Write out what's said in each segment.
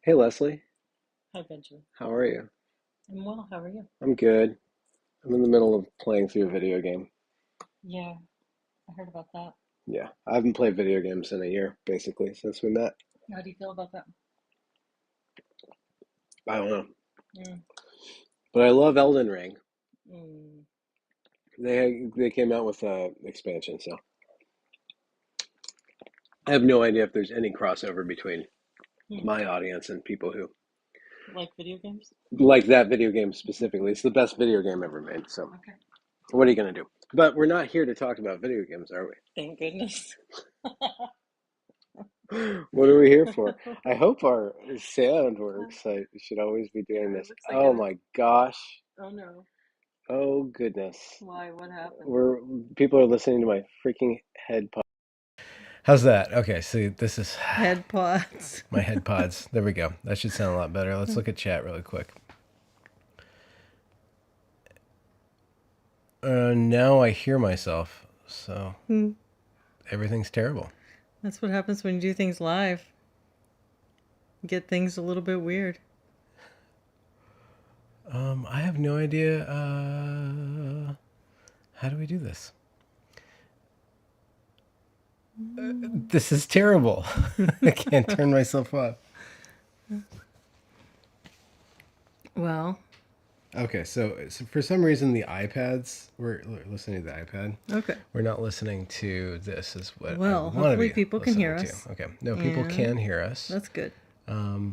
Hey Leslie, Hi, Benjamin. how are you? I'm well. How are you? I'm good. I'm in the middle of playing through a video game. Yeah, I heard about that. Yeah, I haven't played video games in a year, basically, since we met. How do you feel about that? I don't know. Mm, But I love Elden Ring. mm, They came out with a expansion, so I have no idea if there's any crossover between mm. my audience and people who Like video games? like that video game specifically. It's the best video game ever made, so Okay. what are you gonna do? But we're not here to talk about video games, are Thank goodness. we? What are we here for? I hope our sound works. I should always be doing Yeah, it this. looks like Oh it is. my gosh. Oh no. Oh goodness. Why? What happened? We're People are listening to my freaking head pod. How's that? Okay, see, this is Head pods. my head pods. There we go. That should sound a lot better. Let's look at chat really quick. Now I hear myself, so Hmm. everything's terrible. That's what happens when you do things live. You get things a little bit weird. I have no idea. How do we do this? This is terrible. I can't turn myself off. Well, Okay, so for some reason the iPads, we're listening to the iPad. okay. We're not listening to this is what Well, I want to hopefully be people can hear listening us. to. Okay, no, people And can hear us. That's good.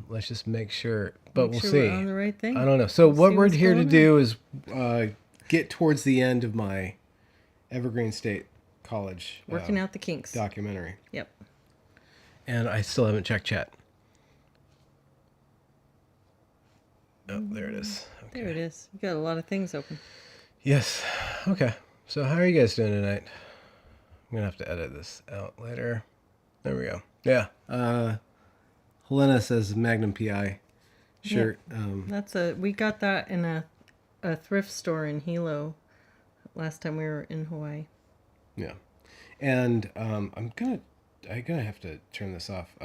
Let's just make sure, but Make we'll sure see. we're on the right thing. I don't know. So We'll what see we're what's here to going do is get towards the end of my Evergreen State College Working out the kinks. documentary, Yep. and I still haven't checked chat. Oh, there it is. Okay. There it is. You got a lot of things open. Yes. Okay. So how are you guys doing tonight? I'm gonna have to edit this out later. There we go. Yeah. Helena says Magnum PI shirt. We got that in a thrift store in Hilo last time we were in Hawaii. Yeah. And I'm gonna have to turn this off.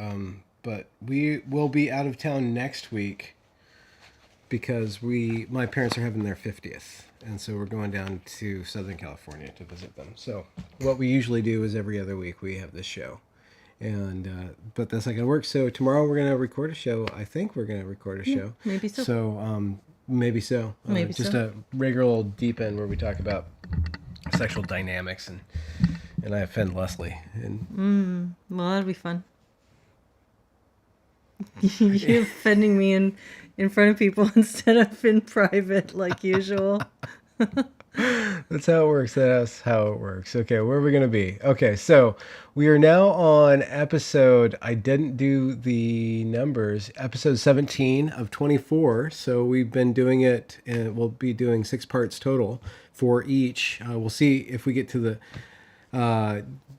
But we will be out of town next week because my parents are having their 50th, and so we're going down to Southern California to visit them. So what we usually do is every other week we have this show, and but that's not gonna work. So tomorrow we're gonna record a show. I think we're gonna record a show. Maybe so. So maybe so. Maybe just so. a regular old deep end where we talk about sexual dynamics and I offend Leslie. And Well, that'll be fun. You're offending me in front of people instead of in private, like usual. that's how it works. That's how it works. Okay, where are we going to be? Okay, so we are now on episode, I didn't do the numbers, episode 17 of 24. So we've been doing it, and we'll be doing 6 parts total for each. We'll see if we get to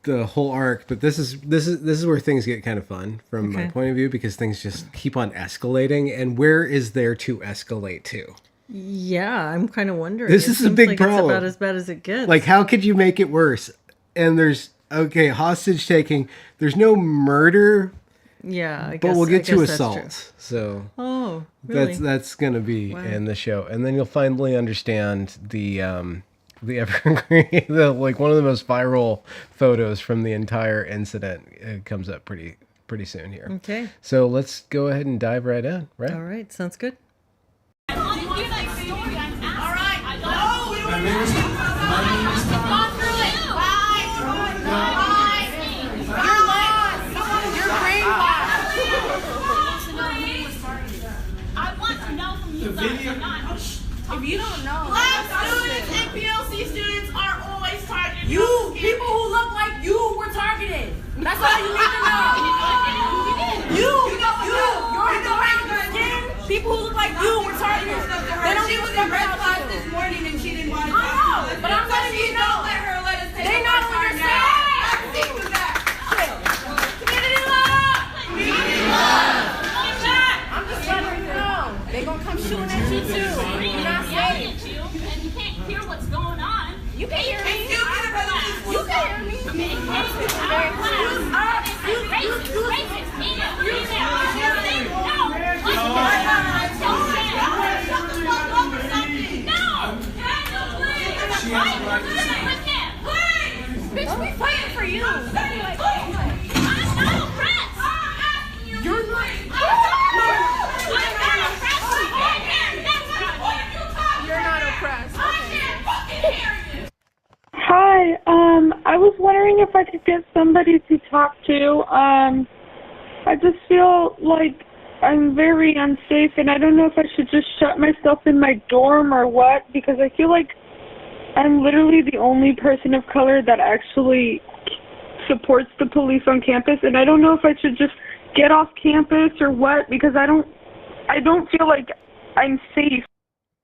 the whole arc, but this is where things get kind of fun from my Okay. point of view, because things just keep on escalating, and where is there to escalate to? Yeah, I'm kind of wondering. This It is a seems big like problem. It's about as bad as it gets. Like, how could you make it worse? And there's hostage taking. There's no murder, yeah, I but guess, we'll get to I guess that's assault. true. So Oh, really? that's gonna be Wow. in the show, and then you'll finally understand the Evergreen, like one of the most viral photos from the entire incident. It comes up pretty soon here. Okay. So let's go ahead and dive right in. Right. All right. Sounds good. If you don't know, black students and PLC students are always targeted. You people who look like you were targeted. That's all you need to know. Your skin. People who look like you were targeted. They don't even remember red class this morning and she didn't want to. I know, but I'm letting you know. They not understand. Community love. Community love. I'm just letting you know. They gonna come shooting at you too. You're not safe. And you can't hear what's going on. You can hear me. You can hear me. Racist. No. you? I'm not oppressed. You're not. You're not oppressed. Hi, I was wondering if I could get somebody to talk to. I just feel like I'm very unsafe, and I don't know if I should just shut myself in my dorm or what, because I feel like I'm literally the only person of color that actually supports the police on campus, and I don't know if I should just get off campus or what, because I don't feel like I'm safe.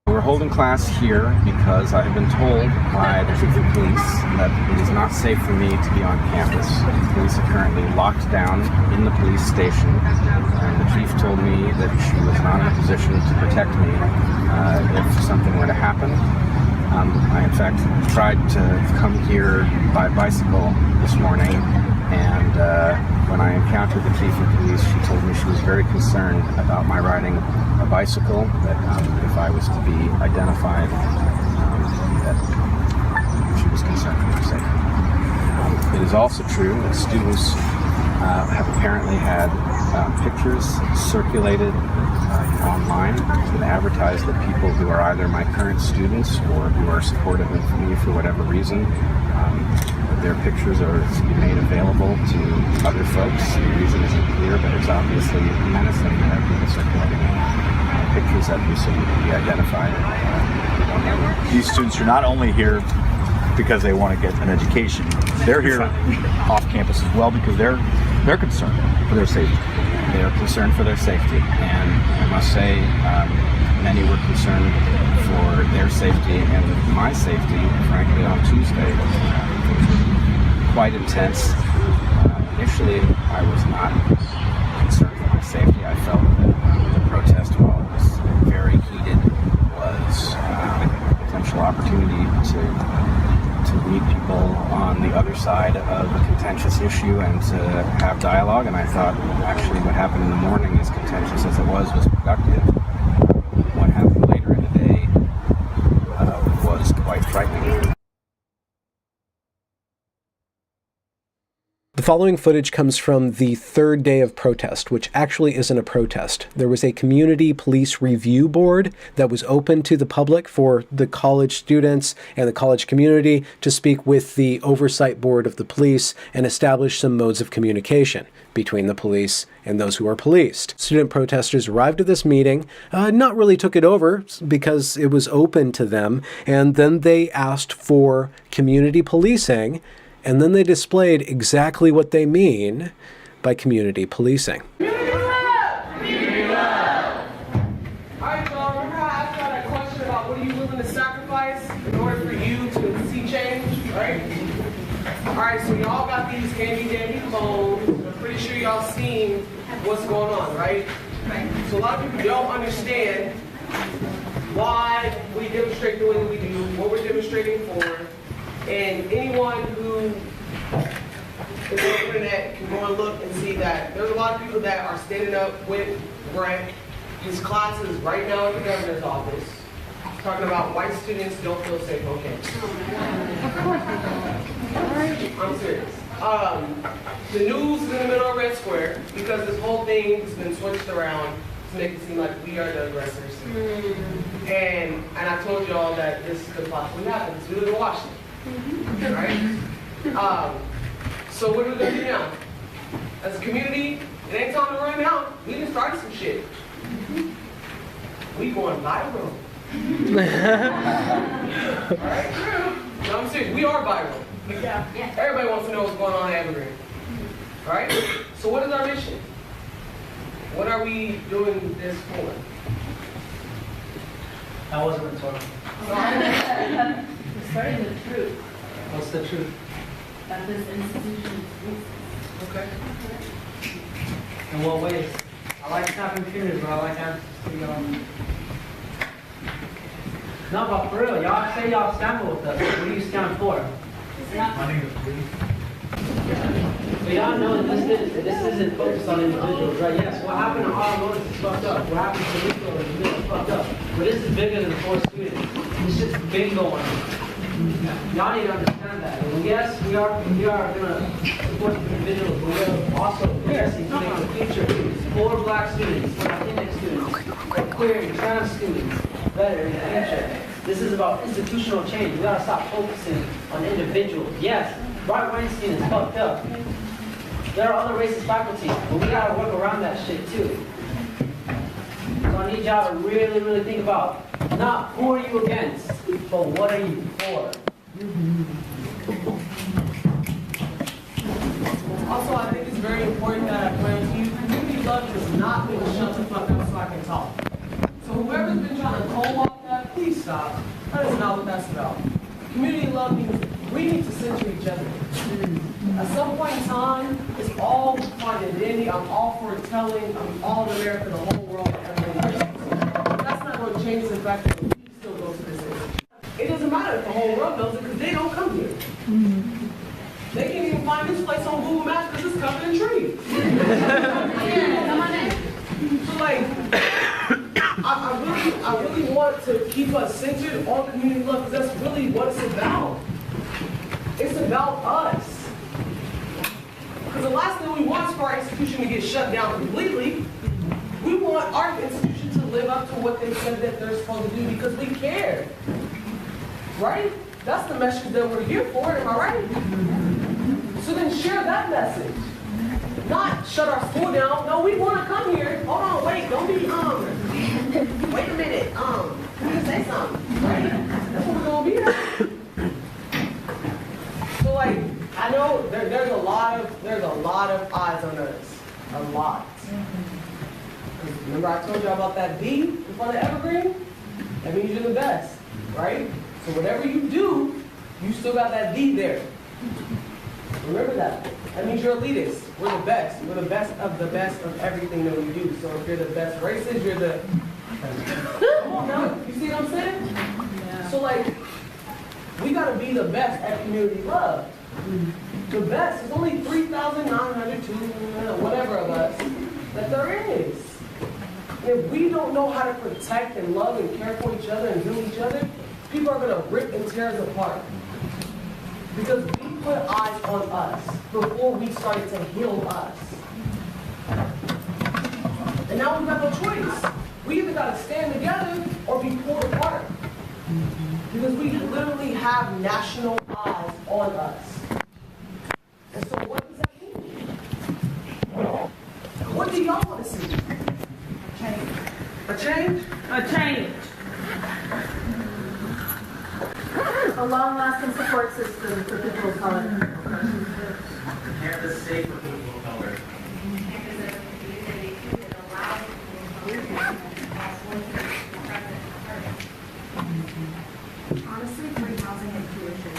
We're holding class here because I've been told by the chief of police that it is not safe for me to be on campus. The police are currently locked down in the police station, and the chief told me that she was not in a position to protect me if something were to happen. I, in fact, tried to come here by bicycle this morning, and when I encountered the chief of police, she told me she was very concerned about my riding a bicycle, that if I was to be identified, that she was concerned for my safety. It is also true that students have apparently had pictures circulated online that advertise that people who are either my current students or who are supportive of me for whatever reason, their pictures are made available to other folks. The reason isn't clear, but it's obviously menacing to have people circulating pictures that we be identified. These students are not only here because they want to get an education, they're here off campus as well because they're concerned for their safety. They are concerned for their safety, and I must say, many were concerned for their safety and my safety, frankly, on Tuesday. Quite intense. Initially, I was not concerned for my safety. I felt that the protest, while it was very heated, was a potential opportunity to meet people on the other side of a contentious issue and to have dialogue. And I thought, actually, what happened in the morning, as contentious as it was productive. What happened later in the day was quite frightening. The following footage comes from the third day of protest, which actually isn't a protest. There was a community police review board that was open to the public for the college students and the college community to speak with the oversight board of the police and establish some modes of communication between the police and those who are policed. Student protesters arrived at this meeting, not really took it over because it was open to them, and then they asked for community policing. And then they displayed exactly what they mean by community policing. Community love! Community love! Alright, y'all, remember how I asked y'all that question about what are you willing to sacrifice in order for you to see change, right? Alright, so y'all got these handy-dandy phones. I'm pretty sure y'all seen what's going on, right? Right. So a lot of people don't understand why we demonstrate the way that we do, what we're demonstrating for. And anyone who is on the internet can go and look and see that there's a lot of people that are standing up with Brett. His class is right now in the governor's office, talking about white students don't feel safe on campus. Of course they don't. I'm serious. The news is in the middle of Red Square because this whole thing has been switched around to make it seem like we are the aggressors. And I told y'all that this could possibly happen. It's really Washington. Right? So what are we going to do now? As a community, it ain't time to run out. We done started some shit. We going viral. Alright? No, I'm serious. We are viral. Yeah. Everybody wants to know what's going on at Evergreen. Alright? So what is our mission? What are we doing this for? I wasn't retarded. Starting the truth What's the truth? that this institution exists. Okay. In what ways? I like snapping fingers, but I like answers to No, but for real, y'all say y'all stand with us. What do you stand for? But y'all know this isn't focused on individuals, right? Yes, what happened to automotive is fucked up. What happened to Rico is fucked up. But this is bigger than 4 students. This shit's been going on. Y'all need to understand that. And yes, we are gonna support the individuals, but we're also investing to make the future for Black students, for Latinx students, for queer and trans students better in the future. This is about institutional change. We gotta stop focusing on individuals. Yes, Weinstein is fucked up. There are other racist faculty, but we gotta work around that shit too. So I need y'all to really, really think about not who are you against, but what are you for? Also, I think it's very important that I point to you, community love does not mean shut the fuck up so I can talk. So whoever's been trying to co-opt that, please stop. That is not what that's about. Community love means we need to center each other. At some point in time, it's all fine and dandy. I'm all for telling, I'm all in America, the whole world, everybody. That's not going to change the fact that we still go to this area. It doesn't matter if the whole world knows it because they don't come here. They can't even find this place on Google Maps because it's covered in trees. Come on in. So like, I really want to keep us centered on community love because that's really what it's about. It's about us. Because the last thing we want is for our institution to get shut down completely. We want our institution to live up to what they said that they're supposed to do because we care. Right? That's the message that we're here for, am I right? So then share that message. Not shut our school down. No, we want to come here. Hold on, wait, don't be, wait a minute, let me say something, right? That's what we're gonna be at. So like, I know there's a lot of eyes on us. A lot. Remember I told you about that D in front of Evergreen? That means you're the best, right? So whatever you do, you still got that D there. Remember that. That means you're elitist. We're the best. We're the best of everything that we do. So if you're the best racist, you're the... Come on now. You see what I'm saying? Yeah. So like, we got to be the best at community love. The best. There's only 3,902, whatever of us, that there is. If we don't know how to protect and love and care for each other and heal each other, people are going to rip and tear us apart. Because we put eyes on us before we started to heal us. And now we've got no choice. We either got to stand together or be pulled apart. Because we literally have national eyes on us. And so what does that mean? What do y'all want to see? A change? A change. A long-lasting support system for people of color. Campus safe for people of color. Honestly, free housing and tuition.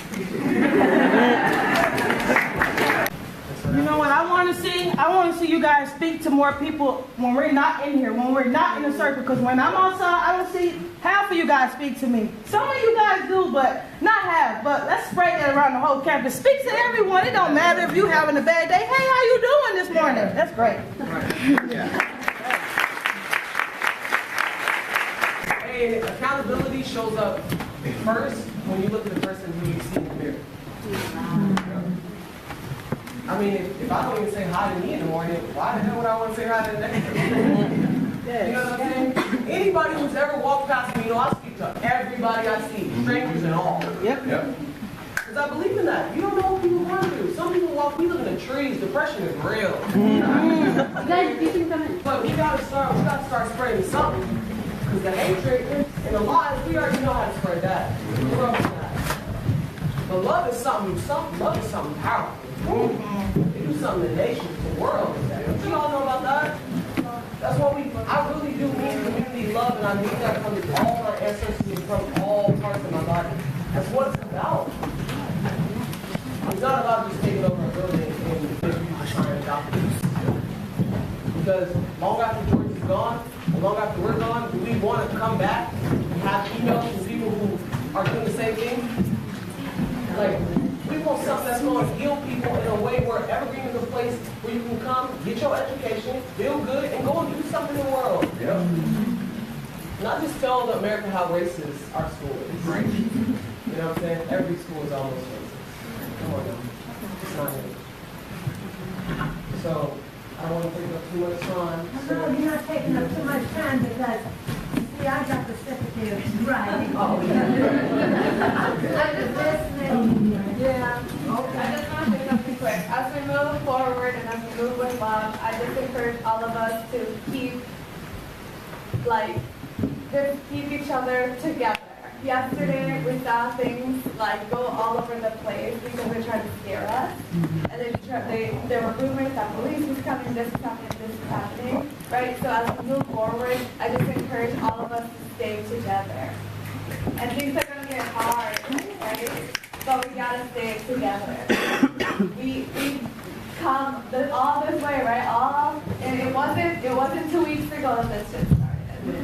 You know what I want to see? I want to see you guys speak to more people when we're not in here, when we're not in the circle. Because when I'm outside, I don't see half of you guys speak to me. Some of you guys do, but not half. But let's spread that around the whole campus. Speak to everyone. It don't matter if you're having a bad day. Hey, how you doing this morning? That's great. And accountability shows up first when you look at the person who you see in the mirror. I mean, if I don't even say hi to me in the morning, why the hell would I want to say hi to the next person? You know what I'm saying? Anybody who's ever walked past me, I speak to everybody I see, strangers and all. Yep. Because I believe in that. You don't know what people run through. Some people we live in the trees. Depression is real. Guys, you can come in. But we gotta start spreading something. Because the hatred and the lies, we already know how to spread that. We're up to that. But love is something powerful. It do something to nations, to the world. You all know about that? That's what I really do mean community love, and I mean that from all my ancestors and from all parts of my body. That's what it's about. It's not about just taking over a building and trying to adopt it. Because long after George is gone, and long after we're gone, do we want to come back and have emails from people who are doing the same thing? Like, we want something that's going to heal people in a way where Evergreen is a place where you can come, get your education, feel good, and go and do something in the world. Not just tell America how racist our school is. Right. You know what I'm saying? Every school is almost racist. Come on now. It's not me. So, I don't want to take up too much time. No, you're not taking up too much time because, see, I got the secretary right. Oh, yeah. I'm just listening. Yeah. I just want to say something quick. As we move forward and as we move with love, I just encourage all of us to keep each other together. Yesterday, we saw things like go all over the place because they tried to scare us. And there were rumors that police was coming, this is happening, right? So as we move forward, I just encourage all of us to stay together. And things are going to get hard, right? But we got to stay together. we come all this way, right? And it wasn't 2 weeks ago that this shit started.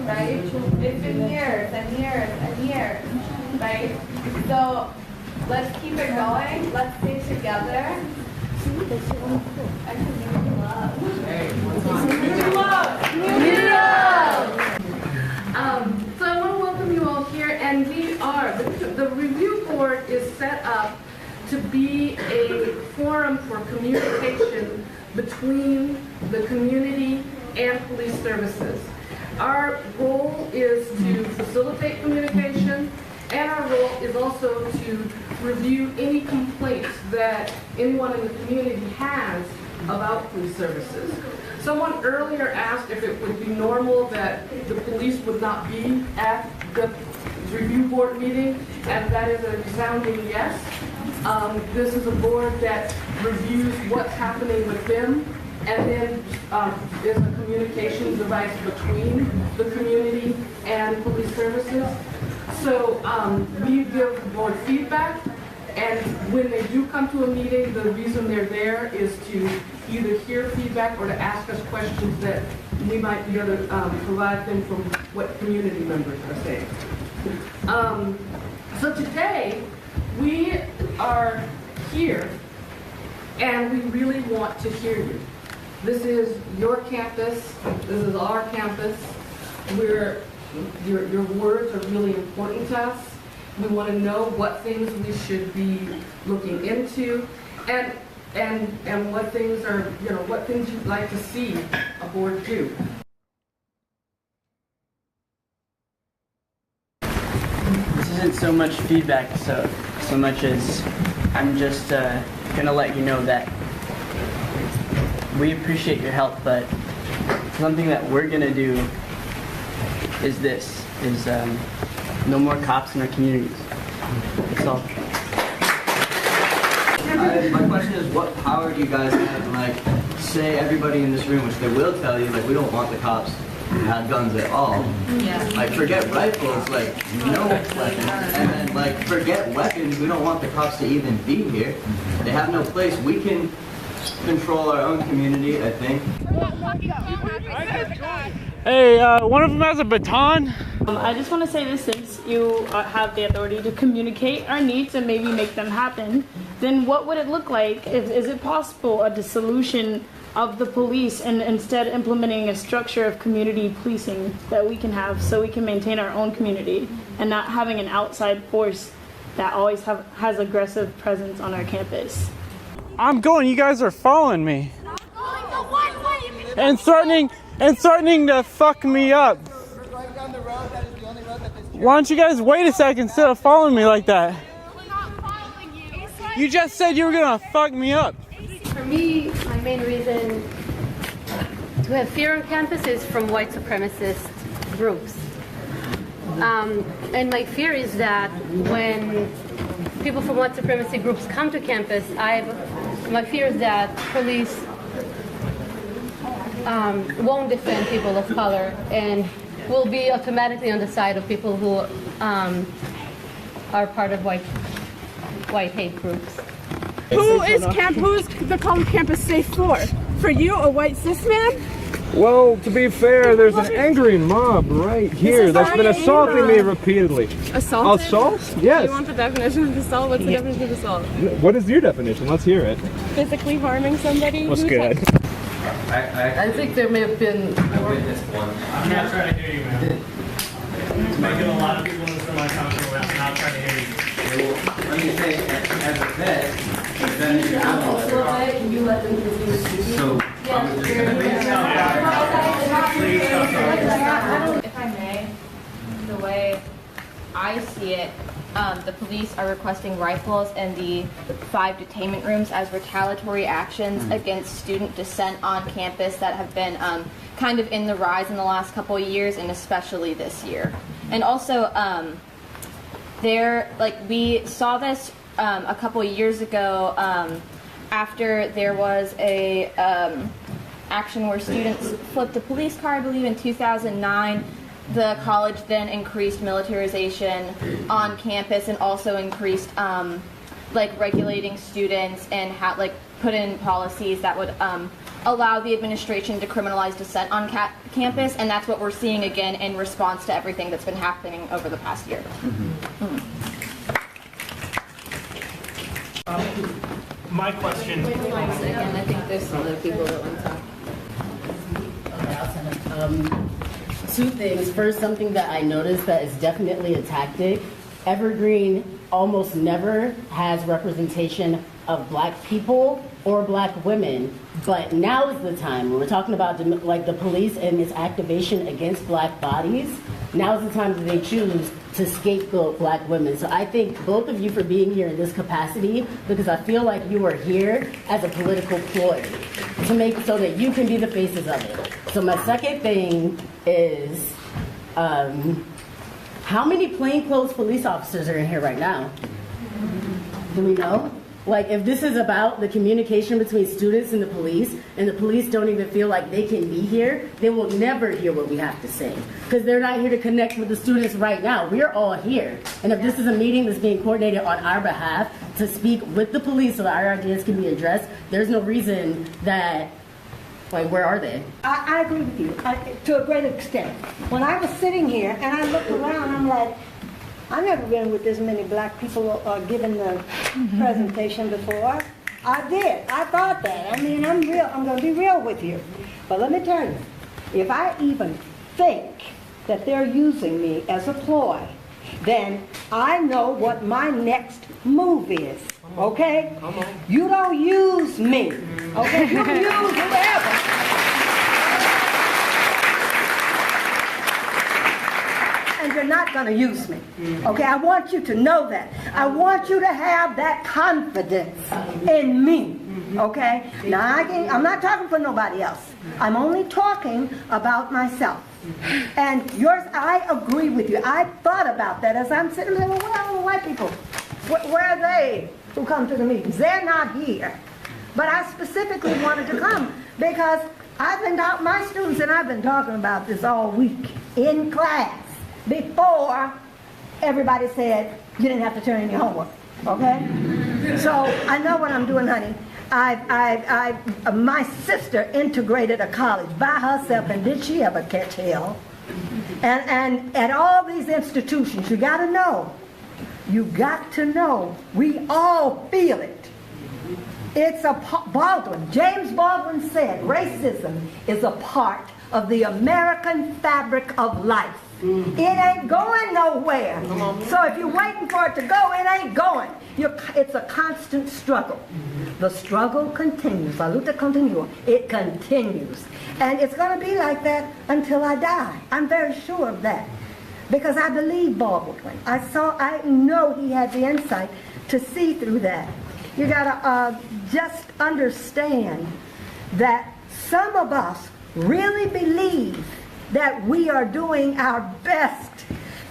Right? It's been years and years and years, right? So let's keep it going. Let's stay together. And community love. Community love. Community love. So I want to welcome you all here, and the review board is set up to be a forum for communication between the community and police services. Our role is to facilitate communication, and our role is also to review any complaints that anyone in the community has about police services. Someone earlier asked if it would be normal that the police would not be at the review board meeting, and that is a resounding yes. This is a board that reviews what's happening with them, and then is a communication device between the community and police services. So we give the board feedback, and when they do come to a meeting, the reason they're there is to either hear feedback or to ask us questions that we might be able to provide them from what community members are saying. So today, we are here, and we really want to hear you. This is your campus. This is our campus. Your words are really important to us. We want to know what things we should be looking into, and what things are, what things you'd like to see a board do. This isn't so much feedback, so much as I'm just gonna let you know that we appreciate your help, but something that we're gonna do is no more cops in our communities. That's all. My question is, what power do you guys have to say everybody in this room, which they will tell you, we don't want the cops to have guns at all. Yeah. Forget rifles, no weapons. And then forget weapons, we don't want the cops to even be here. They have no place. We can control our own community, I think. Hey, one of them has a baton. I just want to say this, since you have the authority to communicate our needs and maybe make them happen, then what would it look like? Is it possible a dissolution of the police and instead implementing a structure of community policing that we can have so we can maintain our own community and not having an outside force that always has aggressive presence on our campus? I'm going, you guys are following me. And threatening to fuck me up. Why don't you guys wait a second instead of following me like that? You just said you were gonna fuck me up. For me, my main reason to have fear on campus is from white supremacist groups. And my fear is that when people from white supremacy groups come to campus, my fear is that police won't defend people of color and will be automatically on the side of people who are part of white hate groups. Who's the college campus safe for? For you, a white cis man? Well, to be fair, there's an angry mob right here that's been assaulting me repeatedly. Assaulted? Assault? Yes. Do you want the definition of assault? What's the definition of assault? What is your definition? Let's hear it. Physically harming somebody? What's good? I think there may have been. I witnessed one. I'm not trying to hear you, man. I get a lot of people in this room I talk to, I'm not trying to hear you. I see it, the police are requesting rifles in the 5 detainment rooms as retaliatory actions against student dissent on campus that have been kind of in the rise in the last couple of years, and especially this year. And also, we saw this a couple of years ago after there was a action where students flipped a police car, I believe in 2009. The college then increased militarization on campus and also increased regulating students and put in policies that would allow the administration to criminalize dissent on campus, and that's what we're seeing again in response to everything that's been happening over the past year. My question. Wait 1 second. I think there's some other people that want to talk. Two things. First, something that I noticed that is definitely a tactic. Evergreen almost never has representation of black people or black women, but now is the time when we're talking about the police and its activation against black bodies. Now is the time that they choose to scapegoat black women. So I thank both of you for being here in this capacity, because I feel like you are here as a political ploy to make so that you can be the faces of it. So my second thing is, how many plainclothes police officers are in here right now? Do we know? Like, if this is about the communication between students and the police don't even feel like they can be here, they will never hear what we have to say, because they're not here to connect with the students right now. We're all here. And if this is a meeting that's being coordinated on our behalf to speak with the police so that our ideas can be addressed, there's no reason that, where are they? I agree with you to a great extent. When I was sitting here and I looked around, I'm like, I've never been with this many black people giving the presentation before. I did. I thought that. I mean, I'm going to be real with you. But let me tell you, if I even think that they're using me as a ploy, then I know what my next move is. Okay? You don't use me. Okay? You can use whoever. And you're not going to use me. Okay? I want you to know that. I want you to have that confidence in me. Okay? Now, I'm not talking for nobody else. I'm only talking about myself. And yours, I agree with you. I thought about that as I'm sitting there. Well, where are the white people? Where are they who come to the meetings? They're not here. But I specifically wanted to come because I've been talking, my students and I've been talking about this all week in class before everybody said you didn't have to turn in your homework. Okay? So I know what I'm doing, honey. My sister integrated a college by herself, and did she ever catch hell? And at all these institutions, you got to know, we all feel it. It's James Baldwin said, racism is a part of the American fabric of life. It ain't going nowhere. So if you're waiting for it to go, it ain't going. It's a constant struggle. The struggle continues. La lucha continua. It continues. And it's going to be like that until I die. I'm very sure of that. Because I believe Baldwin. I know he had the insight to see through that. You got to just understand that some of us really believe that we are doing our best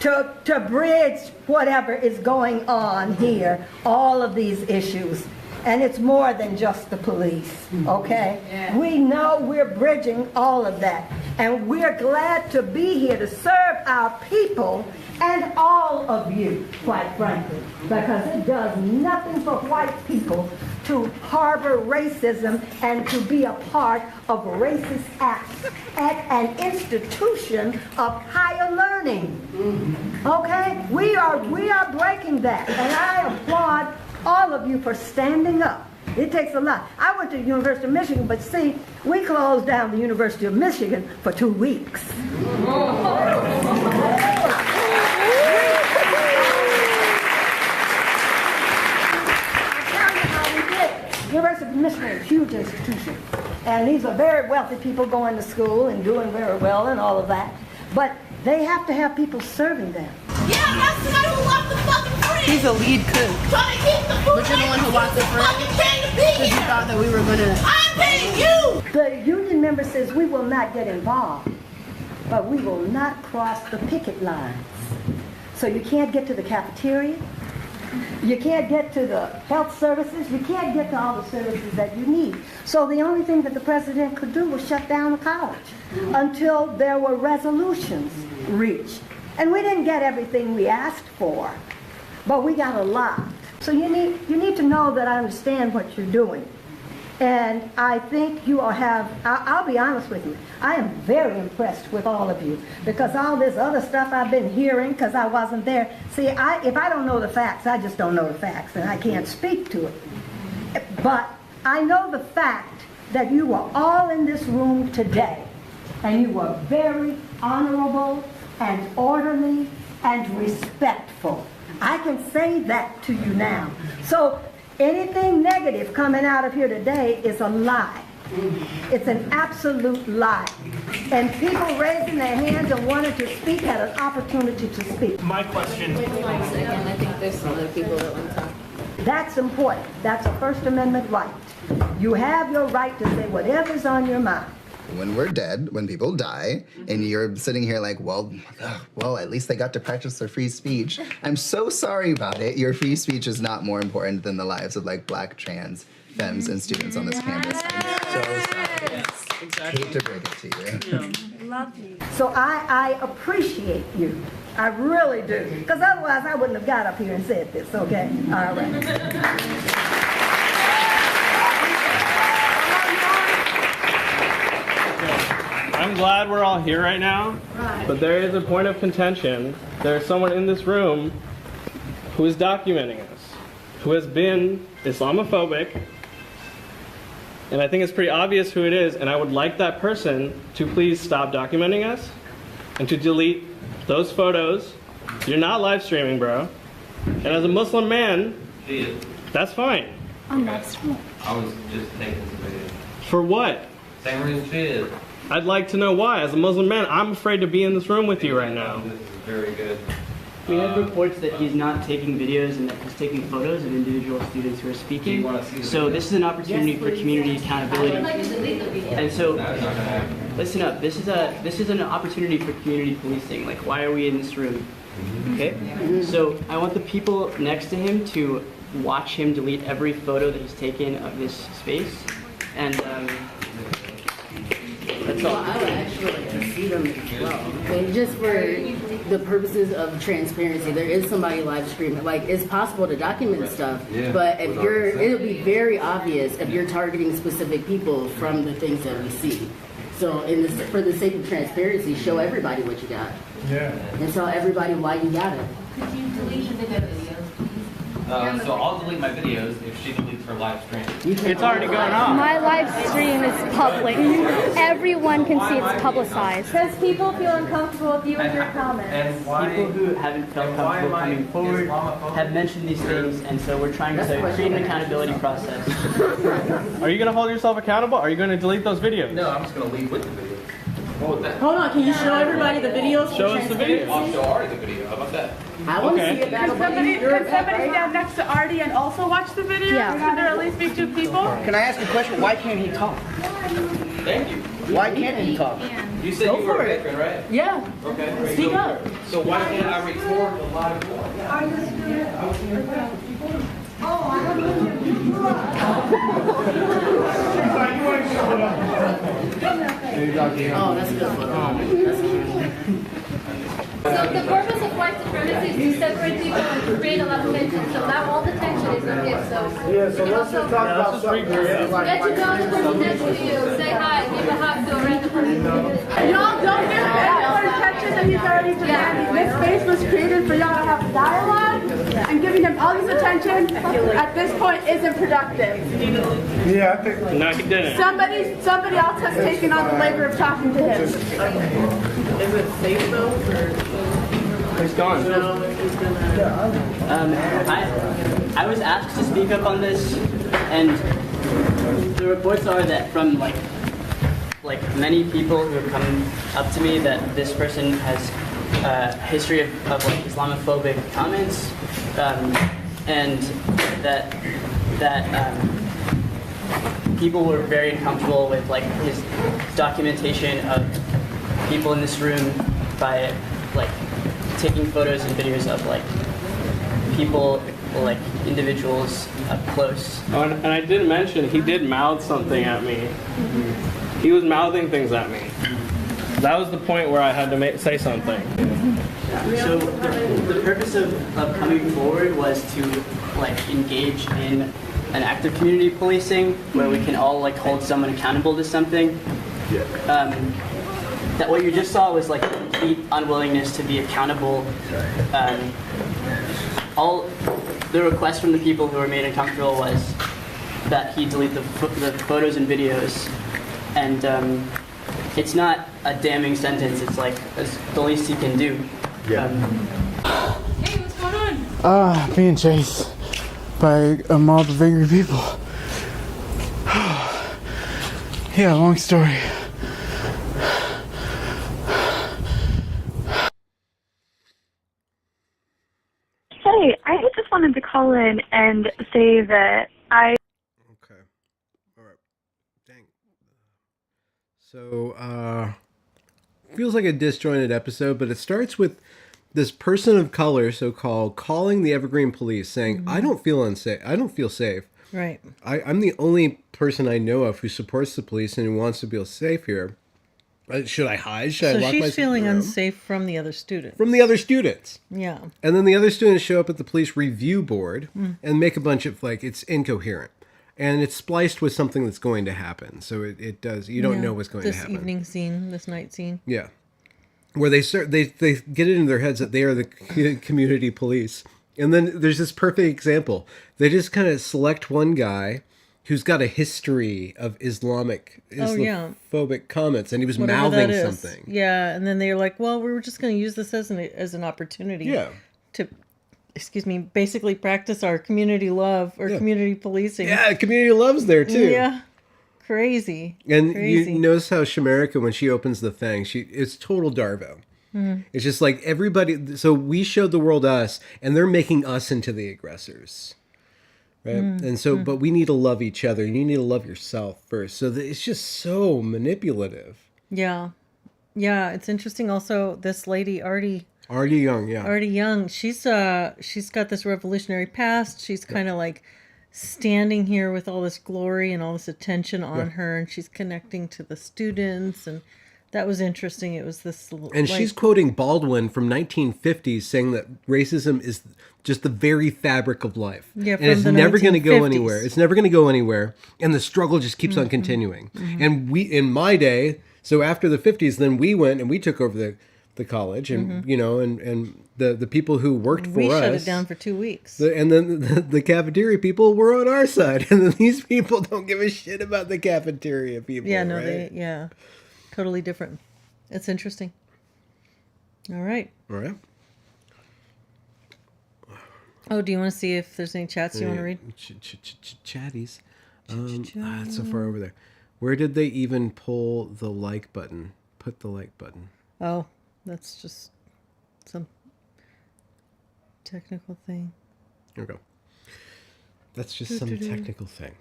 to bridge whatever is going on here, all of these issues. And it's more than just the police, okay? Yeah. We know we're bridging all of that. And we're glad to be here to serve our people and all of you, quite frankly, because it does nothing for white people to harbor racism and to be a part of racist acts at an institution of higher learning. Okay? We are breaking that, and I applaud all of you for standing up. It takes a lot. I went to the University of Michigan, but see, we closed down the University of Michigan for 2 weeks. University of Michigan is a huge institution. And these are very wealthy people going to school and doing very well and all of that. But they have to have people serving them. Yeah, that's somebody who lost the fucking fridge. He's a lead cook. Trying to keep the food. But you're the one who lost the fridge. Fucking paying to be Because you here. thought that we were gonna. I'm paying you. The union member says we will not get involved, but we will not cross the picket lines. So you can't get to the cafeteria, you can't get to the health services, you can't get to all the services that you need. So the only thing that the president could do was shut down the college until there were resolutions reached. And we didn't get everything we asked for, but we got a lot. So you need to know that I understand what you're doing. And I think you all have, I'll be honest with you, I am very impressed with all of you, because all this other stuff I've been hearing, because I wasn't there. See, if I don't know the facts, I just don't know the facts, and I can't speak to it. But I know the fact that you were all in this room today, and you were very honorable and orderly and respectful. I can say that to you now. So anything negative coming out of here today is a lie. It's an absolute lie. And people raising their hands and wanting to speak had an opportunity to speak. My question. Wait 1 second. I think there's some other people that want to talk. That's important. That's a First Amendment right. You have your right to say whatever's on your mind. When we're dead, when people die, and you're sitting here like, well, at least they got to practice their free speech. I'm so sorry about it. Your free speech is not more important than the lives of like black, trans, femmes, and students on this campus. I'm so sorry. Yes, exactly. Hate to break it to you. Love you. So I appreciate you. I really do. Because otherwise I wouldn't have got up here and said this, okay? All right. I'm glad we're all here right now, but there is a point of contention. There's someone in this room who is documenting us, who has been Islamophobic, and I think it's pretty obvious who it is, and I would like that person to please stop documenting us and to delete those photos. You're not live streaming, bro. And as a Muslim man, that's fine. I'm not streaming. I was just taking some video. For what? Same reason she is. I'd like to know why. As a Muslim man, I'm afraid to be in this room with you right now. This is very good. We have reports that he's not taking videos and that he's taking photos of individual students who are speaking. So this is an opportunity for community accountability. And so, listen up. This is an opportunity for community policing. Like, why are we in this room? Okay. So I want the people next to him to watch him delete every photo that he's taken of this space, and that's all. Well, I would actually like to see them as well. And just for the purposes of transparency, there is somebody live streaming. Like, it's possible to document stuff, but if it'll be very obvious if you're targeting specific people from the things that we see. So, for the sake of transparency, show everybody what you got. Yeah. And tell everybody why you got it. Could you delete the videos? So I'll delete my videos if she deletes her live stream. It's already going on. My live stream is public. Everyone can see it's publicized. Because people feel uncomfortable with you and your comments. And why, People who haven't felt comfortable coming forward have mentioned these things, and so we're trying to create an accountability process. Are you going to hold yourself accountable? Or are you going to delete those videos? No, I'm just going to leave with the video. What was that? Hold on, can you show everybody the videos? Show us the video. I'll show Ari the video. How about that? I want to see it. Could somebody stand next to Artie and also watch the video? Yeah. Could there at least be 2 people? Can I ask a question? Why can't he talk? Thank you. Why can't he talk? You said you were a veteran, right? Yeah. Okay. Speak up. So why can't I record the live one? Oh, that's a good photo. That's cute. So the purpose of white supremacy is to separate people and to create a lot of tension. So now all the tension is okay. So let's just talk about something. get to know the person next to you. Say hi. Give a hug to a random person. Y'all don't give him any more attention than he's already demanding. This space was created for y'all to have a dialogue, and giving him all this attention at this point isn't productive. Yeah, I think. No, he didn't. Somebody else has taken on the labor of talking to him. Is it safe though? He's gone. I was asked to speak up on this, and the reports are that from like many people who have come up to me that this person has history of like Islamophobic comments, and that people were very uncomfortable with like his documentation of people in this room by like taking photos and videos of like people, like individuals up close. Oh, and I didn't mention he did mouth something at me. He was mouthing things at me. That was the point where I had to say something. So the purpose of coming forward was to like engage in an act of community policing where we can all like hold someone accountable to something. That what you just saw was like a complete unwillingness to be accountable. All the request from the people who were made uncomfortable was that he delete the photos and videos, and it's not a damning sentence. It's like it's the least he can do. Yeah. Hey, what's going on? Being chased by a mob of angry people. Yeah, long story. Hey, I just wanted to call in and say that I... Okay. All right. Dang. So, feels like a disjointed episode, but it starts with this person of color, so-called, calling the Evergreen police, saying, I don't feel unsafe. I don't feel safe. Right. I'm the only person I know of who supports the police and who wants to feel safe here. Should I hide? Should I lock myself in the room? So she's feeling unsafe from the other students. From the other students. Yeah. And then the other students show up at the police review board and make a bunch of, like, it's incoherent. And it's spliced with something that's going to happen. So it does, you don't know what's going to happen. This evening scene, this night scene. Yeah. Where they get it in their heads that they are the community police. And then there's this perfect example. They just kind of select one guy who's got a history of Islamophobic comments, and he was mouthing something. Yeah, and then they're like, well, we were just going to use this as an opportunity to, basically practice our community love or community policing. Yeah, community love's there too. Yeah. Crazy. And you notice how Shamarika, when she opens the thing, it's total Darvo. Mm-hmm. It's just like everybody. So we showed the world us, and they're making us into the aggressors, right? And so, but we need to love each other, and you need to love yourself first. So it's just so manipulative. Yeah, yeah. It's interesting. Also, this lady Artie Young. She's got this revolutionary past. She's kind of like standing here with all this glory and all this attention on her, and she's connecting to the students, and that was interesting. It was this, and she's quoting Baldwin from 1950s, saying that racism is just the very fabric of life, and it's never going to go anywhere. It's never going to go anywhere, and the struggle just keeps on continuing. And we, in my day, so after the 50s, then we went and we took over the college, and and the people who worked for us. We shut it down for 2 weeks. And then the cafeteria people were on our side, and then these people don't give a shit about the cafeteria people. Yeah, no, right? Totally different. It's interesting. All right. Oh, do you want to see if there's any chats you want to read? Chatties. It's so far over there. Where did they even pull the like button? Put the like button. Oh, that's just some technical thing. Here we go. That's just some technical thing.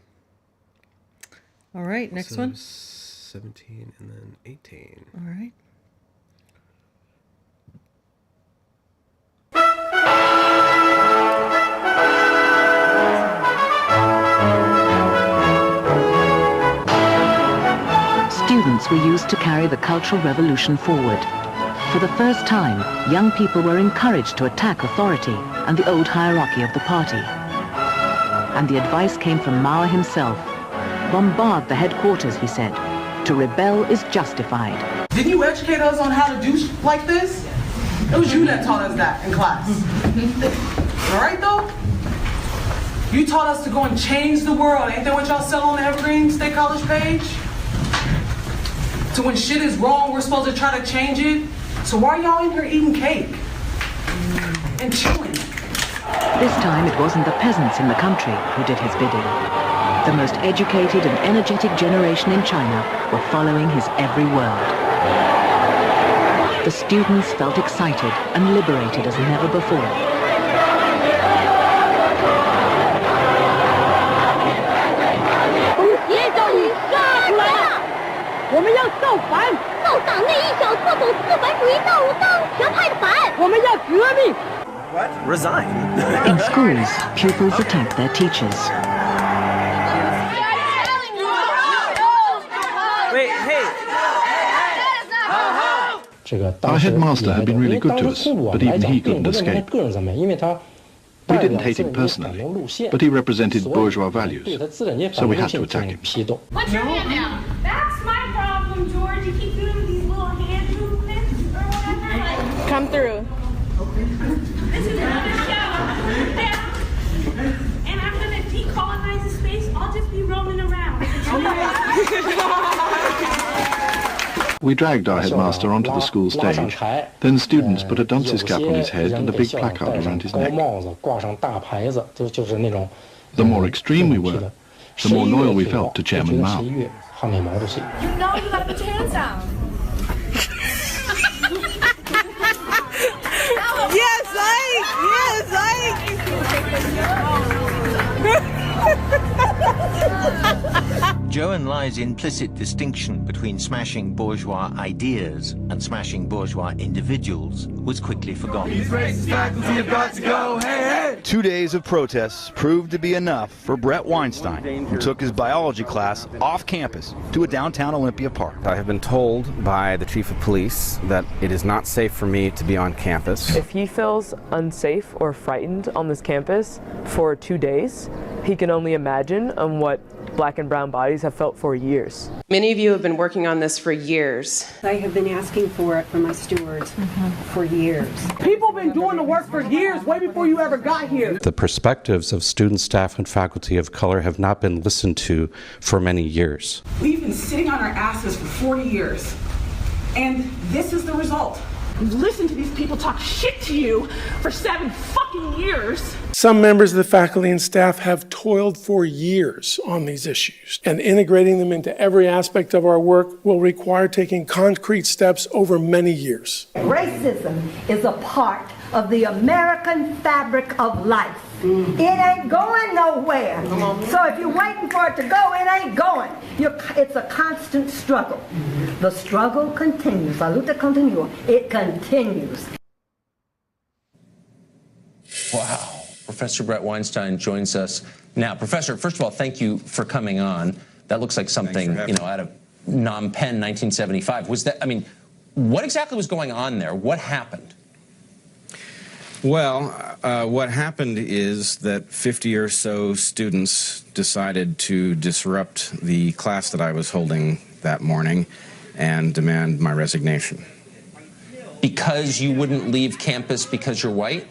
All right, next one. 17 and then 18. All right. Students were used to carry the cultural revolution forward. For the first time, young people were encouraged to attack authority and the old hierarchy of the party. And the advice came from Mao himself. Bombard the headquarters, he said. To rebel is justified. Didn't you educate us on how to do like this? It was you that taught us that in class. All right, though? You taught us to go and change the world. Ain't that what y'all sell on the Evergreen State College page? So when shit is wrong, we're supposed to try to change it? So why are y'all in here eating cake? And chilling? This time it wasn't the peasants in the country who did his bidding. The most educated and energetic generation in China were following his every word. The students felt excited and liberated as never before. What? Resign? In schools, pupils attacked their teachers. Wait, hey! Our headmaster had been really good to us, but even he couldn't escape. We didn't hate him personally, but he represented bourgeois values, so we had to attack him. What's your hand now? That's my problem, George. You keep doing these little hand movements or whatever. Come through. This is another show. Yeah. And I'm gonna decolonize the space. I'll just be roaming around. We dragged our headmaster onto the school stage. Then students put a dunce's cap on his head and a big placard around his neck. The more extreme we were, the more loyal we felt to Chairman Mao. You know you gotta put your hands down. Yes, Ike! Joe and Lai's implicit distinction between smashing bourgeois ideas and smashing bourgeois individuals was quickly forgotten. These racist faculty have got to go, hey, hey! 2 days of protests proved to be enough for Brett Weinstein, who took his biology class off campus to a downtown Olympia park. I have been told by the chief of police that it is not safe for me to be on campus. If he feels unsafe or frightened on this campus for 2 days, he can only imagine on what Black and brown bodies have felt for years. Many of you have been working on this for years. I have been asking for it from my stewards for years. People have been doing the work for years, way before you ever got here. The perspectives of students, staff, and faculty of color have not been listened to for many years. We've been sitting on our asses for 40 years, and this is the result. You've listened to these people talk shit to you for 7 fucking years. Some members of the faculty and staff have toiled for years on these issues, and integrating them into every aspect of our work will require taking concrete steps over many years. Racism is a part of the American fabric of life. It ain't going nowhere. So if you're waiting for it to go, it ain't going. It's a constant struggle. The struggle continues. La lucha continua. It continues. Wow. Professor Brett Weinstein joins us now. Professor, first of all, thank you for coming on. That looks like something, out of Phnom Penh, 1975. Was that, what exactly was going on there? What happened? Well, what happened is that 50 or so students decided to disrupt the class that I was holding that morning and demand my resignation. Because you wouldn't leave campus because you're white?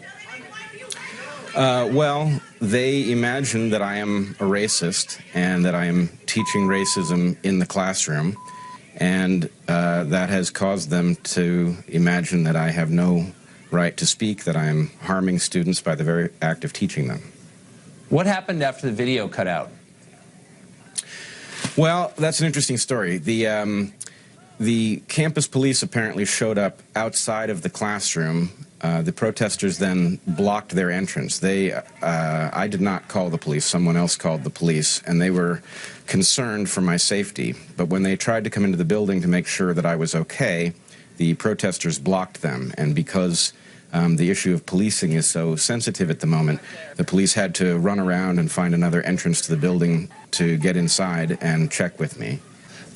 Well, they imagine that I am a racist and that I am teaching racism in the classroom, and that has caused them to imagine that I have no right to speak, that I am harming students by the very act of teaching them. What happened after the video cut out? Well, that's an interesting story. The campus police apparently showed up outside of the classroom. The protesters then blocked their entrance. I did not call the police. Someone else called the police, and they were concerned for my safety. But when they tried to come into the building to make sure that I was okay, the protesters blocked them. And because the issue of policing is so sensitive at the moment, the police had to run around and find another entrance to the building to get inside and check with me.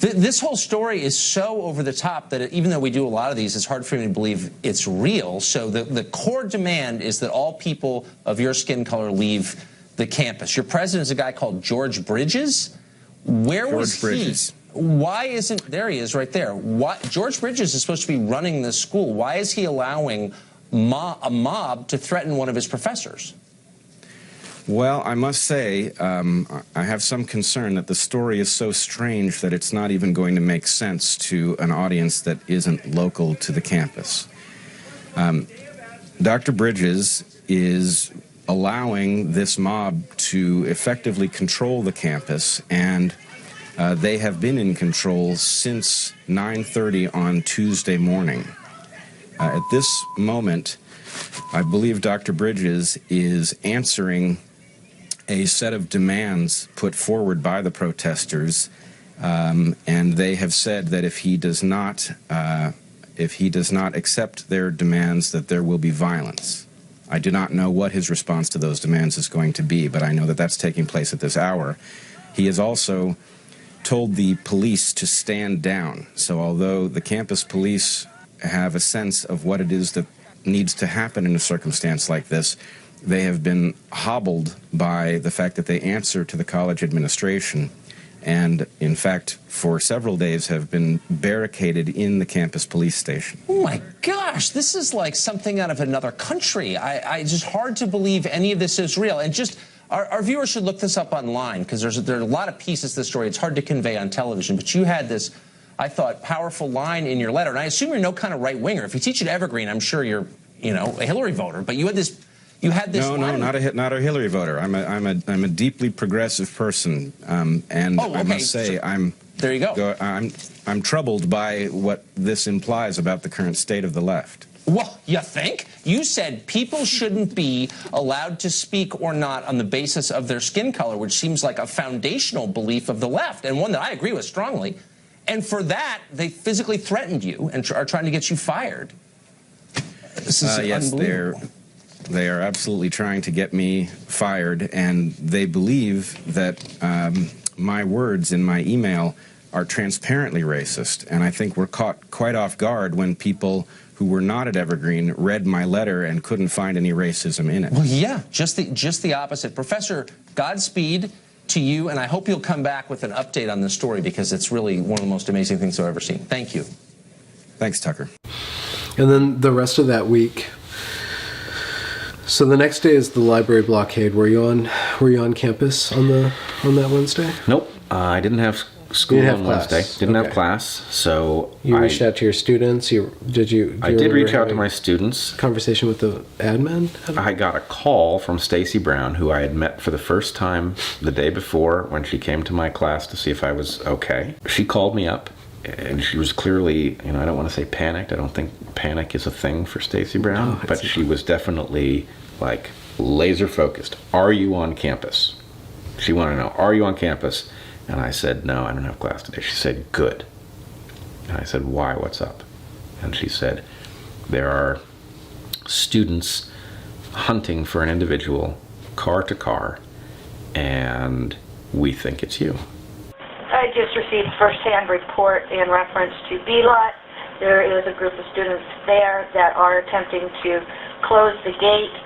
This whole story is so over the top that even though we do a lot of these, it's hard for me to believe it's real. So the core demand is that all people of your skin color leave the campus. Your president is a guy called George Bridges. Where was he? Why isn't, there he is right there. George Bridges is supposed to be running this school. Why is he allowing a mob to threaten one of his professors? Well, I must say, I have some concern that the story is so strange that it's not even going to make sense to an audience that isn't local to the campus. Dr. Bridges is allowing this mob to effectively control the campus, and they have been in control since 9:30 on Tuesday morning. At this moment, I believe Dr. Bridges is answering a set of demands put forward by the protesters, and they have said that if he does not accept their demands, that there will be violence. I do not know what his response to those demands is going to be, but I know that that's taking place at this hour. He has also told the police to stand down. So although the campus police have a sense of what it is that needs to happen in a circumstance like this, they have been hobbled by the fact that they answer to the college administration, and in fact for several days have been barricaded in the campus police station. Oh my gosh, this is like something out of another country. It's just hard to believe any of this is real. And just our viewers should look this up online, because there are a lot of pieces to the story. It's hard to convey on television, but you had this, I thought, powerful line in your letter, and I assume you're no kind of right-winger. If you teach at Evergreen, I'm sure you're, a Hillary voter, but you had this No, not a Hillary voter. I'm a deeply progressive person, and I must say there you go. I'm troubled by what this implies about the current state of the left. Well, you think? You said people shouldn't be allowed to speak or not on the basis of their skin color, which seems like a foundational belief of the left, and one that I agree with strongly. And for that, they physically threatened you and are trying to get you fired. This is yes, they are absolutely trying to get me fired, and they believe that my words in my email are transparently racist, and I think we're caught quite off guard when people who were not at Evergreen read my letter and couldn't find any racism in it. Well, yeah, just the opposite. Professor, Godspeed to you, and I hope you'll come back with an update on this story, because it's really one of the most amazing things I've ever seen. Thank you. Thanks, Tucker. And then the rest of that week. So the next day is the library blockade. Were you on campus on that Wednesday? Nope. I didn't have school on Wednesday. Didn't have class. So you reached out to your students. I did reach out to my students. Conversation with the admin. I got a call from Stacy Brown, who I had met for the first time the day before when she came to my class to see if I was okay. She called me up, and she was clearly, I don't want to say panicked. I don't think panic is a thing for Stacy Brown, but she was definitely like laser focused. Are you on campus? She wanted to know, are you on campus? And I said, no, I don't have class today. She said, good. And I said, why? What's up? And she said, there are students hunting for an individual, car to car, and we think it's you. I just received first-hand report in reference to B-Lot. There is a group of students there that are attempting to close the gate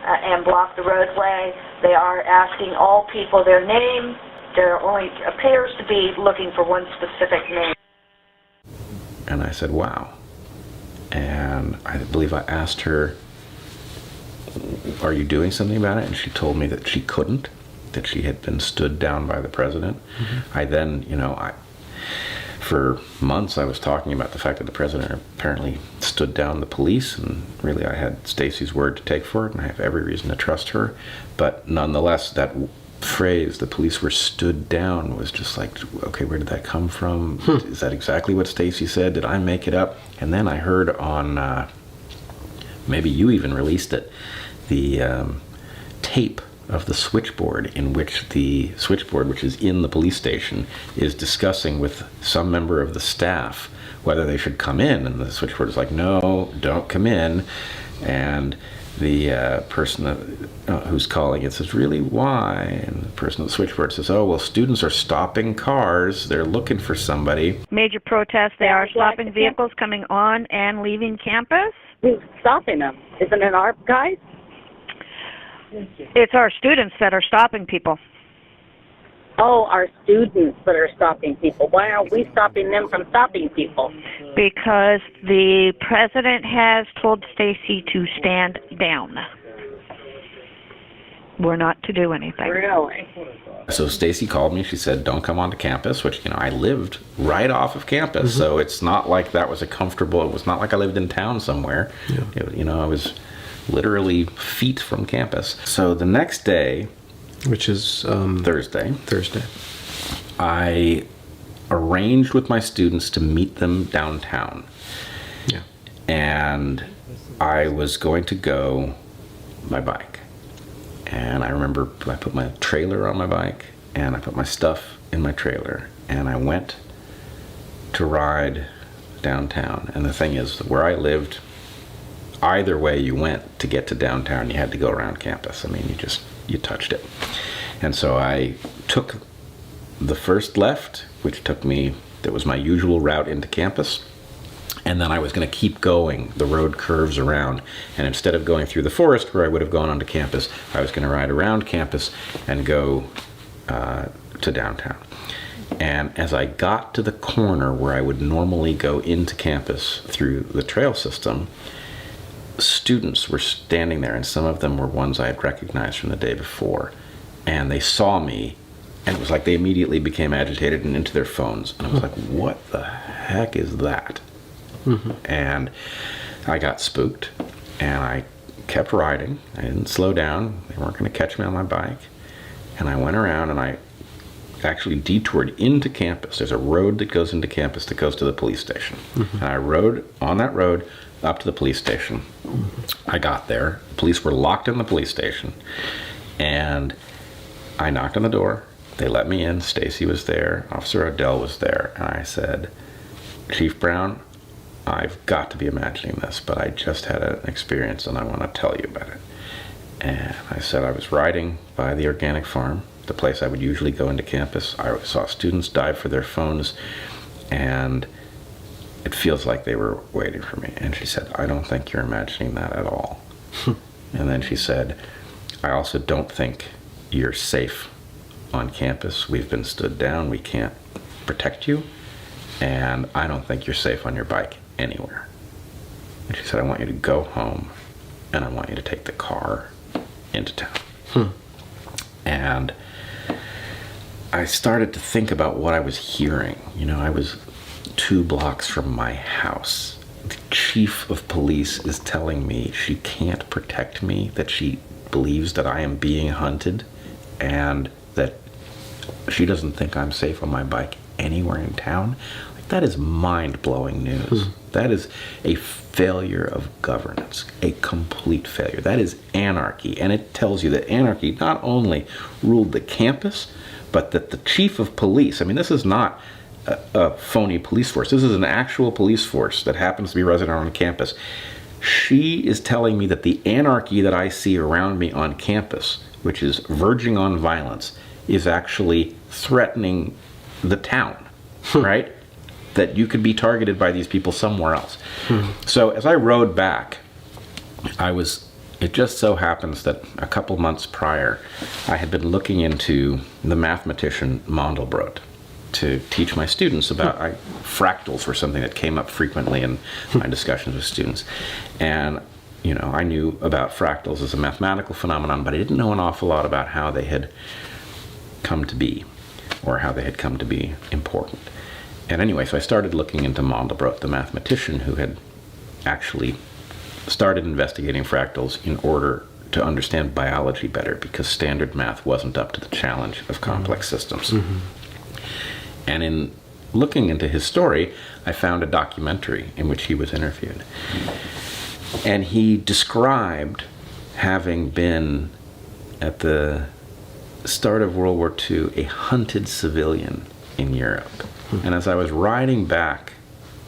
and block the roadway. They are asking all people their name. There only appears to be looking for one specific name. And I said, wow. And I believe I asked her, are you doing something about it? And she told me that she couldn't, that she had been stood down by the president. Mm-hmm. I then, for months I was talking about the fact that the president apparently stood down the police, and really I had Stacy's word to take for it, and I have every reason to trust her. But nonetheless, that phrase, the police were stood down, was just like, okay, where did that come from? Is that exactly what Stacy said? Did I make it up? And then I heard on, maybe you even released it, the tape of the switchboard, in which the switchboard, which is in the police station, is discussing with some member of the staff whether they should come in, and the switchboard is like, no, don't come in. And the person who's calling it says, really, why? And the person at the switchboard says, oh, well, students are stopping cars. They're looking for somebody. Major protest. They are stopping vehicles coming on and leaving campus. Who's stopping them? Isn't it our guys? It's our students that are stopping people. Oh, our students that are stopping people. Why aren't we stopping them from stopping people? Because the president has told Stacy to stand down. We're not to do anything. Really? So Stacy called me. She said, don't come onto campus, which, I lived right off of campus. Mm-hmm. So it's not like that was it was not like I lived in town somewhere. Yeah. I was literally feet from campus. So the next day, which is Thursday, I arranged with my students to meet them downtown. Yeah. and I was going to go my bike. And I remember I put my trailer on my bike, and I put my stuff in my trailer, and I went to ride downtown. And the thing is, where I lived, either way you went to get to downtown, you had to go around campus. I mean, you touched it. And so I took the first left, which that was my usual route into campus. And then I was going to keep going. The road curves around. And instead of going through the forest where I would have gone onto campus, I was going to ride around campus and go to downtown. And as I got to the corner where I would normally go into campus through the trail system, students were standing there, and some of them were ones I had recognized from the day before. And they saw me, and it was like they immediately became agitated and into their phones. And I was like, what the heck is that? Mm-hmm. And I got spooked, and I kept riding. I didn't slow down. They weren't going to catch me on my bike. And I went around, and I actually detoured into campus. There's a road that goes into campus that goes to the police station. Mm-hmm. And I rode on that road up to the police station. Mm-hmm. I got there. The police were locked in the police station. And I knocked on the door. They let me in. Stacy was there. Officer Odell was there. And I said, Chief Brown, I've got to be imagining this, but I just had an experience and I want to tell you about it. And I said I was riding by the organic farm, the place I would usually go into campus. I saw students dive for their phones, and it feels like they were waiting for me. And she said, I don't think you're imagining that at all. And then she said, I also don't think you're safe on campus. We've been stood down. We can't protect you. And I don't think you're safe on your bike anywhere. And she said, I want you to go home, and I want you to take the car into town. And I started to think about what I was hearing. You know, I was 2 blocks from my house. The chief of police is telling me she can't protect me, that she believes that I am being hunted, and that she doesn't think I'm safe on my bike anywhere in town. Like, that is mind-blowing news. That is a failure of governance, a complete failure. That is anarchy, and it tells you that anarchy not only ruled the campus, but that the chief of police, I mean, this is not a phony police force. This is an actual police force that happens to be resident on campus. She is telling me that the anarchy that I see around me on campus, which is verging on violence, is actually threatening the town, right? That you could be targeted by these people somewhere else. So as I rode back, it just so happens that a couple months prior, I had been looking into the mathematician Mandelbrot to teach my students about fractals were something that came up frequently in my discussions with students. And, you know, I knew about fractals as a mathematical phenomenon, but I didn't know an awful lot about how they had come to be, or how they had come to be important. And anyway, so I started looking into Mandelbrot, the mathematician who had actually started investigating fractals in order to understand biology better, because standard math wasn't up to the challenge of complex systems. And in looking into his story, I found a documentary in which he was interviewed. And he described having been, at the start of World War II, a hunted civilian in Europe. And as I was riding back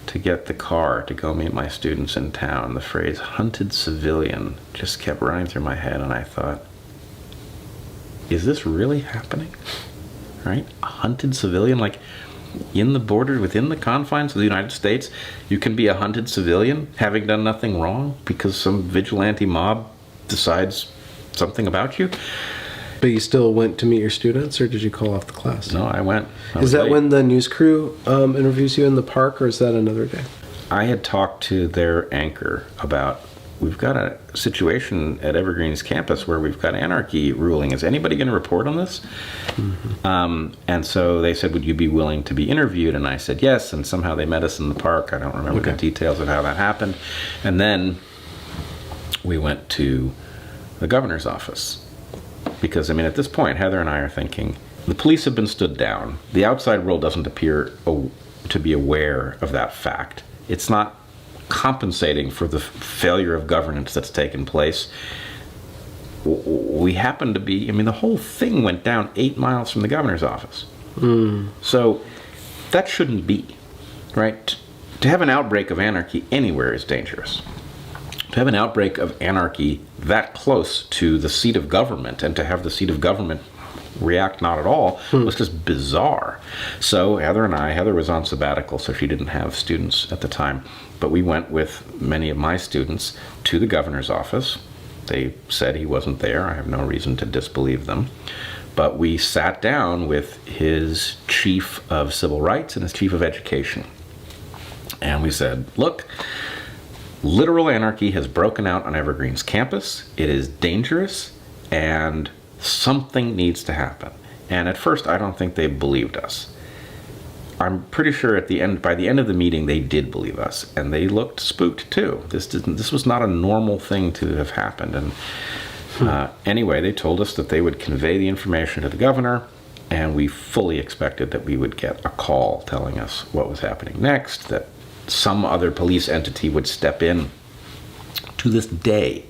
to get the car to go meet my students in town, the phrase hunted civilian just kept running through my head, and I thought, is this really happening? Right? A hunted civilian? Like, in the border, within the confines of the United States, you can be a hunted civilian having done nothing wrong because some vigilante mob decides something about you? But you still went to meet your students, or did you call off the class? No, I went. Is that when the news crew interviews you in the park, or is that another day? I had talked to their anchor about, we've got a situation at Evergreen's campus where we've got anarchy ruling. Is anybody going to report on this? And so they said, would you be willing to be interviewed? And I said yes, and somehow they met us in the park. I don't remember the details of how that happened. And then we went to the governor's office. Because, I mean, at this point, Heather and I are thinking, the police have been stood down. The outside world doesn't appear to be aware of that fact. It's not compensating for the failure of governance that's taken place. We happen to be, I mean, the whole thing went down 8 miles from the governor's office. So that shouldn't be, right? To have an outbreak of anarchy anywhere is dangerous. To have an outbreak of anarchy that close to the seat of government, and to have the seat of government react not at all, was just bizarre. So Heather was on sabbatical, so she didn't have students at the time, but we went with many of my students to the governor's office. They said he wasn't there. I have no reason to disbelieve them. But we sat down with his chief of civil rights and his chief of education. And we said, look, literal anarchy has broken out on Evergreen's campus. It is dangerous, and something needs to happen. And at first, I don't think they believed us. I'm pretty sure by the end of the meeting, they did believe us, and they looked spooked too. This was not a normal thing to have happened. And anyway, they told us that they would convey the information to the governor, and we fully expected that we would get a call telling us what was happening next, that some other police entity would step in. To this day,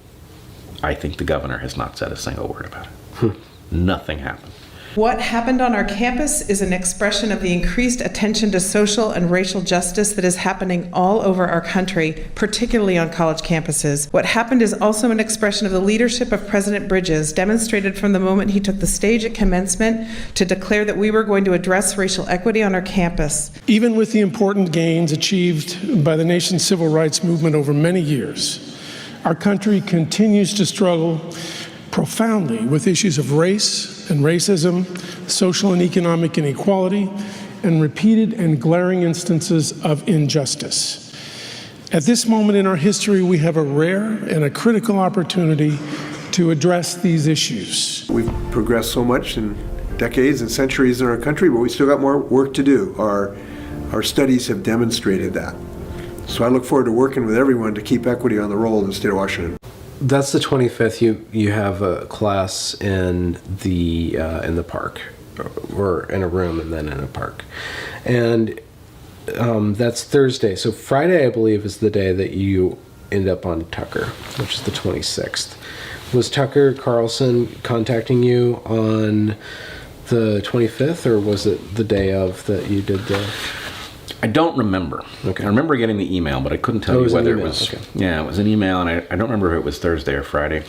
I think the governor has not said a single word about it. Nothing happened. What happened on our campus is an expression of the increased attention to social and racial justice that is happening all over our country, particularly on college campuses. What happened is also an expression of the leadership of President Bridges, demonstrated from the moment he took the stage at commencement to declare that we were going to address racial equity on our campus. Even with the important gains achieved by the nation's civil rights movement over many years, our country continues to struggle profoundly with issues of race and racism, social and economic inequality, and repeated and glaring instances of injustice. At this moment in our history, we have a rare and a critical opportunity to address these issues. We've progressed so much in decades and centuries in our country, but we still got more work to do. Our studies have demonstrated that. So I look forward to working with everyone to keep equity on the roll in the state of Washington. That's the 25th. You have a class in the park, or in a room and then in a park, and that's Thursday. So Friday, I believe, is the day that you end up on Tucker, which is the 26th. Was Tucker Carlson contacting you on the 25th, or was it the day of that you did the? I don't remember. Okay. I remember getting the email, but I couldn't tell you whether it was. Okay. Yeah, it was an email, and I don't remember if it was Thursday or Friday.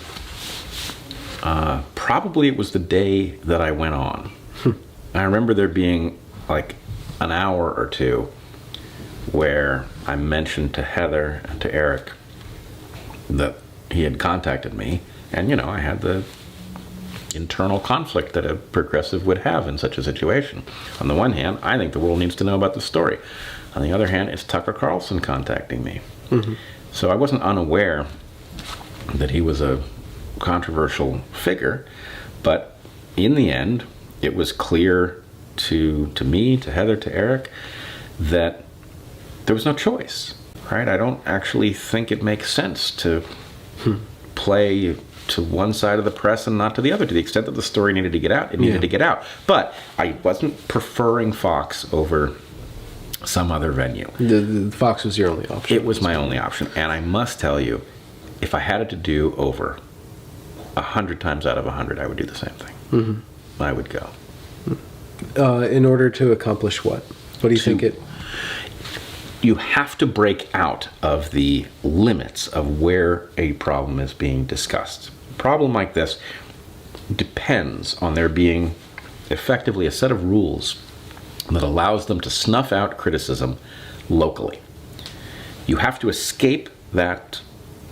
Probably it was the day that I went on. I remember there being like an hour or two where I mentioned to Heather and to Eric that he had contacted me, and I had the internal conflict that a progressive would have in such a situation. On the one hand, I think the world needs to know about the story. On the other hand, it's Tucker Carlson contacting me. Mm-hmm. So I wasn't unaware that he was a controversial figure, but in the end, it was clear to me, to Heather, to Eric, that there was no choice, right? I don't actually think it makes sense to play to one side of the press and not to the other. To the extent that the story needed to get out, it needed to get out. But I wasn't preferring Fox over some other venue. The Fox was your only option. It was my only option. And I must tell you, if I had it to do over 100 times out of 100, I would do the same thing. Mm-hmm. I would go. In order to accomplish what? What do you think it... You have to break out of the limits of where a problem is being discussed. A problem like this depends on there being effectively a set of rules that allows them to snuff out criticism locally. You have to escape that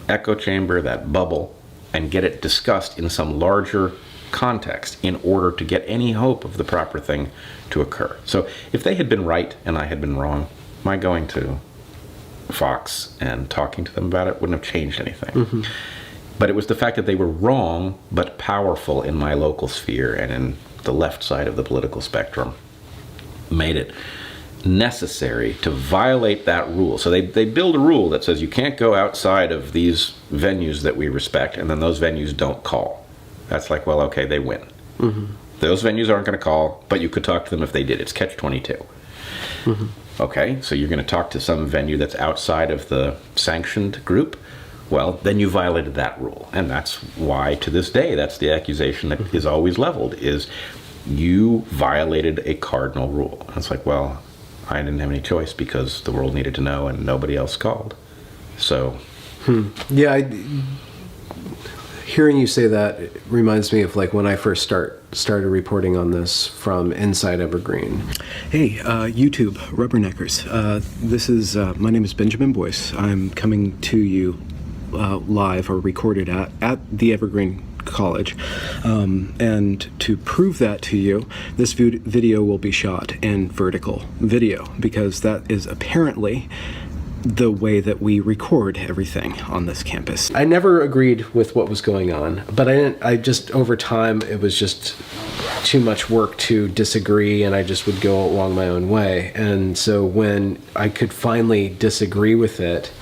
echo chamber, that bubble, and get it discussed in some larger context in order to get any hope of the proper thing to occur. So if they had been right and I had been wrong, my going to Fox and talking to them about it wouldn't have changed anything. Mm-hmm. But it was the fact that they were wrong but powerful in my local sphere and in the left side of the political spectrum made it necessary to violate that rule. So they build a rule that says you can't go outside of these venues that we respect, and then those venues don't call. That's like, well, okay, they win. Mm-hmm. Those venues aren't going to call, but you could talk to them if they did. It's catch-22. Mm-hmm. Okay, so you're going to talk to some venue that's outside of the sanctioned group? Well, then you violated that rule. And that's why, to this day, that's the accusation that is always leveled, is you violated a cardinal rule. And it's like, well, I didn't have any choice because the world needed to know and nobody else called. So... Yeah, hearing you say that, it reminds me of like when I first started reporting on this from inside Evergreen. Hey, YouTube Rubberneckers. This is my name is Benjamin Boyce. I'm coming to you live or recorded at the Evergreen College, and to prove that to you, this video will be shot in vertical video because that is apparently the way that we record everything on this campus. I never agreed with what was going on, but I just over time it was just too much work to disagree, and I just would go along my own way. And so when I could finally disagree with it,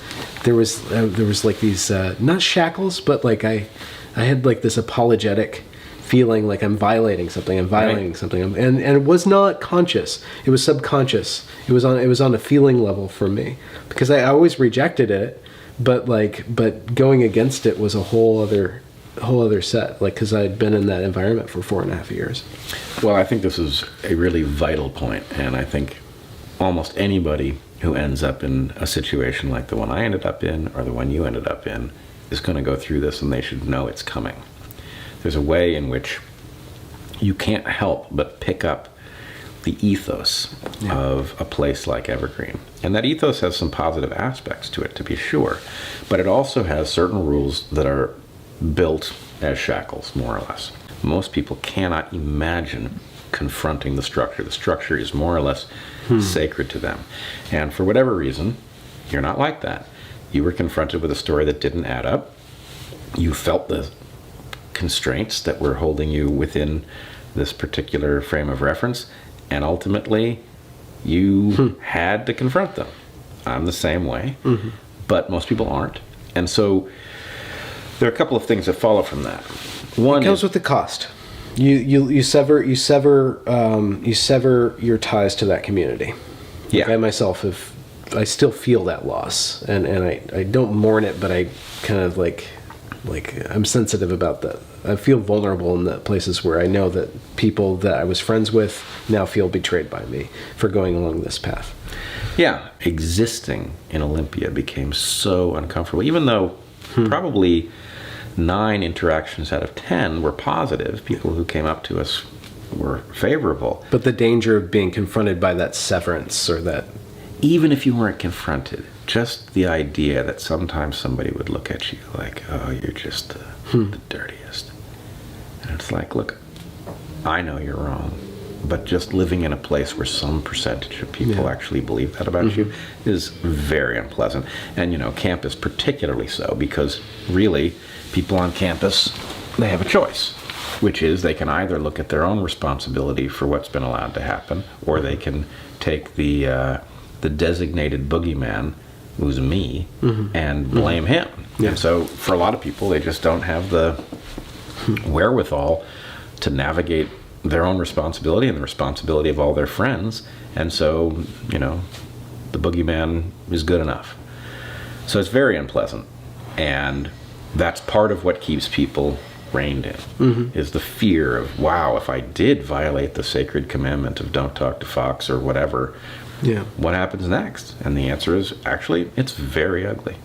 there was like these not shackles, but like I had like this apologetic feeling like I'm violating something, and it was not conscious. It was subconscious. It was on a feeling level for me because I always rejected it, but going against it was a whole other set. Like because I'd been in that environment for 4.5 years. Well, I think this is a really vital point, and I think almost anybody who ends up in a situation like the one I ended up in or the one you ended up in is going to go through this, and they should know it's coming. There's a way in which you can't help but pick up the ethos of a place like Evergreen. And that ethos has some positive aspects to it, to be sure. But it also has certain rules that are built as shackles, more or less. Most people cannot imagine confronting the structure. The structure is more or less sacred to them. And for whatever reason, you're not like that. You were confronted with a story that didn't add up. You felt the constraints that were holding you within this particular frame of reference, and ultimately you had to confront them. I'm the same way, but most people aren't. And so there are a couple of things that follow from that. One comes with the cost. You sever your ties to that community. Like I myself I still feel that loss, and I don't mourn it, but I kind of like I'm sensitive about that. I feel vulnerable in the places where I know that people that I was friends with now feel betrayed by me for going along this path. Yeah, existing in Olympia became so uncomfortable, even though probably 9 interactions out of 10 were positive. People who came up to us were favorable. But the danger of being confronted by that severance, or that... Even if you weren't confronted, just the idea that sometimes somebody would look at you like, oh, you're just the dirtiest. And it's like, look, I know you're wrong, but just living in a place where some percentage of people actually believe that about you is very unpleasant. And, campus particularly so, because really, people on campus, they have a choice, which is they can either look at their own responsibility for what's been allowed to happen, or they can take the designated boogeyman, who's me, and blame him. And so for a lot of people, they just don't have the wherewithal to navigate their own responsibility and the responsibility of all their friends. And so, the boogeyman is good enough. So it's very unpleasant. And that's part of what keeps people reined in, is the fear of, wow, if I did violate the sacred commandment of don't talk to Fox or whatever, what happens next? And the answer is, actually, it's very ugly.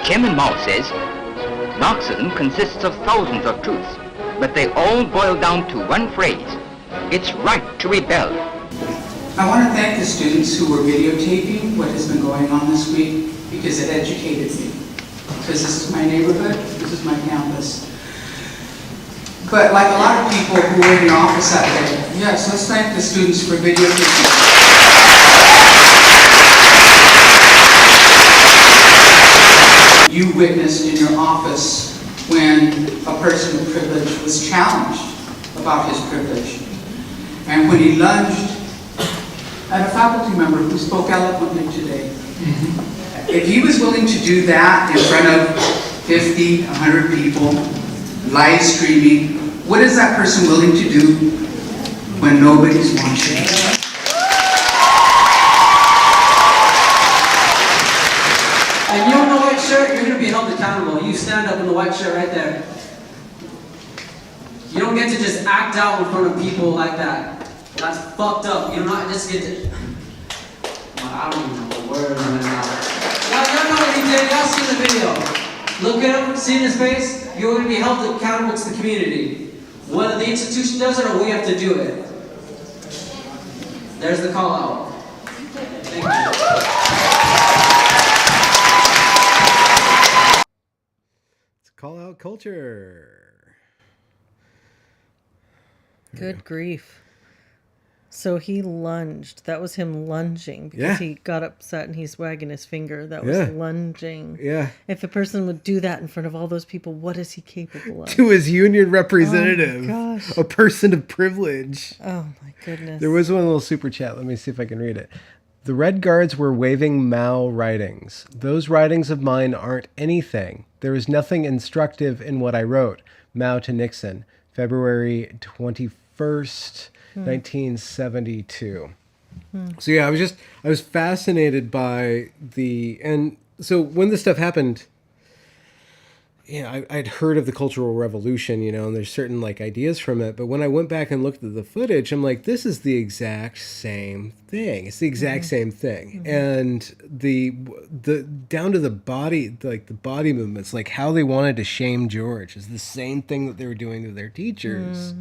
Chairman Mao says, Marxism consists of thousands of truths, but they all boil down to one phrase: it's right to rebel. I want to thank the students who were videotaping what has been going on this week, because it educated me. Because this is my neighborhood, this is my campus. But like a lot of people who were in the office that day, yes, let's thank the students for videotaping. You witnessed in your office when a person of privilege was challenged about his privilege. And when he lunged at a faculty member who spoke eloquently today. If he was willing to do that in front of 50, 100 people, live streaming, what is that person willing to do when nobody's watching. And you in the white shirt, you're going to be held accountable. You stand up in the white shirt right there. You don't get to just act out in front of people like that. That's fucked up. You don't just get to... I don't even know the word right now. Y'all know what he did. Y'all seen the video. Look at him, see his face. You're going to be held accountable to the community. Whether the institution does it or we have to do it. There's the call out. Thank you. Call out culture. Good grief. So he lunged. That was him lunging because Yeah. he got upset and he's wagging his finger. That was Yeah. lunging. Yeah. If a person would do that in front of all those people, what is he capable of? To his union representative. Oh my gosh. A person of privilege. Oh my goodness. There was one little super chat. Let me see if I can read it. The Red Guards were waving Mao writings. Those writings of mine aren't anything. There is nothing instructive in what I wrote. Mao to Nixon, February 21st, 1972. So yeah, I was fascinated by and so when this stuff happened, I'd heard of the Cultural Revolution, and there's certain like ideas from it. But when I went back and looked at the footage, I'm like, this is the exact same thing. It's the exact same thing. And the down to the body, like the body movements, like how they wanted to shame George is the same thing that they were doing to their teachers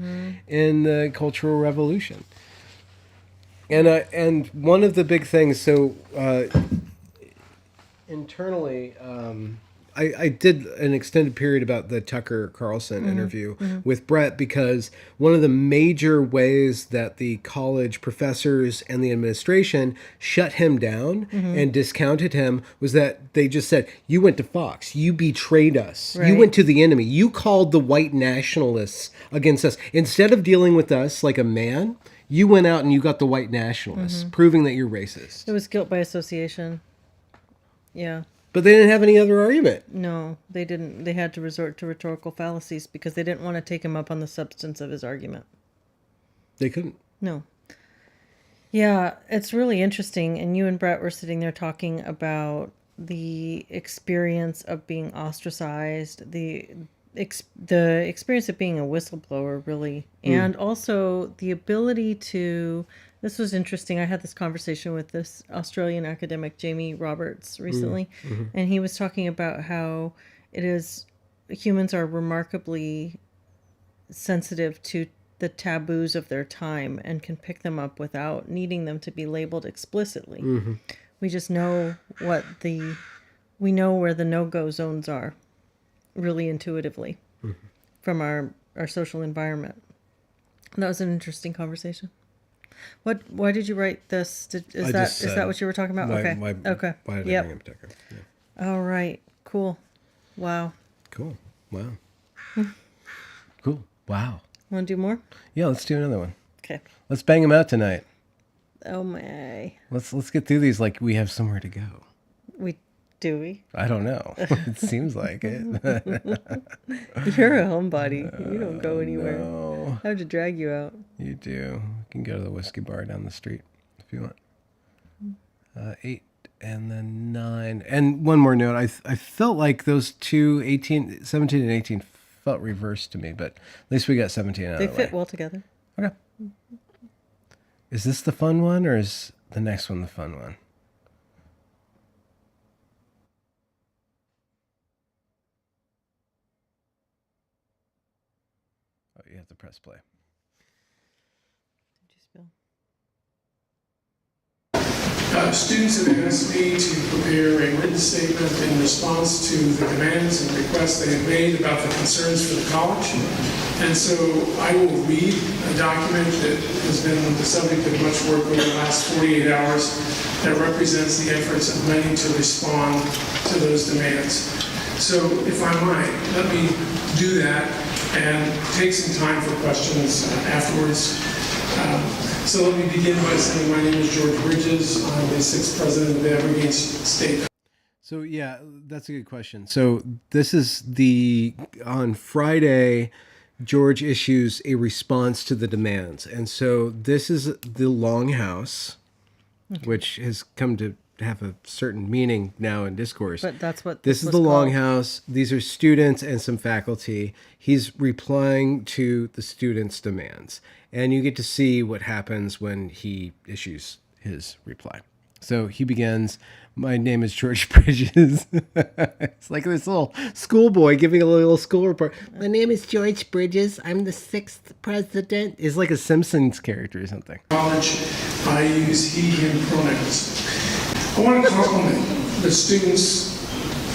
in the Cultural Revolution. And one of the big things, so internally, I did an extended period about the Tucker Carlson interview with Brett because one of the major ways that the college professors and the administration shut him down and discounted him was that they just said, you went to Fox, you betrayed us, you went to the enemy, you called the white nationalists against us. Instead of dealing with us like a man, you went out and you got the white nationalists, proving that you're racist. It was guilt by association. Yeah. But they didn't have any other argument. No, they didn't. They had to resort to rhetorical fallacies because they didn't want to take him up on the substance of his argument. They couldn't. No. Yeah, it's really interesting. And you and Brett were sitting there talking about the experience of being ostracized, the experience of being a whistleblower, really, and also the ability to... This was interesting. I had this conversation with this Australian academic, Jamie Roberts, recently, and he was talking about how humans are remarkably sensitive to the taboos of their time and can pick them up without needing them to be labeled explicitly. We just know we know where the no-go zones are really intuitively from our social environment. And that was an interesting conversation. Why did you write this? Is that what you were talking about? Okay. Okay. Why did I bring up Tucker? Yeah. All right. Cool. Wow. Cool. Wow. Cool. Wow. Want to do more? Yeah, let's do another one. Okay. Let's bang them out tonight. Oh my. Let's get through these like we have somewhere to go. Do we? I don't know. It seems like it. You're a homebody. You don't go anywhere. No. I have to drag you out. You do. You can go to the whiskey bar down the street if you want. 8 and then 9. And one more note. I felt like those two, 17 and 18, felt reversed to me, but at least we got 17 out of the way. They fit well together. Okay. Is this the fun one or is the next one the fun one? You have to press play. Did you spill? Students have asked me to prepare a written statement in response to the demands and requests they have made about the concerns for the college. And so I will read a document that has been the subject of much work over the last 48 hours that represents the efforts of many to respond to those demands. So if I might, let me do that and take some time for questions afterwards. So let me begin by saying my name is George Bridges. I'm the 6th president of the Evergreen State. So yeah, that's a good question. So this is on Friday, George issues a response to the demands. And so this is the Longhouse, which has come to have a certain meaning now in discourse. But that's what this is was the called. Longhouse. These are students and some faculty. He's replying to the students' demands. And you get to see what happens when he issues his reply. So he begins, "My name is George Bridges." It's like this little schoolboy giving a little school report. "My name is George Bridges. I'm the 6th president." It's like a Simpsons character or something. College, I use he, him pronouns. I want to compliment the students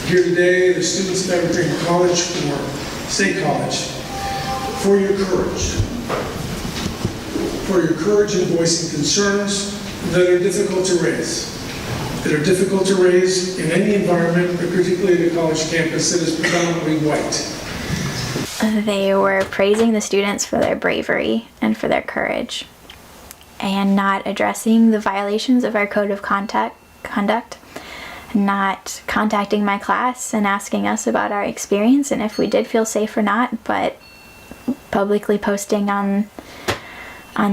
here today, the students of Evergreen State College, for your courage. For your courage in voicing concerns that are difficult to raise. That are difficult to raise in any environment, but particularly the college campus that is predominantly white. They were praising the students for their bravery and for their courage, and not addressing the violations of our code of conduct, not contacting my class and asking us about our experience and if we did feel safe or not, but publicly posting on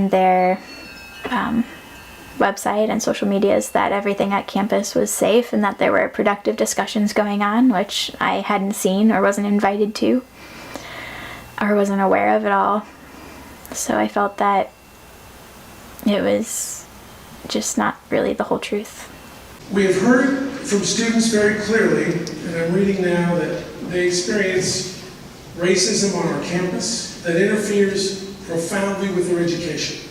their website and social medias that everything at campus was safe and that there were productive discussions going on, which I hadn't seen or wasn't invited to or wasn't aware of at all. So I felt that it was just not really the whole truth. We have heard from students very clearly, and I'm reading now, that they experience racism on our campus that interferes profoundly with their education.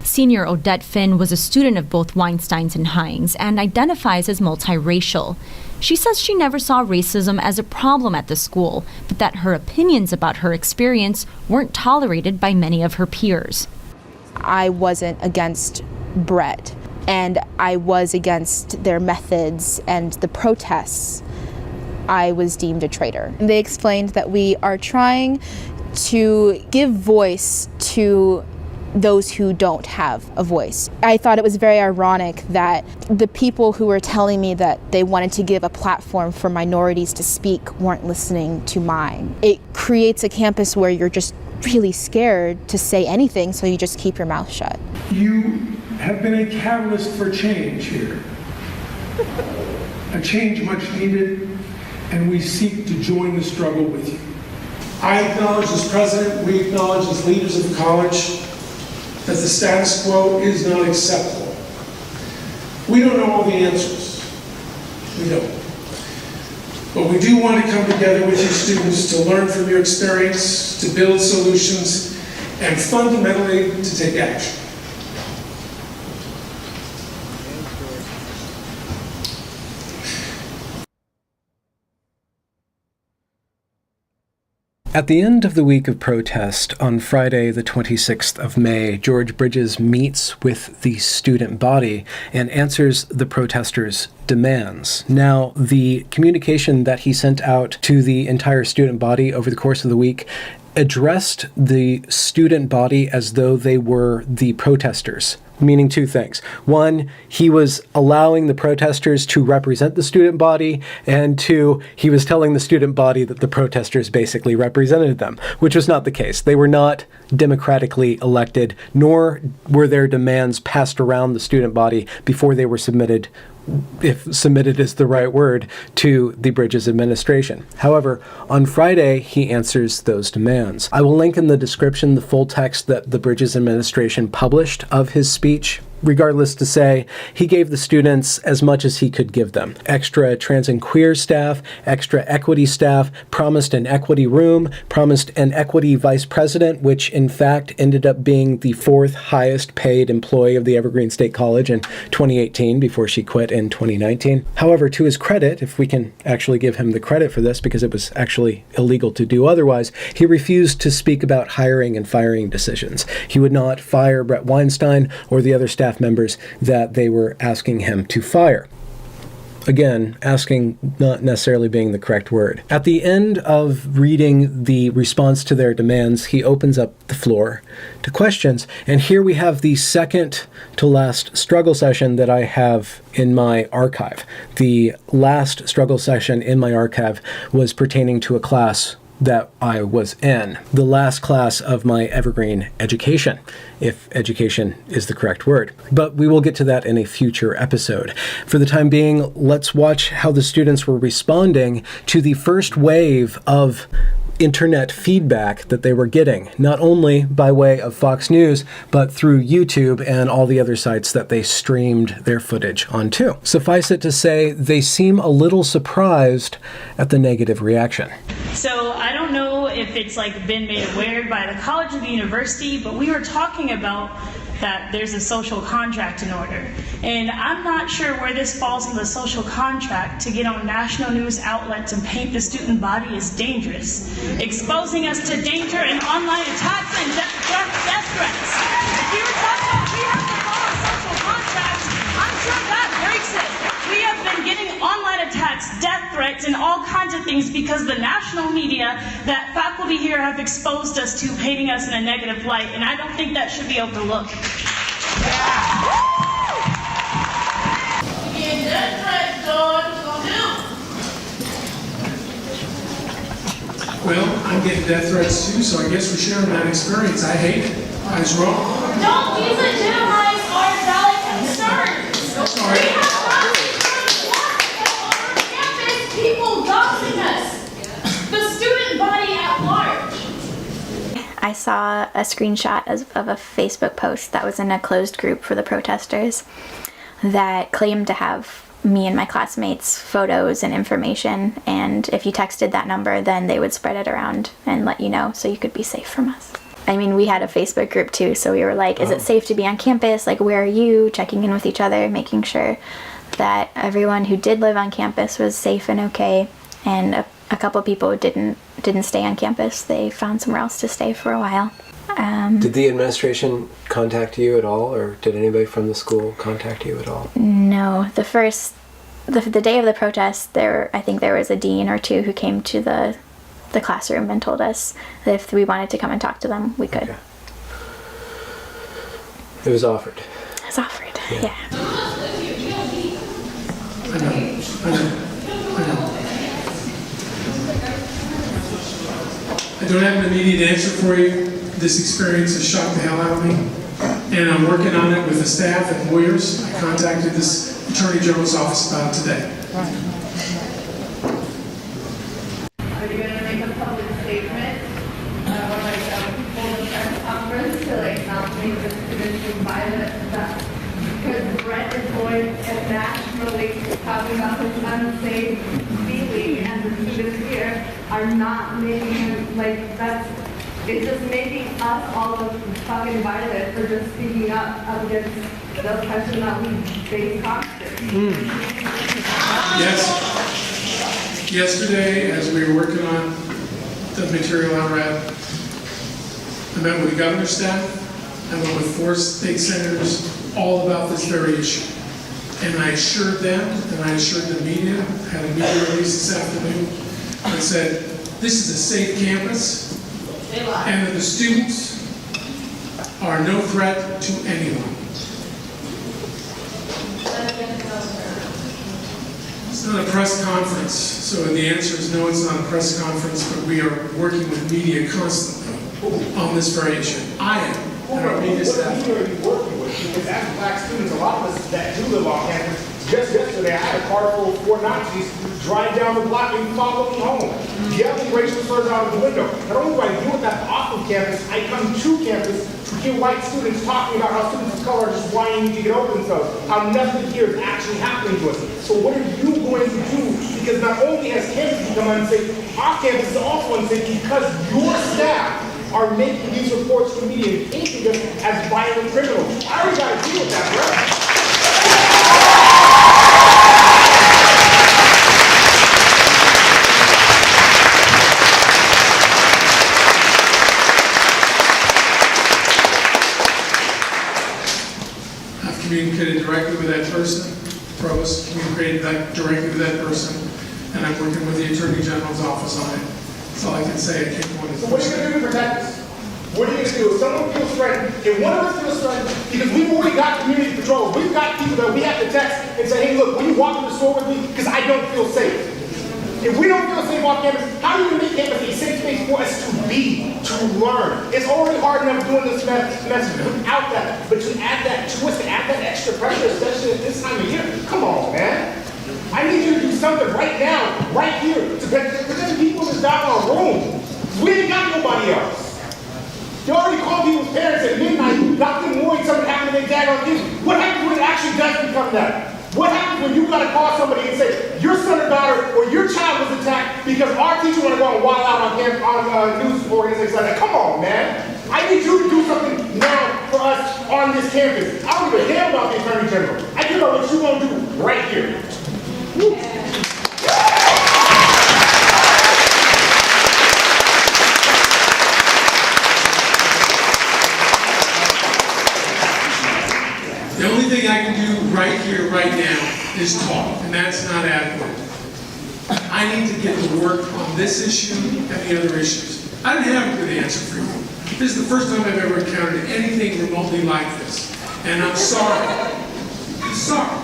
Senior Odette Finn was a student of both Weinstein's and Hines and identifies as multiracial. She says she never saw racism as a problem at the school, but that her opinions about her experience weren't tolerated by many of her peers. I wasn't against Brett, and I was against their methods and the protests. I was deemed a traitor. They explained that we are trying to give voice to those who don't have a voice. I thought it was very ironic that the people who were telling me that they wanted to give a platform for minorities to speak weren't listening to mine. It creates a campus where you're just really scared to say anything, so you just keep your mouth shut. You have been a catalyst for change here. A change much needed, and we seek to join the struggle with you. I acknowledge as president, we acknowledge as leaders of the college, that the status quo is not acceptable. We don't know all the answers. We don't. But we do want to come together with you students to learn from your experience, to build solutions, and fundamentally to take action. At the end of the week of protest, on Friday, the 26th of May, George Bridges meets with the student body and answers the protesters' demands. Now, the communication that he sent out to the entire student body over the course of the week addressed the student body as though they were the protesters, meaning two things. One, he was allowing the protesters to represent the student body, and two, he was telling the student body that the protesters basically represented them, which was not the case. They were not democratically elected, nor were their demands passed around the student body before they were submitted, if submitted is the right word, to the Bridges administration. However, on Friday, he answers those demands. I will link in the description the full text that the Bridges administration published of his speech. Regardless to say, he gave the students as much as he could give them. Extra trans and queer staff, extra equity staff, promised an equity room, promised an equity vice president, which in fact ended up being the 4th highest paid employee of the Evergreen State College in 2018 before she quit in 2019. However, to his credit, if we can actually give him the credit for this because it was actually illegal to do otherwise, he refused to speak about hiring and firing decisions. He would not fire Brett Weinstein or the other staff members that they were asking him to fire. Again, asking not necessarily being the correct word. At the end of reading the response to their demands, he opens up the floor to questions. And here we have the second to last struggle session that I have in my archive. The last struggle session in my archive was pertaining to a class that I was in, the last class of my Evergreen education, if education is the correct word. But we will get to that in a future episode. For the time being, let's watch how the students were responding to the first wave of internet feedback that they were getting, not only by way of Fox News, but through YouTube and all the other sites that they streamed their footage onto. Suffice it to say, they seem a little surprised at the negative reaction. So I don't know if it's like been made aware by the college or the university, but we were talking about that there's a social contract in order. And I'm not sure where this falls in the social contract to get on national news outlets and paint the student body as dangerous, exposing us to danger and online attacks and death threats. If you were talking about we have to follow social contracts, I'm sure that breaks it. We have been getting online attacks, death threats, and all kinds of things because the national media that faculty here have exposed us to, painting us in a negative light, and I don't think that should be overlooked. Getting death threats, George, what's gonna do? Well, I'm getting death threats too, so I guess we're sharing that experience. I hate it. I was wrong. Don't delegitimize our valid concerns. Sorry. We have valid concerns on our campus, people doxing us, the student body at large. I saw a screenshot of a Facebook post that was in a closed group for the protesters that claimed to have me and my classmates' photos and information, and if you texted that number, then they would spread it around and let you know so you could be safe from us. I mean, we had a Facebook group too, so we were like, is it safe to be on campus? Like, where are you? Checking in with each other, making sure that everyone who did live on campus was safe and okay, and a couple people didn't stay on campus. They found somewhere else to stay for a while. Did the administration contact you at all, or did anybody from the school contact you at all? No, the day of the protest, I think there was a dean or two who came to the classroom and told us that if we wanted to come and talk to them, we could. Okay. It was offered. It was offered, yeah. I know. I don't have an immediate answer for you. This experience has shocked the hell out of me, and I'm working on it with the staff and lawyers. I contacted this Attorney General's office about it today. Are you going to make a public statement or like hold a press conference to like not make the students violent stuff? Because Brett is going and nationally talking about his unsafe feeling, and the students here are not making him like it's just making us all look fucking violent for just speaking up against the oppression that we face constantly. Yes. Yesterday, as we were working on the material I read, I met with the governor's staff, I met with 4 state senators, all about this very issue. And I assured them, and I assured the media, had a media release this afternoon, that said, this is a safe campus, and that the students are no threat to anyone. It's not a press conference, so the answer is no, it's not a press conference, but we are working with media constantly on this very issue. I am, and our media staff. What media are you working with? Because as black students, a lot of us that do live on campus, just yesterday I had a car full of 4 Nazis drive down the block and follow me home, yelling racial slurs out of the window. Not only do I deal with that off of campus, I come to campus to hear white students talking about how students of color are just whining to get over themselves, how nothing here is actually happening to us. So what are you going to do? Because not only has campus become unsafe, off campus is also unsafe because your staff are making these reports to the media and painting us as violent criminals. I already got to deal with that, bro. Communicated directly with that person, provost communicated directly with that person, and I'm working with the Attorney General's office on it. That's all I can say. I can't go into. So what are you going to do to protect us? What are you going to do? If someone feels threatened, if one of us feels threatened, because we've already got community patrols, we've got people that we have to text and say, hey, look, will you walk in the store with me? Because I don't feel safe. If we don't feel safe off campus, how do you make campus a safe space for us to be, to learn? It's already hard enough doing this message without that, but to add that twist, to add that extra pressure, especially at this time of year, come on, man. I need you to do something right now, right here, to protect the people that's down our room. We ain't got nobody else. You already called people's parents at midnight, got them worried something happened to their dad on kids. What happens when it actually does become that? What happens when you gotta call somebody and say, your son or daughter or your child was attacked because our teacher wanna go and wild out on news organizations like that? Come on, man. I need you to do something now for us on this campus. I don't give a damn about the Attorney General. I care about what you gonna do right here. Woo. The only thing I can do right here, right now, is talk, and that's not adequate. I need to get to work on this issue and the other issues. I don't have a good answer for you. This is the first time I've ever encountered anything remotely like this, and I'm sorry. I'm sorry.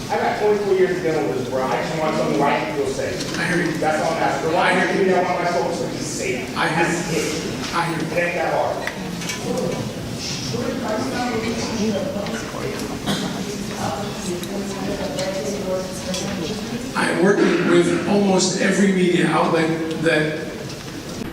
I got 24 years of dealing with this, bro. I just want something where I can feel safe. I hear you. That's all I'm asking. I hear you. I want my folks to be safe. I hear you. I hear you. It ain't that hard. I'm working with almost every media outlet that...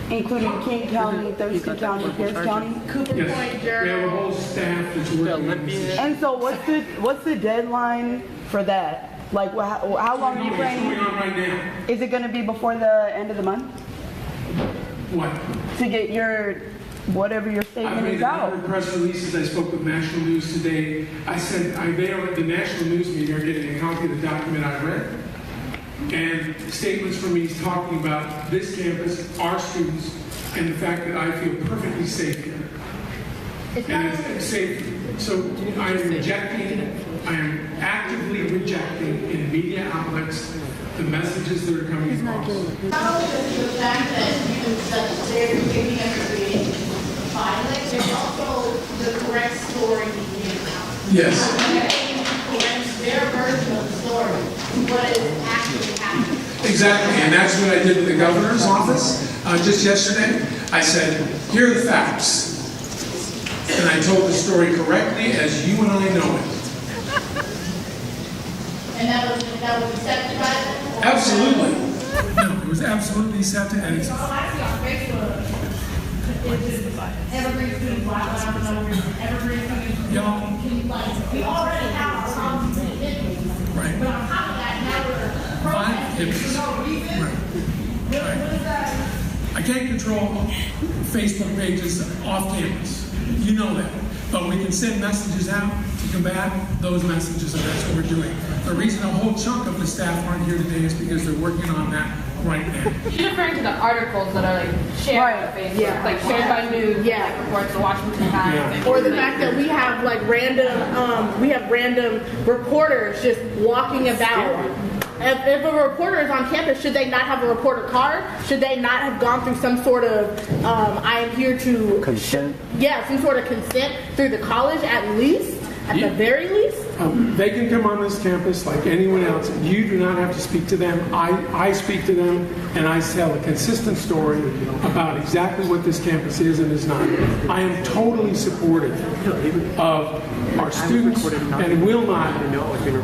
Including King County, Thurston County, Pierce County? Cooper Yes, Point, we have a whole staff that's working on this. And so what's the deadline for that? Like, how long are you planning? What's going on right now? Is it going to be before the end of the month? What? To get your, whatever your I've statement made is a out. number of press releases. I spoke with National News today. I said they are at the National News meeting are getting a copy of the document I read. And statements from me talking about this campus, our students, and the fact that I feel perfectly safe here. And it's safe. So I am rejecting, I am actively rejecting in media outlets the messages that are coming across. How does the fact that you said they're giving us reading violence and also the correct story being out? Yes. Correct their version of the story, what is actually happening. Exactly, and that's what I did with the governor's office just yesterday. I said, here are the facts. And I told the story correctly as you and I know it. And that was accepted by them? Absolutely. No, it was absolutely accepted, and it's... I see on Facebook, Evergreen Students, Evergreen Students, we already have our own hippies. Right. But on top of that, now we're protesting for no reason. What is that? I can't control Facebook pages off campus. You know that. But we can send messages out to combat those messages, and that's what we're doing. The reason a whole chunk of the staff aren't here today is because they're working on that right now. You're referring to the articles that are like shared on Facebook, like shared by news, like reports of Washington Times, or the fact that we have like random reporters just walking about. If a reporter is on campus, should they not have a reporter card? Should they not have gone through some sort of I am here to consent? Yeah, some sort of consent through the college at least, at the very least. They can come on this campus like anyone else. You do not have to speak to them. I speak to them, and I tell a consistent story about exactly what this campus is and is not. I am totally supportive of our students and will not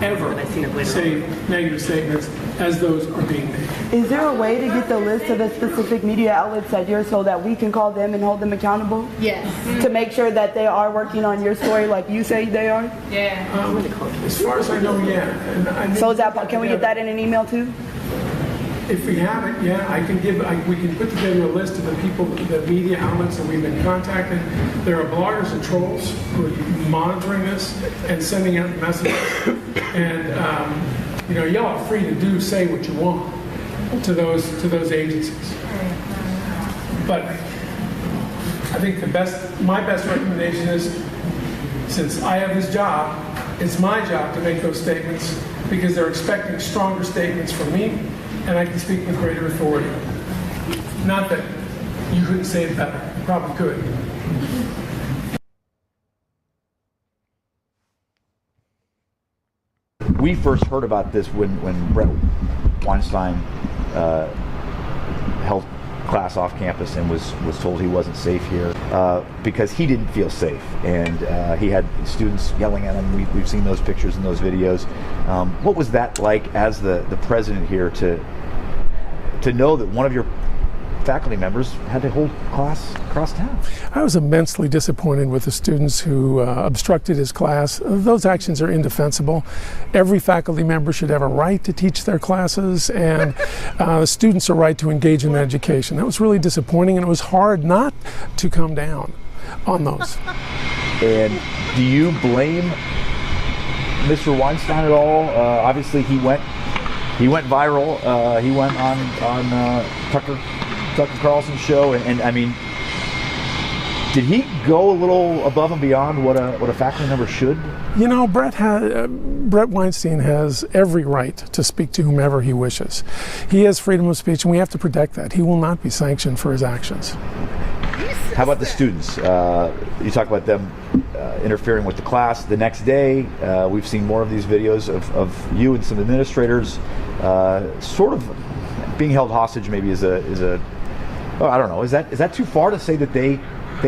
ever say negative statements as those are being made. Is there a way to get the list of the specific media outlets that you're so that we can call them and hold them accountable? Yes. To make sure that they are working on your story like you say they are? Yeah. As far as I know, yeah. And So is that, can we get that in an email too? If we have it, yeah, we can put together a list of the people, the media outlets that we've been contacting. There are bloggers and trolls who are monitoring this and sending out messages. And y'all are free to say what you want to those agencies. But I think my best recommendation is, since I have this job, it's my job to make those statements because they're expecting stronger statements from me, and I can speak with greater authority. Not that you couldn't say it better. You probably could. We first heard about this when Brett Weinstein held class off campus and was told he wasn't safe here because he didn't feel safe, and he had students yelling at him. We've seen those pictures and those videos. What was that like as the president here to know that one of your faculty members had to hold class across town? I was immensely disappointed with the students who obstructed his class. Those actions are indefensible. Every faculty member should have a right to teach their classes, and students are right to engage in education. That was really disappointing, and it was hard not to come down on those. And do you blame Mr. Weinstein at all? Obviously, he went viral. He went on Tucker Carlson's show, and I mean, did he go a little above and beyond what a faculty member should? You know, Brett Weinstein has every right to speak to whomever he wishes. He has freedom of speech, and we have to protect that. He will not be sanctioned for his actions. How about the students? You talk about them interfering with the class. The next day, we've seen more of these videos of you and some administrators sort of being held hostage. Maybe is a oh, I don't know. Is that too far to say that they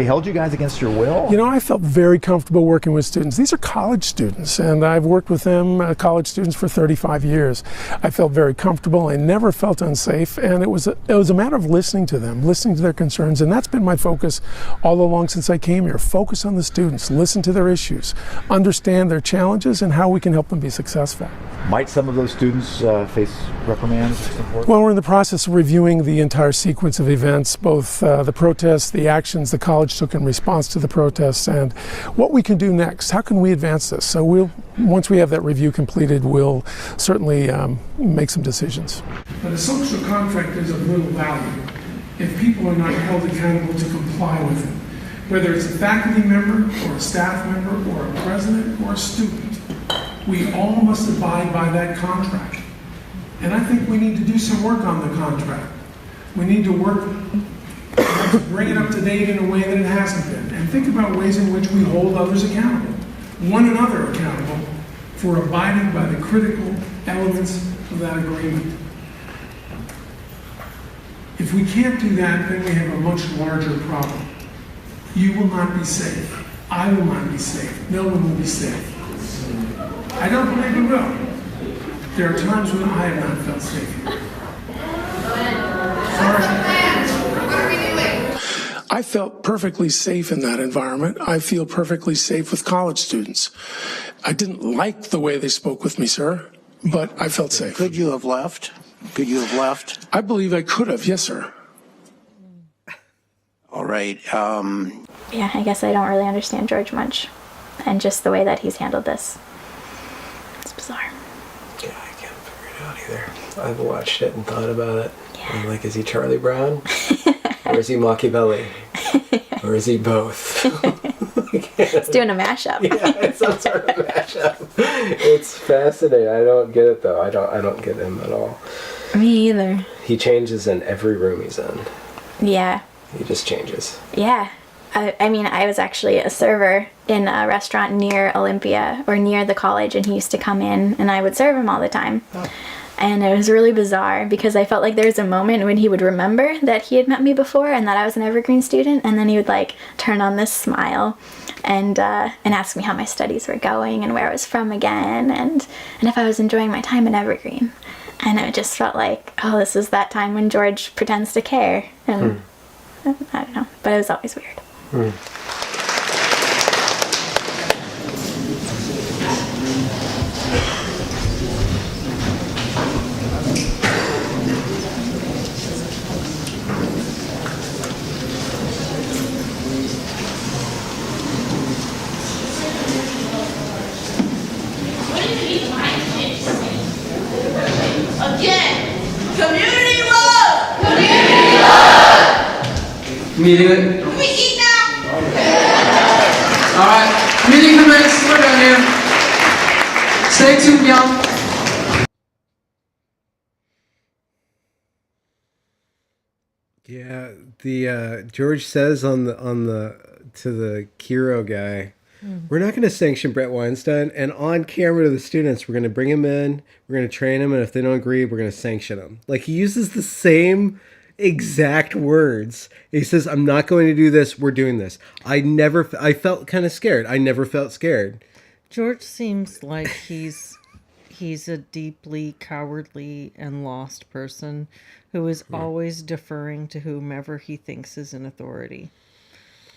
held you guys against your will? You know, I felt very comfortable working with students. These are college students, and I've worked with them, college students, for 35 years. I felt very comfortable. I never felt unsafe, and it was a matter of listening to them, listening to their concerns, and that's been my focus all along since I came here. Focus on the students, listen to their issues, understand their challenges, and how we can help them be successful. Might some of those students face reprimands? Well, we're in the process of reviewing the entire sequence of events, both the protests, the actions the college took in response to the protests, and what we can do next. How can we advance this? So once we have that review completed, we'll certainly make some decisions. But a social contract is of little value if people are not held accountable to comply with it, whether it's a faculty member or a staff member or a president or a student. We all must abide by that contract. And I think we need to do some work on the contract. We need to work to bring it up to date in a way that it hasn't been, and think about ways in which we hold others accountable, one another accountable, for abiding by the critical elements of that agreement. If we can't do that, then we have a much larger problem. You will not be safe. I will not be safe. No one will be safe. I don't believe we will. There are times when I have not felt safe here. I felt perfectly safe in that environment. I feel perfectly safe with college students. I didn't like the way they spoke with me, sir, but I felt safe. Could you have left? Could you have left? I believe I could have, yes, sir. All right. Yeah, I guess I don't really understand George much, and just the way that he's handled this. It's bizarre. Yeah, I can't figure it out either. I've watched it and thought about it. Yeah. I'm like, is he Charlie Brown? Or is he Machiavelli? Or is he both? It's doing a mashup. Yeah, it's some sort of mashup. It's fascinating. I don't get it though. I don't get him at all. Me either. He changes in every room he's in. Yeah. He just changes. Yeah. I mean, I was actually a server in a restaurant near Olympia, or near the college, and he used to come in and I would serve him all the time. Oh. And it was really bizarre because I felt like there was a moment when he would remember that he had met me before and that I was an Evergreen student, and then he would like turn on this smile and ask me how my studies were going and where I was from again, and if I was enjoying my time in Evergreen. And it just felt like, oh, this is that time when George pretends to care. And I don't know, but it was always weird. Again, community love! Community love! Me do it? Can we eat now? Alright, community comments, we're done here. Stay tuned, y'all. Yeah, the George says on the to the Kiro guy, we're not going to sanction Brett Weinstein, and on camera to the students, we're going to bring him in, we're going to train him, and if they don't agree, we're going to sanction him. Like, he uses the same exact words. He says, I'm not going to do this. We're doing this. I felt kind of scared. I never felt scared. George seems like he's a deeply cowardly and lost person who is always deferring to whomever he thinks is in authority.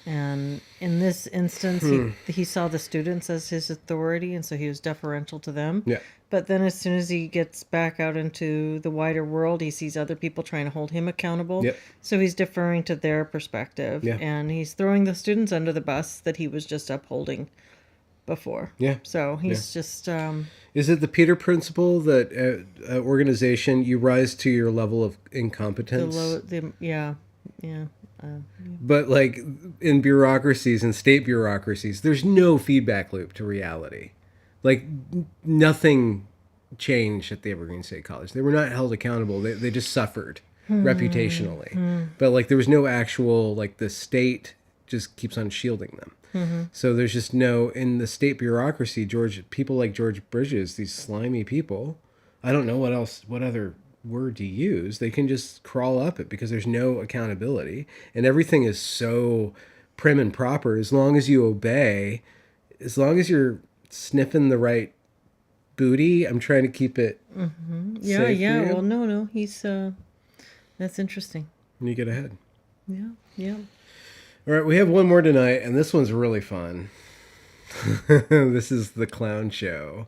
And in this instance, he saw the students as his authority, and so he was deferential to them. Yeah. But then as soon as he gets back out into the wider world, he sees other people trying to hold him accountable. Yep. So he's deferring to their perspective. Yeah. And he's throwing the students under the bus that he was just upholding before. Yeah. So he's just... Is it the Peter principle that organization, you rise to your level of incompetence? Yeah. But like in bureaucracies and state bureaucracies, there's no feedback loop to reality. Like nothing changed at the Evergreen State College. They were not held accountable. They just suffered reputationally. But like there was no actual, like the state just keeps on shielding them. So there's just no, in the state bureaucracy, people like George Bridges, these slimy people, I don't know what other word to use. They can just crawl up it because there's no accountability and everything is so prim and proper. As long as you obey, as long as you're sniffing the right booty, I'm trying to keep it Yeah, safe for you. Well, no, he's that's interesting. And you get ahead. Yeah. All right, we have one more tonight, and this one's really fun. This is the clown show.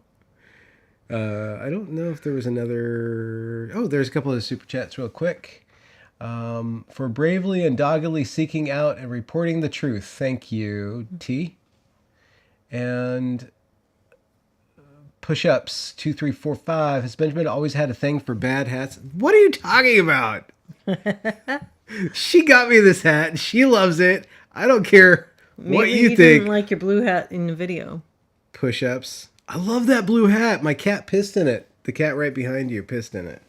I don't know if there was another... Oh, there's a couple of super chats real quick. For bravely and doggedly seeking out and reporting the truth. Thank you, T. And push-ups, 2, 3, 4, 5. Has Benjamin always had a thing for bad hats? What are you talking about? She got me this hat. She loves it. I don't care what you think. Didn't like your blue hat in the video. Push-ups. I love that blue hat. My cat pissed in it. The cat right behind you pissed in it.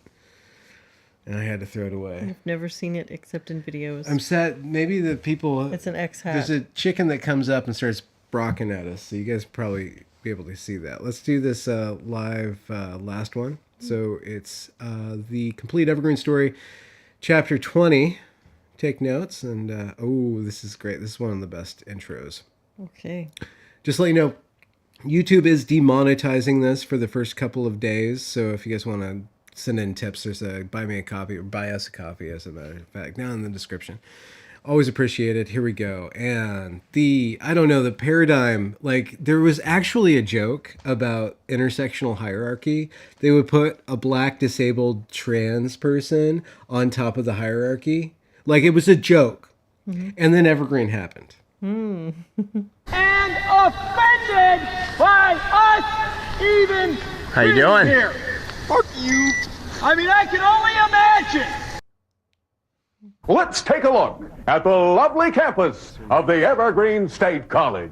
And I had to throw it away. I've never seen it except in videos. I'm sad. Maybe the people... It's an X hat. There's a chicken that comes up and starts brocking at us. So you guys probably be able to see that. Let's do this live last one. So it's the complete Evergreen story, chapter 20. Take notes. And this is great. This is one of the best intros. Okay. Just to let you know, YouTube is demonetizing this for the first couple of days. So if you guys want to send in tips, there's a buy me a copy or buy us a copy, as a matter of fact, down in the description. Always appreciate it. Here we go. And the paradigm, like there was actually a joke about intersectional hierarchy. They would put a black disabled trans person on top of the hierarchy. Like it was a joke. And then Evergreen happened. And offended by us even How you doing? Here. Fuck you. I mean, I can only imagine. Let's take a look at the lovely campus of the Evergreen State College.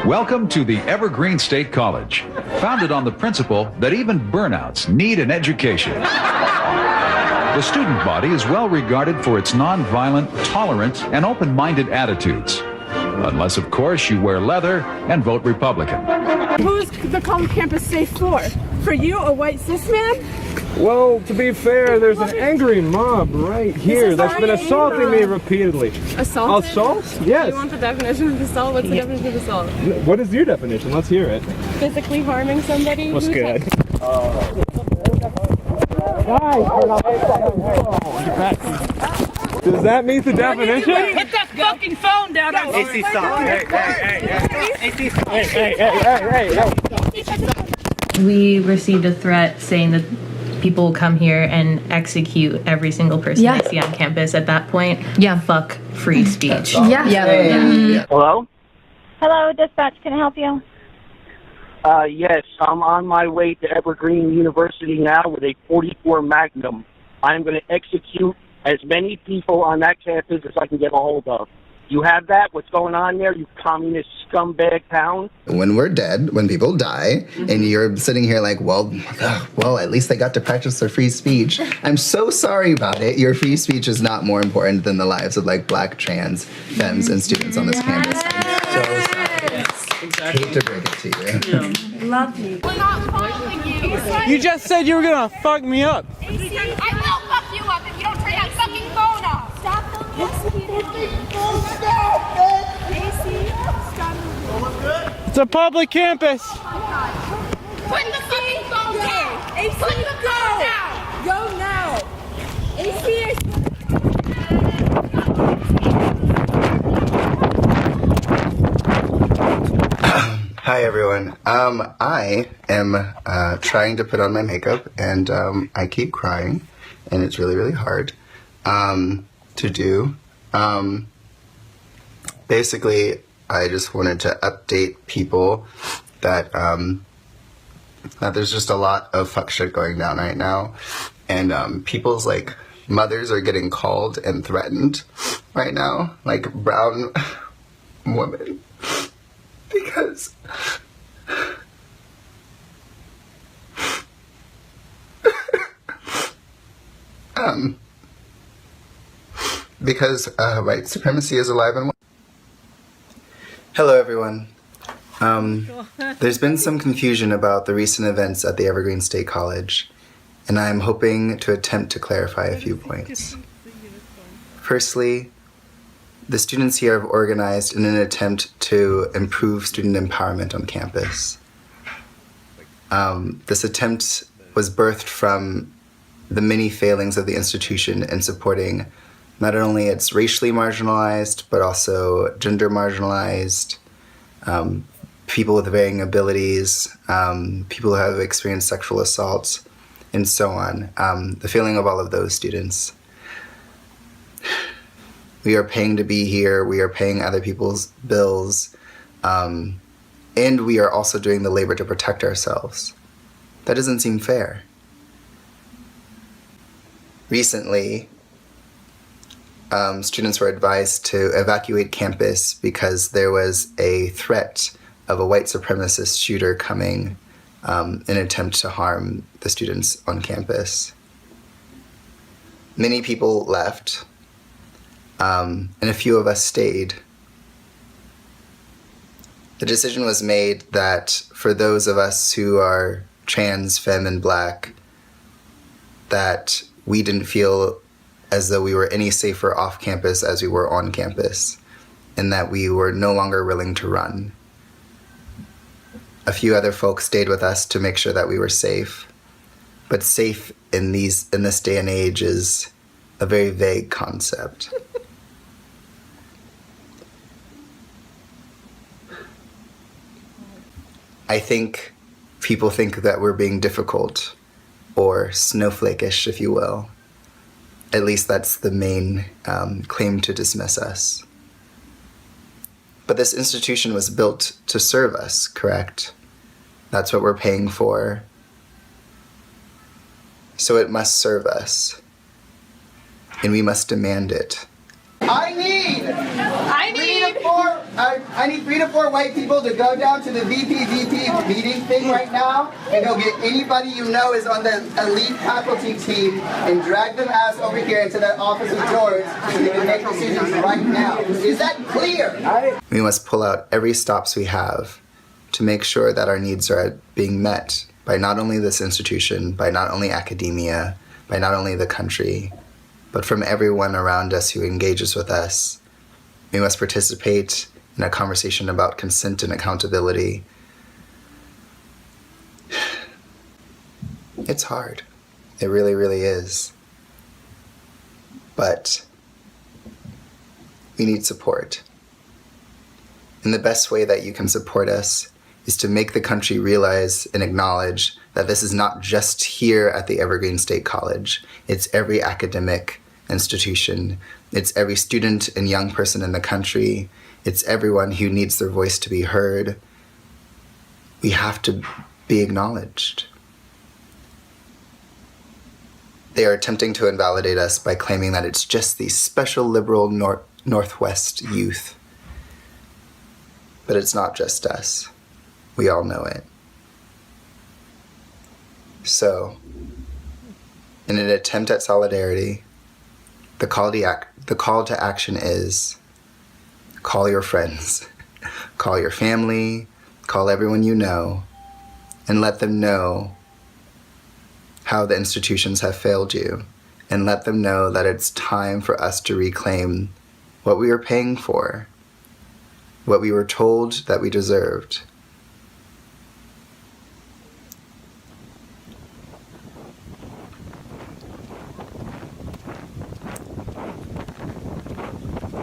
Welcome to the Evergreen State College, founded on the principle that even burnouts need an education. The student body is well regarded for its nonviolent, tolerant, and open-minded attitudes. Unless, of course, you wear leather and vote Republican. Who's the college campus safe for? For you, a white cis man? Well, to be fair, there's an angry mob right here that's been assaulting me repeatedly. Assault? Assault? Yes. You want the definition of assault? What's the definition of assault? What is your definition? Let's hear it. Physically harming somebody? What's good? Does that meet the definition? Put that fucking phone down. AC stop. Hey. We received a threat saying that people will come here and execute every single person they see on campus. At that point, fuck free speech. Hello? Hello, dispatch. Can I help you? Yes, I'm on my way to Evergreen University now with a .44 Magnum. I'm going to execute as many people on that campus as I can get a hold of. You have that? What's going on there, you communist scumbag town? When we're dead, when people die, and you're sitting here like, well, at least they got to practice their free speech. I'm so sorry about it. Your free speech is not more important than the lives of like black, trans, femmes, and students on this campus. I'm so sorry. Hate to break it to you. Love you. We're not following you. You just said you were gonna fuck me up. I will fuck you up if you don't turn that fucking phone off. Stop It's a public campus. Put the fucking phone down. AC, Put the phone down. Go now. AC is... Hi everyone. I am trying to put on my makeup, and I keep crying, and it's really, really hard to do. Basically, I just wanted to update people that that there's just a lot of fuck shit going down right now, and people's like mothers are getting called and threatened right now, like brown women, because white supremacy is alive and well. Hello everyone. There's been some confusion about the recent events at the Evergreen State College, and I'm hoping to attempt to clarify a few points. Firstly, the students here have organized in an attempt to improve student empowerment on campus. This attempt was birthed from the many failings of the institution in supporting not only its racially marginalized, but also gender marginalized, people with varying abilities, people who have experienced sexual assault, and so on. The failing of all of those students. We are paying to be here, we are paying other people's bills, and we are also doing the labor to protect ourselves. That doesn't seem fair. Recently, students were advised to evacuate campus because there was a threat of a white supremacist shooter coming in an attempt to harm the students on campus. Many people left, and a few of us stayed. The decision was made that for those of us who are trans, femme, and black, that we didn't feel as though we were any safer off campus as we were on campus, and that we were no longer willing to run. A few other folks stayed with us to make sure that we were safe, but safe in this day and age is a very vague concept. I think people think that we're being difficult, or snowflake-ish, if you will. At least that's the main claim to dismiss us. But this institution was built to serve us, correct? That's what we're paying for. So it must serve us. And we must demand it. I need 3 to 4 white people to go down to the VP meeting thing right now and go get anybody you know is on the elite faculty team and drag them ass over here into that office of George so they can make decisions right now. Is that clear? We must pull out every stops we have to make sure that our needs are being met by not only this institution, by not only academia, by not only the country, but from everyone around us who engages with us. We must participate in a conversation about consent and accountability. It's hard. It really, really is. But we need support. And the best way that you can support us is to make the country realize and acknowledge that this is not just here at the Evergreen State College. It's every academic institution. It's every student and young person in the country. It's everyone who needs their voice to be heard. We have to be acknowledged. They are attempting to invalidate us by claiming that it's just these special liberal Northwest youth. But it's not just us. We all know it. So, in an attempt at solidarity, the call to action is call your friends, Call your family, call everyone you know, and let them know how the institutions have failed you, and let them know that it's time for us to reclaim what we were paying for, what we were told that we deserved.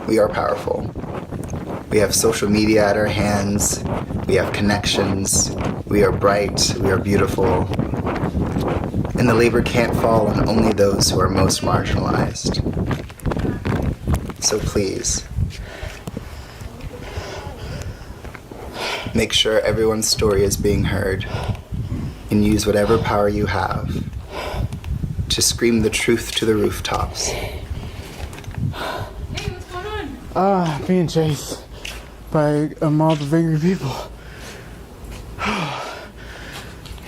We are powerful. We have social media at our hands. We have connections. We are bright. We are beautiful. And the labor can't fall on only those who are most marginalized. So please, make sure everyone's story is being heard, and use whatever power you have to scream the truth to the rooftops. Being chased by a mob of angry people.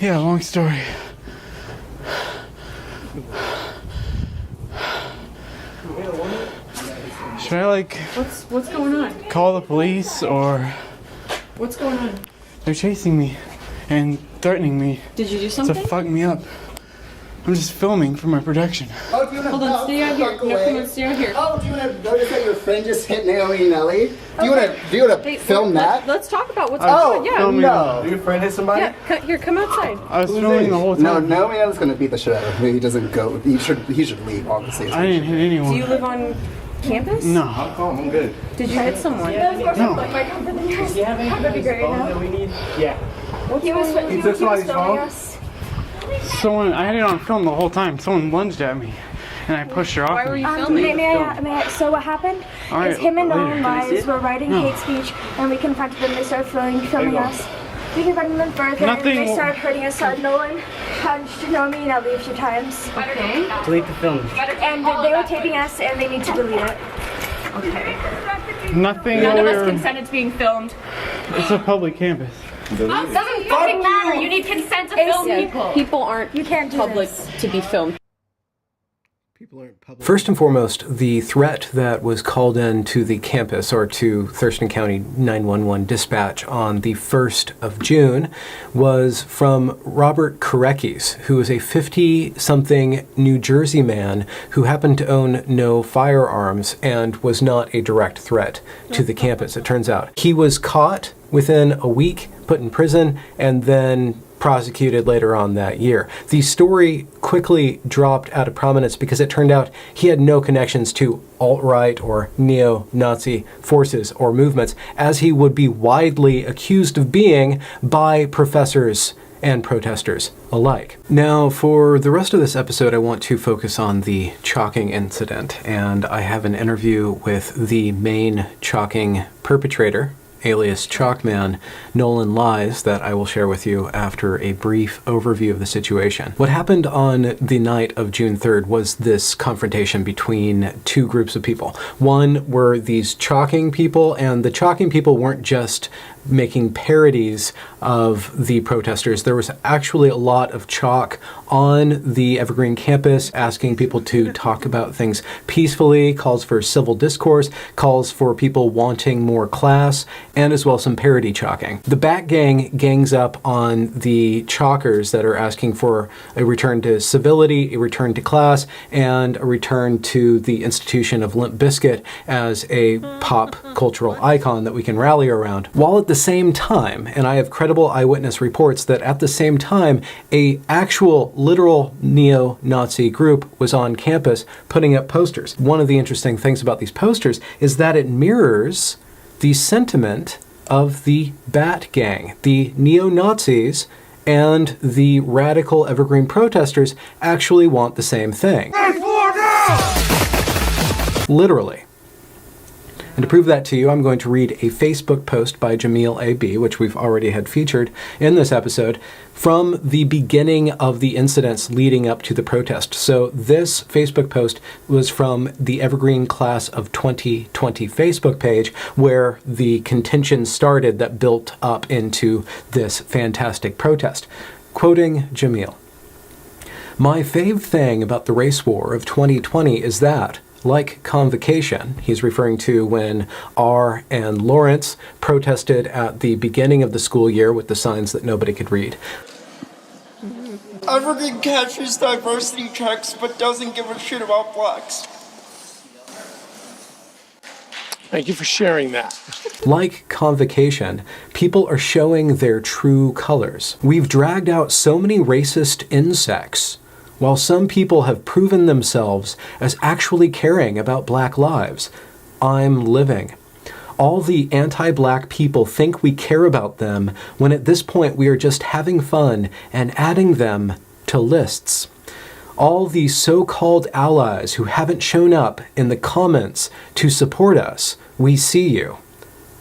Yeah, long story. Should I What's going on? call the police or? What's going on? They're chasing me and threatening me. Did you do something? To fuck me up. I'm just filming for my production. Oh, do you want to Hold on, stay out here. No, come on, stay out here. Oh, do you want to notice that your friend just hit Naomi and Ellie? Do you want to film that? Let's talk about what's Oh, going on. no. Did your friend hit somebody? Yeah, here, come outside. I was filming the whole time. No, Naomi and Ellie's going to beat the shit out of him. He doesn't go. He should leave, obviously. I didn't hit anyone. Do you live on campus? No. I'm calm. I'm good. Did you hit someone? No. That'd be great now. that we need? Yeah. He was filming us. Someone, I had it on film the whole time. Someone lunged at me, and I pushed her off. Why were you filming? So what happened All right, is him and later. Nolan Lies were writing No. hate speech, and we confronted them. They started filming us. We confronted them further, Nothing- and they started hurting us. Nolan punched Naomi and Ellie a few times. Okay. Delete the film. And they were taping us, and they need to delete it. Okay. Nothing. None of over- us consented to being filmed. It's a public campus. Doesn't fucking matter. You need consent to film people. People aren't public to be filmed. First and foremost, the threat that was called in to the campus or to Thurston County 911 dispatch on the 1st of June was from Robert Korekis, who is a 50-something New Jersey man who happened to own no firearms and was not a direct threat to the campus, it turns out. He was caught within a week, put in prison, and then prosecuted later on that year. The story quickly dropped out of prominence because it turned out he had no connections to alt-right or neo-Nazi forces or movements, as he would be widely accused of being by professors and protesters alike. Now, for the rest of this episode, I want to focus on the chalking incident, and I have an interview with the main chalking perpetrator, alias Chalkman, Nolan Lies, that I will share with you after a brief overview of the situation. What happened on the night of June 3rd was this confrontation between two groups of people. One were these chalking people, and the chalking people weren't just making parodies of the protesters. There was actually a lot of chalk on the Evergreen campus asking people to talk about things peacefully, calls for civil discourse, calls for people wanting more class, and as well some parody chalking. The Bat Gang gangs up on the chalkers that are asking for a return to civility, a return to class, and a return to the institution of Limp Bizkit as a pop cultural icon that we can rally around. While at the same time, and I have credible eyewitness reports that at the same time, a actual literal neo-Nazi group was on campus putting up posters. One of the interesting things about these posters is that it mirrors the sentiment of the Bat Gang. The neo-Nazis and the radical Evergreen protesters actually want the same thing. Literally. And to prove that to you, I'm going to read a Facebook post by Jamil A.B., which we've already had featured in this episode, from the beginning of the incidents leading up to the protest. So this Facebook post was from the Evergreen Class of 2020 Facebook page, where the contention started that built up into this fantastic protest. Quoting Jamil, "My fave thing about the race war of 2020 is that, like convocation. He's referring to when R and Lawrence protested at the beginning of the school year with the signs that nobody could read. Evergreen captures diversity checks but doesn't give a shit about blacks. Thank you for sharing that. Like convocation, people are showing their true colors. We've dragged out so many racist insects, while some people have proven themselves as actually caring about black lives. I'm living. All the anti-black people think we care about them, when at this point we are just having fun and adding them to lists. All the so-called allies who haven't shown up in the comments to support us, we see you.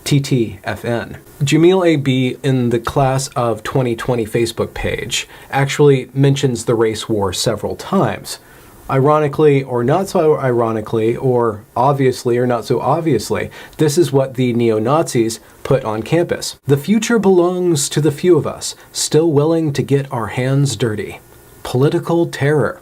TTFN. Jamil A.B. in the Class of 2020 Facebook page actually mentions the race war several times. Ironically or not so ironically, or obviously or not so obviously, this is what the neo-Nazis put on campus. The future belongs to the few of us, still willing to get our hands dirty. Political terror.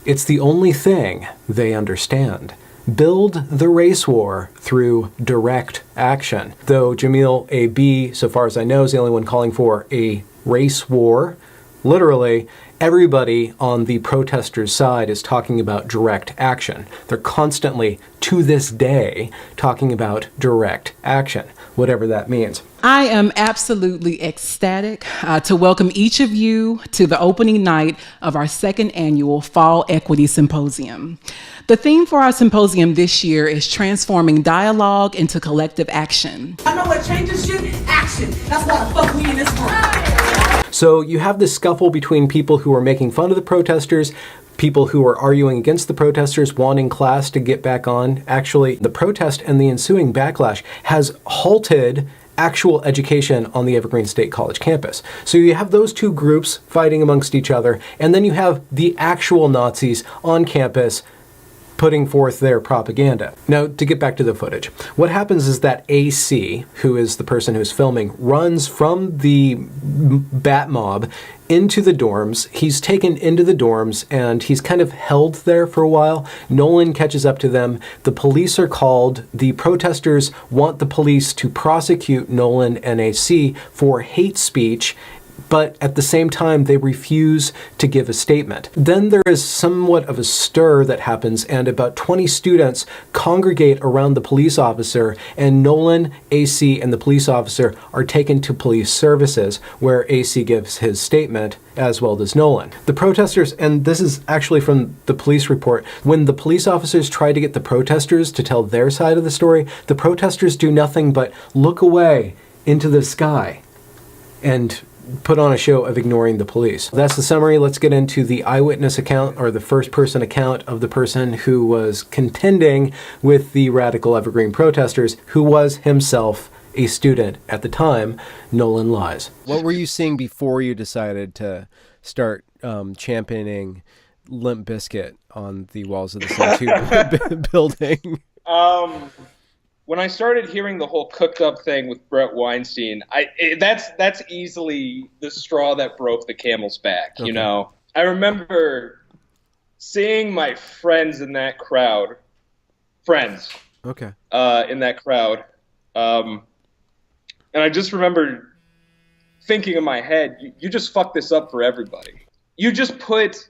It's the only thing they understand. Build the race war through direct action. Though Jamil A.B., so far as I know, is the only one calling for a race war. Literally, everybody on the protesters' side is talking about direct action. They're constantly, to this day, talking about direct action, whatever that means. I am absolutely ecstatic to welcome each of you to the opening night of our second annual Fall Equity Symposium. The theme for our symposium this year is transforming dialogue into collective action. I know what changes shit? Action. That's why the fuck we in this room. So you have this scuffle between people who are making fun of the protesters, people who are arguing against the protesters, wanting class to get back on. Actually, the protest and the ensuing backlash has halted actual education on the Evergreen State College campus. So you have those two groups fighting amongst each other, and then you have the actual Nazis on campus putting forth their propaganda. Now, to get back to the footage, what happens is that AC, who is the person who's filming, runs from the bat mob into the dorms. He's taken into the dorms and he's kind of held there for a while. Nolan catches up to them. The police are called. The protesters want the police to prosecute Nolan and AC for hate speech, but at the same time, they refuse to give a statement. Then there is somewhat of a stir that happens, and about 20 students congregate around the police officer, and Nolan, AC, and the police officer are taken to police services, where AC gives his statement, as well as Nolan. The protesters, and this is actually from the police report, when the police officers try to get the protesters to tell their side of the story, the protesters do nothing but look away into the sky and put on a show of ignoring the police. That's the summary. Let's get into the eyewitness account, or the first-person account of the person who was contending with the radical Evergreen protesters, who was himself a student at the time. Nolan lies. What were you seeing before you decided to start championing Limp Bizkit on the walls of the Sun2 building? When I started hearing the whole cooked up thing with Brett Weinstein, that's easily the straw that broke the camel's back. Okay. You know, I remember seeing my friends in that crowd, okay, in that crowd, and I just remember thinking in my head, you just fucked this up for everybody. You just put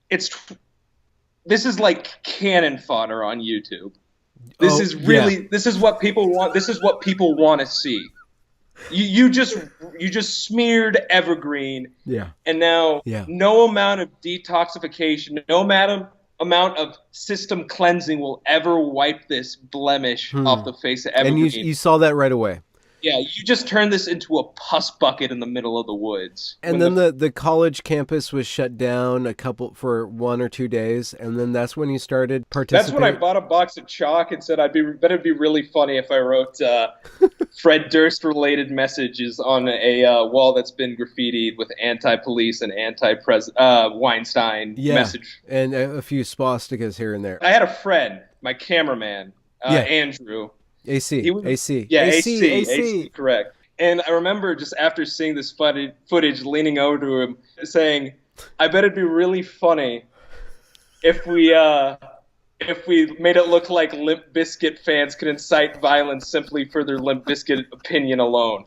this is like cannon fodder on YouTube. This is really, this is what people want. This is what people want to see. You just smeared Evergreen. Yeah. And now no amount of detoxification, no amount of system cleansing will ever wipe this blemish off the face of Evergreen. And you saw that right away. Yeah, you just turned this into a pus bucket in the middle of the woods. And then the college campus was shut down for 1 or 2 days, and then that's when you started participating. That's when I bought a box of chalk and said bet it'd be really funny if I wrote Fred Durst-related messages on a wall that's been graffitied with anti-police and anti-Weinstein message. And a few swastikas here and there. I had a friend, my cameraman, Andrew. AC, correct. And I remember just after seeing this footage, leaning over to him, saying, "I bet it'd be really funny if we if we made it look like Limp Bizkit fans could incite violence simply for their Limp Bizkit opinion alone.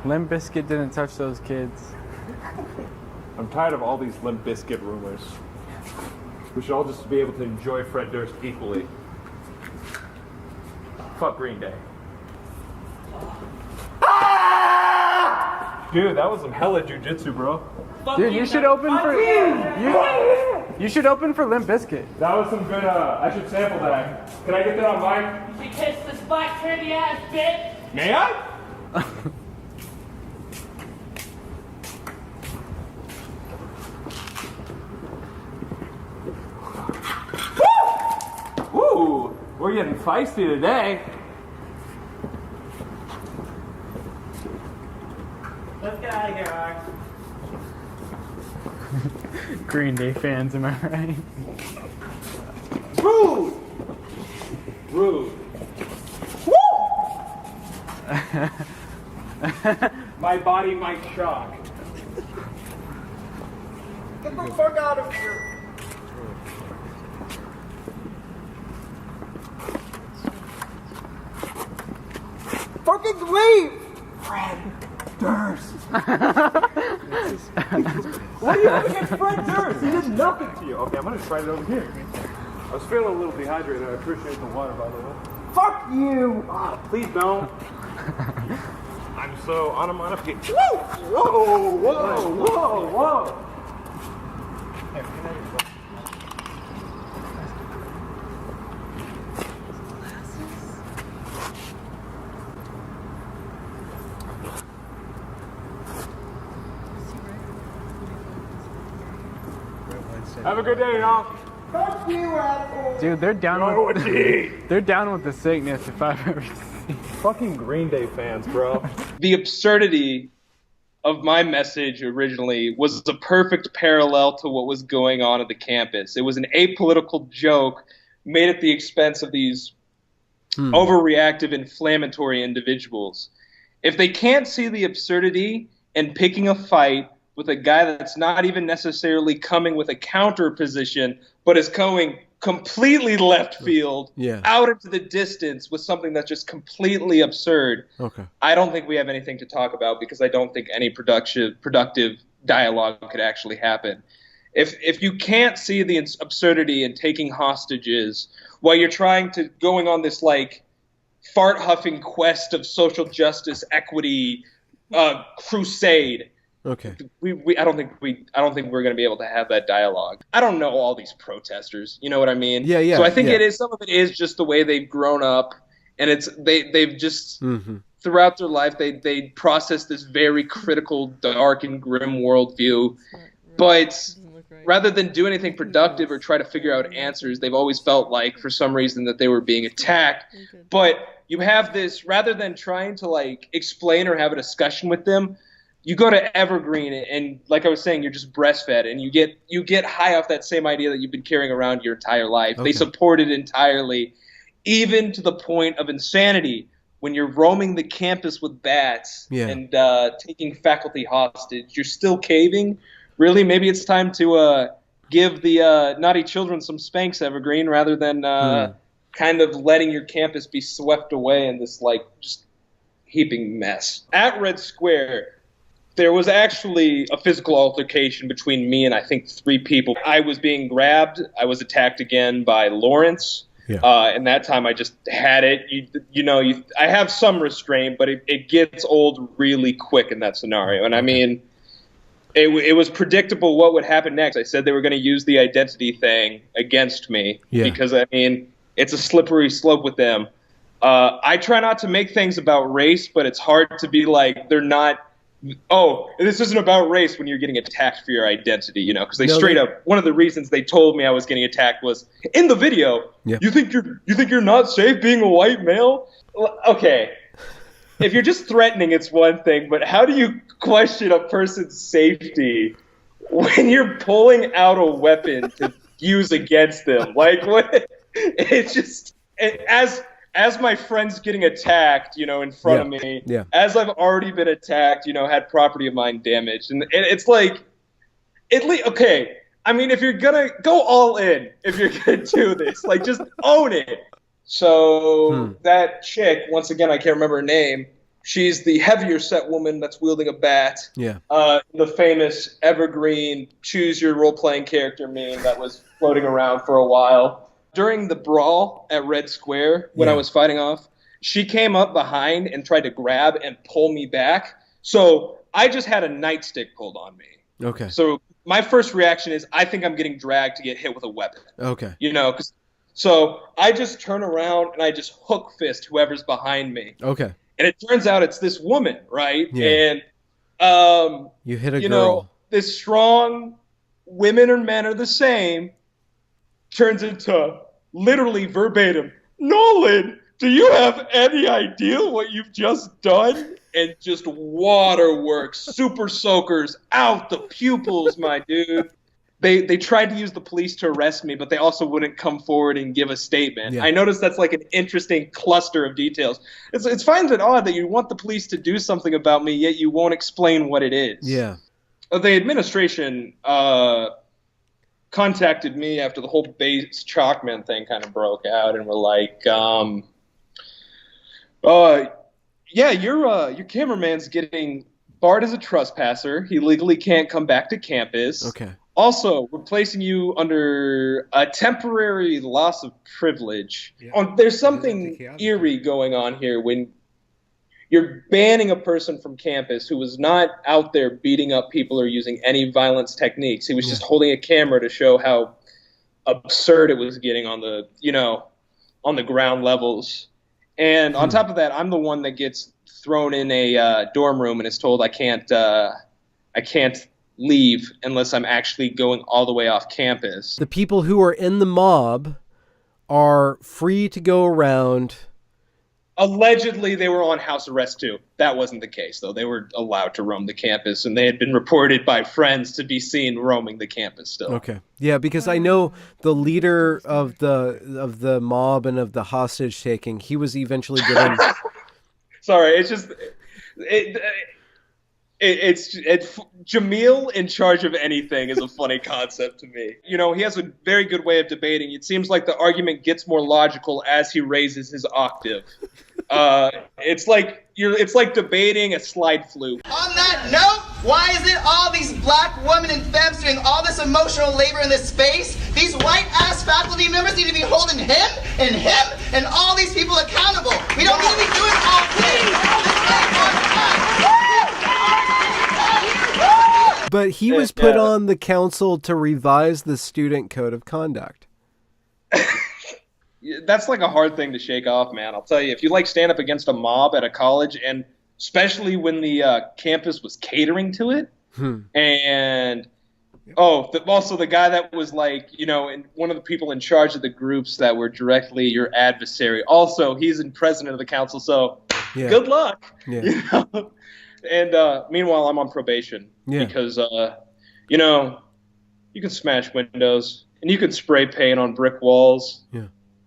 Limp Bizkit didn't touch those kids. I'm tired of all these Limp Bizkit rumors. We should all just be able to enjoy Fred Durst equally. Fuck Green Day. Dude, that was some hella jujitsu, bro. Dude, you should open for you should open for Limp Bizkit. That was some good. I should sample that. Can I get that on mic? You kiss this black trendy ass bitch. May I? Woo! We're getting feisty today. Let's get out of here, Art. Green Day fans, am I right? Rude! Rude. My body might shock. Get the fuck out of here. Fucking leave! Fred Durst. What do you have against Fred Durst? He did nothing to you. Okay, I'm gonna try it over here. I was feeling a little dehydrated. I appreciate the water, by the way. Fuck you! Ah, please don't. I'm so onomatopoeic. Whoa! Whoa! Whoa! Whoa! Whoa! Have a good day, y'all. Fuck you, asshole. Dude, they're down with they're down with the sickness if I've ever seen. Fucking Green Day fans, bro. The absurdity of my message originally was a perfect parallel to what was going on at the campus. It was an apolitical joke made at the expense of these overreactive, inflammatory individuals. If they can't see the absurdity in picking a fight with a guy that's not even necessarily coming with a counter position, but is going completely left field, out into the distance with something that's just completely absurd, I don't think we have anything to talk about, because I don't think any productive dialogue could actually happen. If you can't see the absurdity in taking hostages while you're going on this like fart huffing quest of social justice, equity, crusade, I don't think we're going to be able to have that dialogue. I don't know all these protesters, you know what I mean? Yeah. So I think some of it is just the way they've grown up, and they've just throughout their life they process this very critical, dark, and grim worldview. But rather than do anything productive or try to figure out answers, they've always felt like, for some reason, that they were being attacked. But you have this, rather than trying to like explain or have a discussion with them, you go to Evergreen and, like I was saying, you're just breastfed, and you get high off that same idea that you've been carrying around your entire life. They support it entirely, even to the point of insanity. When you're roaming the campus with bats and taking faculty hostage, you're still caving. Really, maybe it's time to give the naughty children some spanks, Evergreen, rather than kind of letting your campus be swept away in this like just heaping mess. At Red Square, there was actually a physical altercation between me and I think 3 people. I was being grabbed. I was attacked again by Lawrence. And that time I just had it. I have some restraint, but it gets old really quick in that scenario. And I mean, it was predictable what would happen next. I said they were going to use the identity thing against me because, I mean, it's a slippery slope with them. I try not to make things about race, but it's hard to be like, they're not, oh, this isn't about race when you're getting attacked for your identity, because they straight up, one of the reasons they told me I was getting attacked was, in the video, you think you're not safe being a white male? Okay. If you're just threatening, it's one thing, but how do you question a person's safety when you're pulling out a weapon to use against them? Like, what? It's just, as as my friend's getting attacked, in front of me, as I've already been attacked, had property of mine damaged. And it's like, okay, I mean, if you're going to go all in, if you're going to do this, like, just own it. So that chick, once again, I can't remember her name, she's the heavier set woman that's wielding a bat. Yeah. The famous Evergreen choose your role-playing character meme that was floating around for a while. During the brawl at Red Square, when I was fighting off, she came up behind and tried to grab and pull me back. So I just had a nightstick pulled on me. Okay. So my first reaction is, I think I'm getting dragged to get hit with a weapon. Okay. So I just turn around and I just hook fist whoever's behind me. Okay. And it turns out it's this woman, right? Yeah. And you hit a girl. This strong women and men are the same turns into literally verbatim, Nolan, do you have any idea what you've just done? And just waterworks, super soakers out the pupils, my dude. They tried to use the police to arrest me, but they also wouldn't come forward and give a statement. Yeah. I noticed that's like an interesting cluster of details. It's fine and odd that you want the police to do something about me, yet you won't explain what it is. Yeah. The administration contacted me after the whole base Chalkman thing kind of broke out, and were like, yeah, your cameraman's getting barred as a trespasser. He legally can't come back to campus. Okay. Also, we're placing you under a temporary loss of privilege. There's something eerie going on here when you're banning a person from campus who was not out there beating up people or using any violence techniques. He was just holding a camera to show how absurd it was getting on the, on the ground levels. And on top of that, I'm the one that gets thrown in a dorm room and is told I can't leave unless I'm actually going all the way off campus. The people who are in the mob are free to go around. Allegedly, they were on house arrest too. That wasn't the case, though. They were allowed to roam the campus, and they had been reported by friends to be seen roaming the campus still. Okay. Yeah, because I know the leader of the mob and of the hostage taking, he was eventually given... Sorry, it's just... It's Jamil in charge of anything is a funny concept to me. He has a very good way of debating. It seems like the argument gets more logical as he raises his octave. It's like debating a slide flute. On that note, why is it all these black women and femmes doing all this emotional labor in this space? These white-ass faculty members need to be holding him and all these people accountable. We don't need to be doing all things. But he was put on the council to revise the student code of conduct. That's like a hard thing to shake off, man. I'll tell you, if you stand up against a mob at a college, and especially when the campus was catering to it, and also the guy that was and one of the people in charge of the groups that were directly your adversary. Also, he's president of the council, so good luck. Yeah. And meanwhile, I'm on probation because, you can smash windows and you can spray paint on brick walls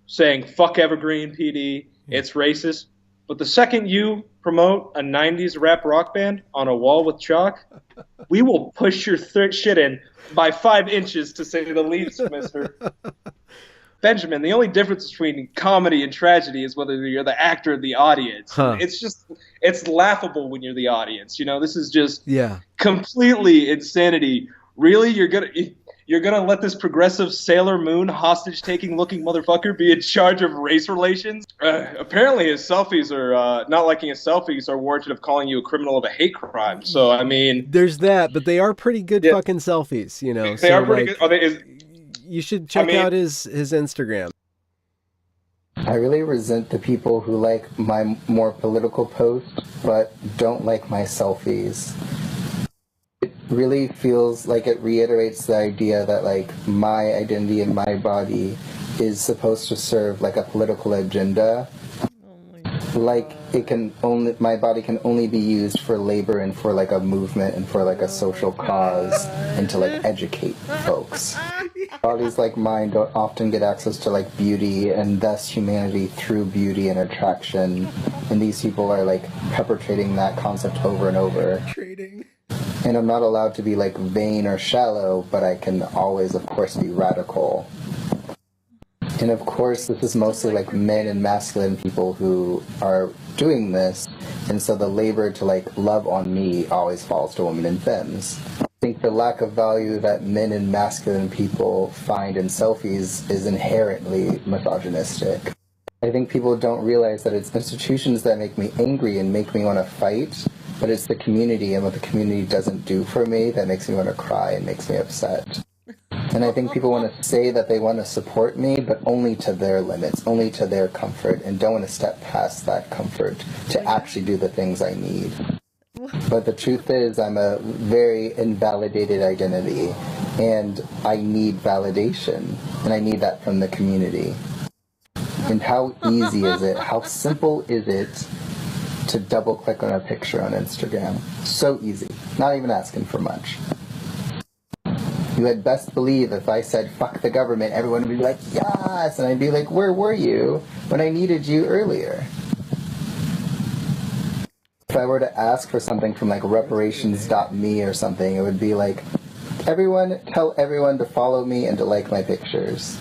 saying, fuck Evergreen PD, it's racist. But the second you promote a 90s rap rock band on a wall with chalk, we will push your shit in by 5 inches, to say the least, mister. Benjamin, the only difference between comedy and tragedy is whether you're the actor or the audience. It's laughable when you're the audience. This is just completely insanity. Really, you're gonna let this progressive Sailor Moon hostage-taking looking motherfucker be in charge of race relations? Apparently, his selfies are not liking his selfies are warranted of calling you a criminal of a hate crime. So I mean, there's that, but they are pretty good fucking selfies. They are pretty good. Are they? You should check out his Instagram. I really resent the people who like my more political posts, but don't like my selfies. It really feels like it reiterates the idea that my identity and my body is supposed to serve a political agenda. My body can only be used for labor and for a movement and for a social cause and to educate folks. Bodies like mine don't often get access to like beauty and thus humanity through beauty and attraction. And these people are like perpetrating that concept over and over. Trading. And I'm not allowed to be like vain or shallow, but I can always, of course, be radical. And of course, this is mostly like men and masculine people who are doing this. And so the labor to like love on me always falls to women and femmes. I think the lack of value that men and masculine people find in selfies is inherently misogynistic. I think people don't realize that it's institutions that make me angry and make me want to fight, but it's the community and what the community doesn't do for me that makes me want to cry and makes me upset. And I think people want to say that they want to support me, but only to their limits, only to their comfort, and don't want to step past that comfort to actually do the things I need. But the truth is, I'm a very invalidated identity, and I need validation, and I need that from the community. And how easy is it, how simple is it to double click on a picture on Instagram? So easy, not even asking for much. You had best believe if I said, fuck the government, everyone would be like, yes! And I'd be like, where were you when I needed you earlier? If I were to ask for something from like reparations.me or something, it would be like, everyone, tell everyone to follow me and to like my pictures.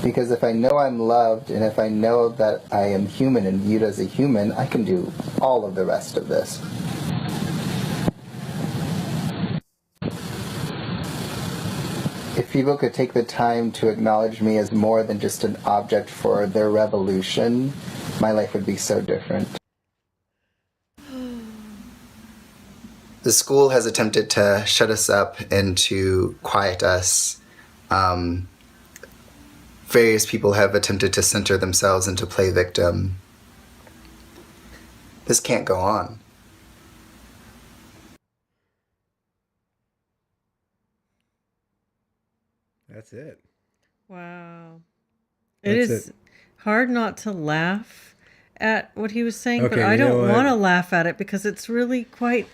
Because if I know I'm loved and if I know that I am human and viewed as a human, I can do all of the rest of this. If people could take the time to acknowledge me as more than just an object for their revolution, my life would be so different. The school has attempted to shut us up and to quiet us. Various people have attempted to center themselves and to play victim. This can't go on. That's it. Wow. It is hard not to laugh at what he was saying, but I don't want to laugh at it because it's really quite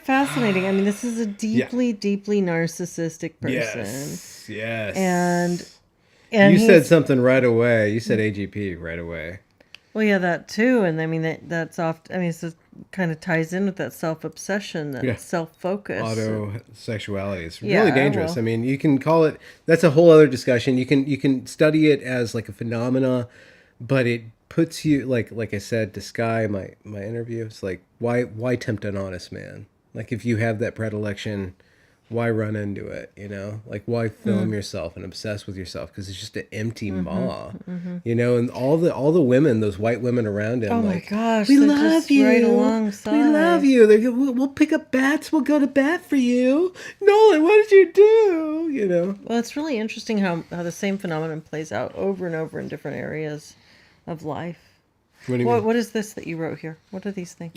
fascinating. I mean, this is a deeply, deeply narcissistic person. Yes. And you said something right away. You said AGP right away. Well, yeah, that too. And I mean, that's often, I mean, it kind of ties in with that self-obsession, that self-focus. Auto-sexuality. It's really dangerous. I mean, you can call it, that's a whole other discussion. You can study it as like a phenomena, but it puts you, like I said to Sky, my interview, it's like, why tempt an honest man? Like, if you have that predilection, why run into it, you know? Like, why film yourself and obsess with yourself? Because it's just an empty maw, you know? And all the women, those white women around him, oh like, my gosh, we love you. Right alongside. We love you. We'll pick up bats. We'll go to bat for you. Nolan, what did you do? You know? Well, it's really interesting how the same phenomenon plays out over and over in different areas of life. What do you mean? What is this that you wrote here? What are these things?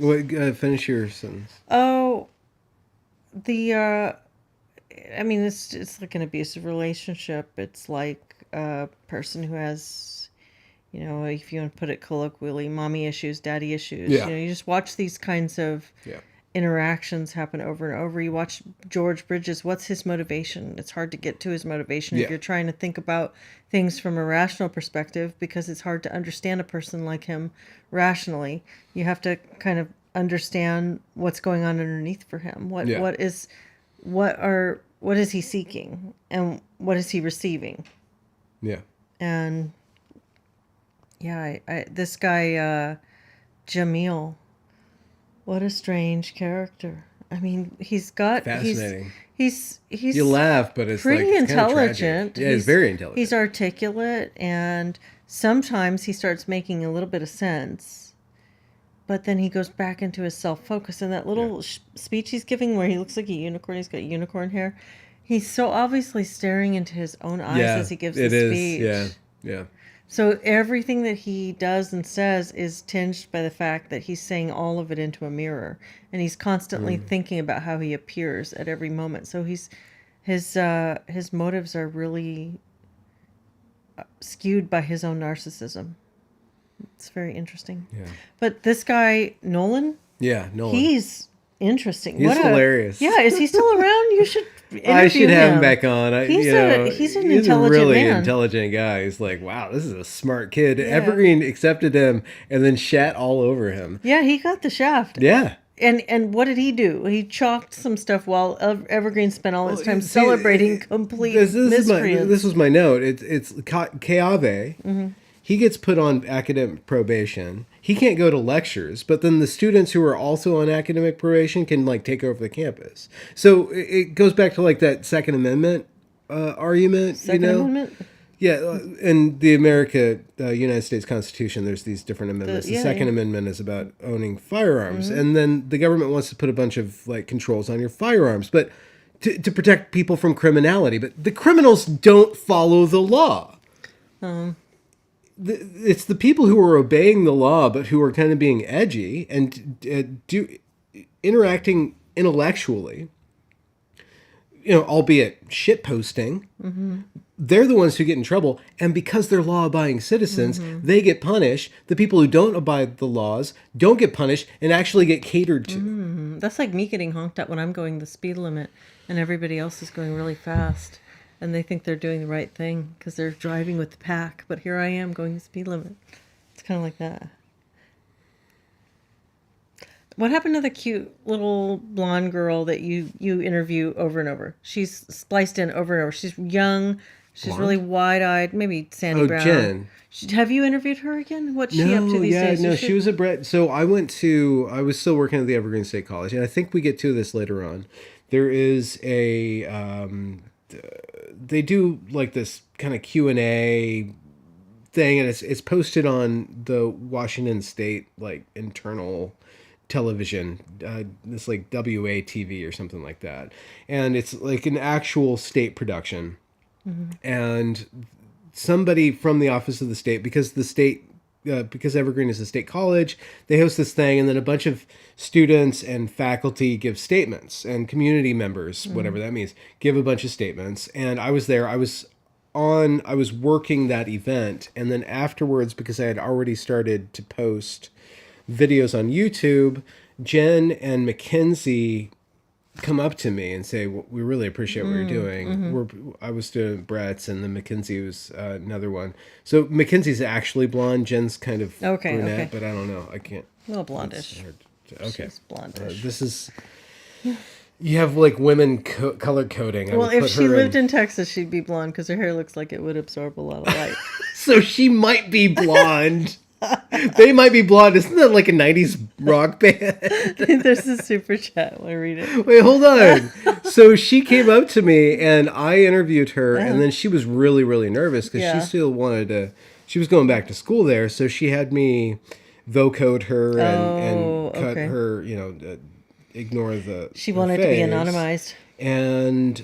Finish your sentence. Oh, I mean, it's like an abusive relationship. It's like a person who has, you know, if you want to put it colloquially, mommy issues, daddy issues. Yeah. You know, you just watch these kinds of interactions happen over and over. You watch George Bridges. What's his motivation? It's hard to get to his motivation if you're trying to think about things from a rational perspective, because it's hard to understand a person like him rationally. You have to kind of understand what's going on underneath for him. What is he seeking and what is he receiving? Yeah. And this guy Jamil, what a strange character. I mean, he's got fascinating. He's you laugh, but it's pretty like, it's intelligent. Yeah, he's very intelligent. He's articulate, and sometimes he starts making a little bit of sense. But then he goes back into his self-focus. And that little speech he's giving where he looks like a unicorn, he's got unicorn hair. He's so obviously staring into his own eyes as he gives the speech. Yeah. So everything that he does and says is tinged by the fact that he's saying all of it into a mirror. And he's constantly thinking about how he appears at every moment. So his motives are really skewed by his own narcissism. It's very interesting. Yeah. But this guy, Nolan? Yeah, Nolan. He's interesting. He's hilarious. Yeah, is he still around? You should interview I should have him him back on. He's an He's a intelligent really man. intelligent guy. He's like, wow, this is a smart kid. Yeah. Evergreen accepted him and then shat all over him. Yeah, he got the shaft. Yeah. And what did he do? He chalked some stuff while Evergreen spent all his time celebrating complete miscreants. This was my note. It's Keave. Mm-hmm. He gets put on academic probation. He can't go to lectures, but then the students who are also on academic probation can like take over the campus. So it goes back to like that Second Amendment argument. Second Amendment? Yeah, in the United States Constitution, there's these different amendments. The Second Amendment is about owning firearms, and then the government wants to put a bunch of like controls on your firearms, but to protect people from criminality. But the criminals don't follow the law. It's the people who are obeying the law, but who are kind of being edgy and interacting intellectually. Albeit shit posting. Mm-hmm. They're the ones who get in trouble, and because they're law-abiding citizens, they get punished. The people who don't abide the laws don't get punished and actually get catered to. That's like me getting honked at when I'm going the speed limit and everybody else is going really fast. And they think they're doing the right thing because they're driving with the pack. But here I am going the speed limit. It's kind of like that. What happened to the cute little blonde girl that you interview over and over? She's spliced in over and over. She's young. She's Blonde? really wide-eyed. Maybe Sandy Brown. Jen. Have you interviewed her again? What's she up to these days? No, she was a Brett. So I was still working at the Evergreen State College, and I think we get to this later on. There is a, they do like this kind of Q&A thing, and it's posted on the Washington State like internal television, this like WATV or something like that, and it's like an actual state production. And somebody from the office of the state, because Evergreen is a state college, they host this thing, and then a bunch of students and faculty give statements, and community members, whatever that means, give a bunch of statements. And I was there. I was working that event, and then afterwards, because I had already started to post videos on YouTube, Jen and Mackenzie come up to me and say, we really appreciate what you're doing. I was doing Brett's, and then Mackenzie was another one. So Mackenzie's actually blonde. Jen's kind of brunette, but I don't know. I can't. A little blondish. Okay. She's blondish. This is... You have like women color coding. Well, if she lived in Texas, she'd be blonde because her hair looks like it would absorb a lot of light. So she might be blonde. They might be blonde. Isn't that like a 90s rock band? There's a super chat. I read it. Wait, hold on. So she came up to me and I interviewed her, and then she was really, really nervous because she still wanted to. She was going back to school there, so she had me vocode her and cut her. Ignore the. She wanted to be anonymized. And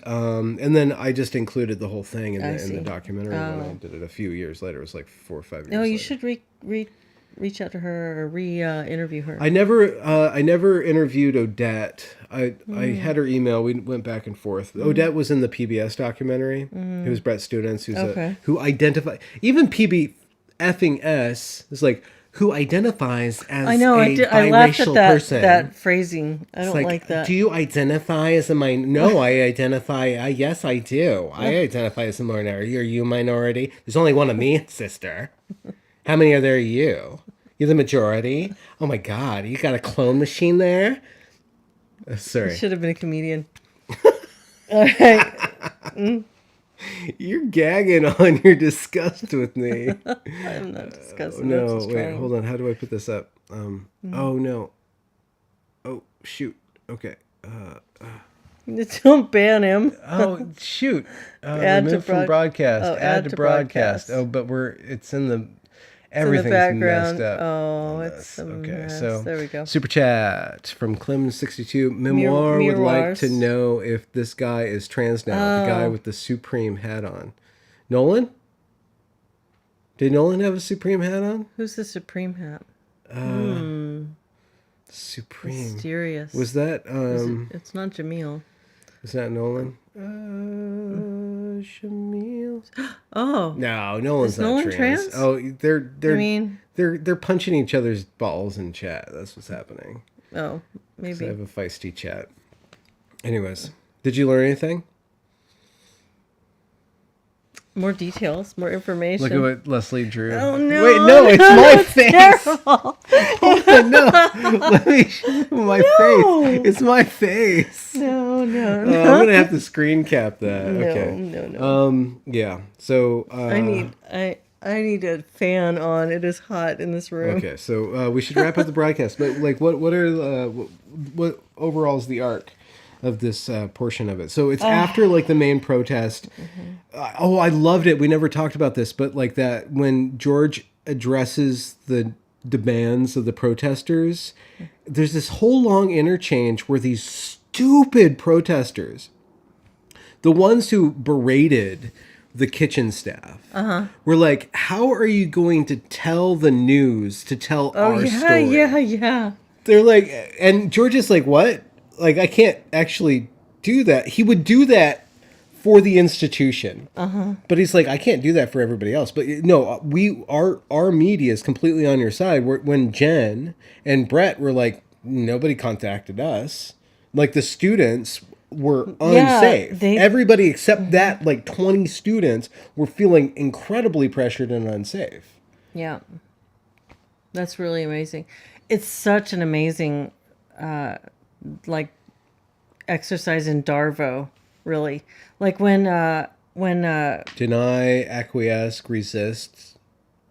then I just included the whole thing in the documentary when I did it a few years later. It was like 4 or 5 years. No, you later. should reach out to her or interview her. I never interviewed Odette. I had her email. We went back and forth. Odette was in the PBS documentary. It was Brett Students who identified, even PB effing S is like, who identifies as I know, a I laughed at that, person. that phrasing. I don't like that. Do you identify as a minority? No, I identify. Yes, I do. I identify as a minority. Are you a minority? There's only one of me, sister. How many are there of you? You're the majority? Oh my God, you got a clone machine there? Sorry. You should have been a comedian. All right. You're gagging on your disgust with me. I'm not disgusted. No, wait, hold on. How do I put this up? Oh, no. Oh, shoot. Okay. Don't ban him. Oh, shoot. Add remove to from broadcast. Oh, add to broadcast. Oh, but it's in the... Everything's messed up. Oh, it's a mess. So there we go. Super chat from Clem62. Memoir would like to know if this guy is trans now. The guy with the Supreme hat on. Nolan? Did Nolan have a Supreme hat on? Who's the Supreme hat? Supreme. Mysterious. Was that... it's not Jamil. Is that Nolan? Shamil. Oh no, Nolan's is not Nolan trans. trans. Oh, they're punching each other's balls in chat. That's what's happening. Oh, 'Cause maybe. I have a feisty chat. Anyways, did you learn anything? More details, more information. Look at what Leslie drew. Oh no! Wait, no, it's my face. Terrible. No, let me show my face. It's my face. No. I'm gonna have to screen cap that. Okay. No. Yeah. So I need a fan on. It is hot in this room. Okay, so we should wrap up the broadcast. But like, what are what overall is the arc of this portion of it? So it's after like the main protest. I loved it. We never talked about this, but like that when George addresses the demands of the protesters, there's this whole long interchange where these stupid protesters, the ones who berated the kitchen staff, were like, how are you going to tell the news to tell our story? Yeah. They're like, and George is like, what? Like, I can't actually do that. He would do that for the institution. But he's like, I can't do that for everybody else. But no, our media is completely on your side. When Jen and Brett were like, nobody contacted us. Like, the students were unsafe. Everybody except that, like 20 students were feeling incredibly pressured and unsafe. Yeah. That's really amazing. It's such an amazing like exercise in Darvo, really. Like when deny, acquiesce, resist,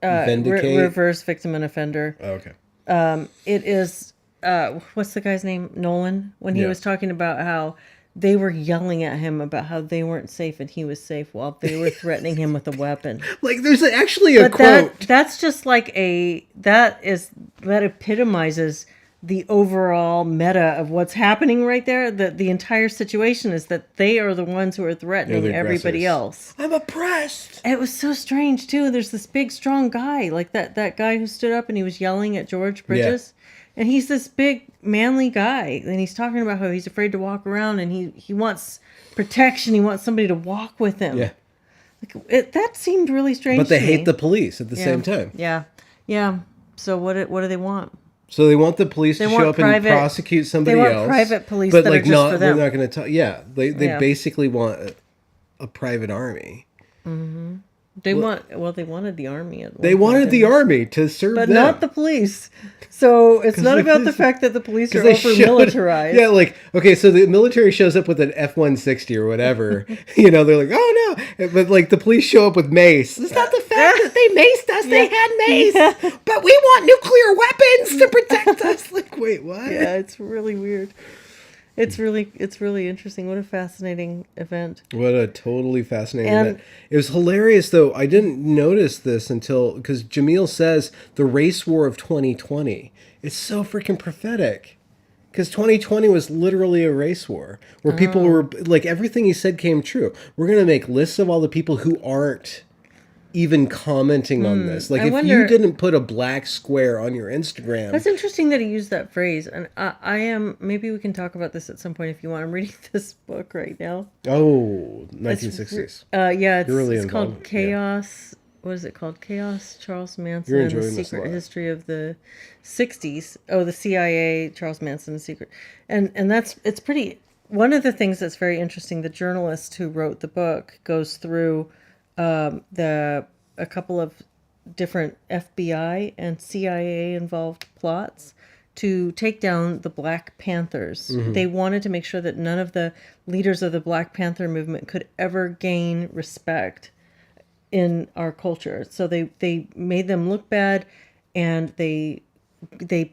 vindicate, reverse victim and offender. Oh, okay. It is what's the guy's name? Nolan, when he was talking about how they were yelling at him about how they weren't safe and he was safe while they were threatening him with a weapon. Like, there's actually a quote. That's just like that epitomizes the overall meta of what's happening right there. The entire situation is that they are the ones who are threatening everybody else. I'm oppressed. It was so strange too. There's this big, strong guy, like that guy who stood up and he was yelling at George Bridges. And he's this big, manly guy. And he's talking about how he's afraid to walk around and he wants protection. He wants somebody to walk with him. Yeah. Like, that seemed really strange. But they hate the police at the same time. Yeah. Yeah. So what do they want? So they want the police to show up and prosecute somebody else. They want private police but that like are just for them. They're not going to talk. Yeah. They basically want a private army. Mm-hmm. They wanted the army. They wanted the army to serve them. But not the police. So it's not about the fact that the police are over-militarized. Yeah, like, okay, so the military shows up with an F-160 or whatever. You know, they're like, oh no. But like the police show up with mace. It's not the fact that they maced us. They had mace. But we want nuclear weapons to protect us. Like, wait, what? Yeah, it's really weird. It's really interesting. What a fascinating event. What a totally fascinating event. It was hilarious, though. I didn't notice this because Jamil says the race war of 2020. It's so freaking prophetic. Because 2020 was literally a race war where people were like, everything he said came true. We're going to make lists of all the people who aren't even commenting on this. Like, you didn't put a black square on your Instagram. That's interesting that he used that phrase. And maybe we can talk about this at some point if you want. I'm reading this book right now. Oh, 1960s. It's called Chaos. Yeah. What is it called? Chaos, Charles Manson, and the Secret History of the 60s. Oh, the CIA, Charles Manson, the Secret. And it's pretty, one of the things that's very interesting, the journalist who wrote the book goes through a couple of different FBI and CIA involved plots to take down the Black Panthers. Mm-hmm. They wanted to make sure that none of the leaders of the Black Panther movement could ever gain respect in our culture. So they made them look bad, and they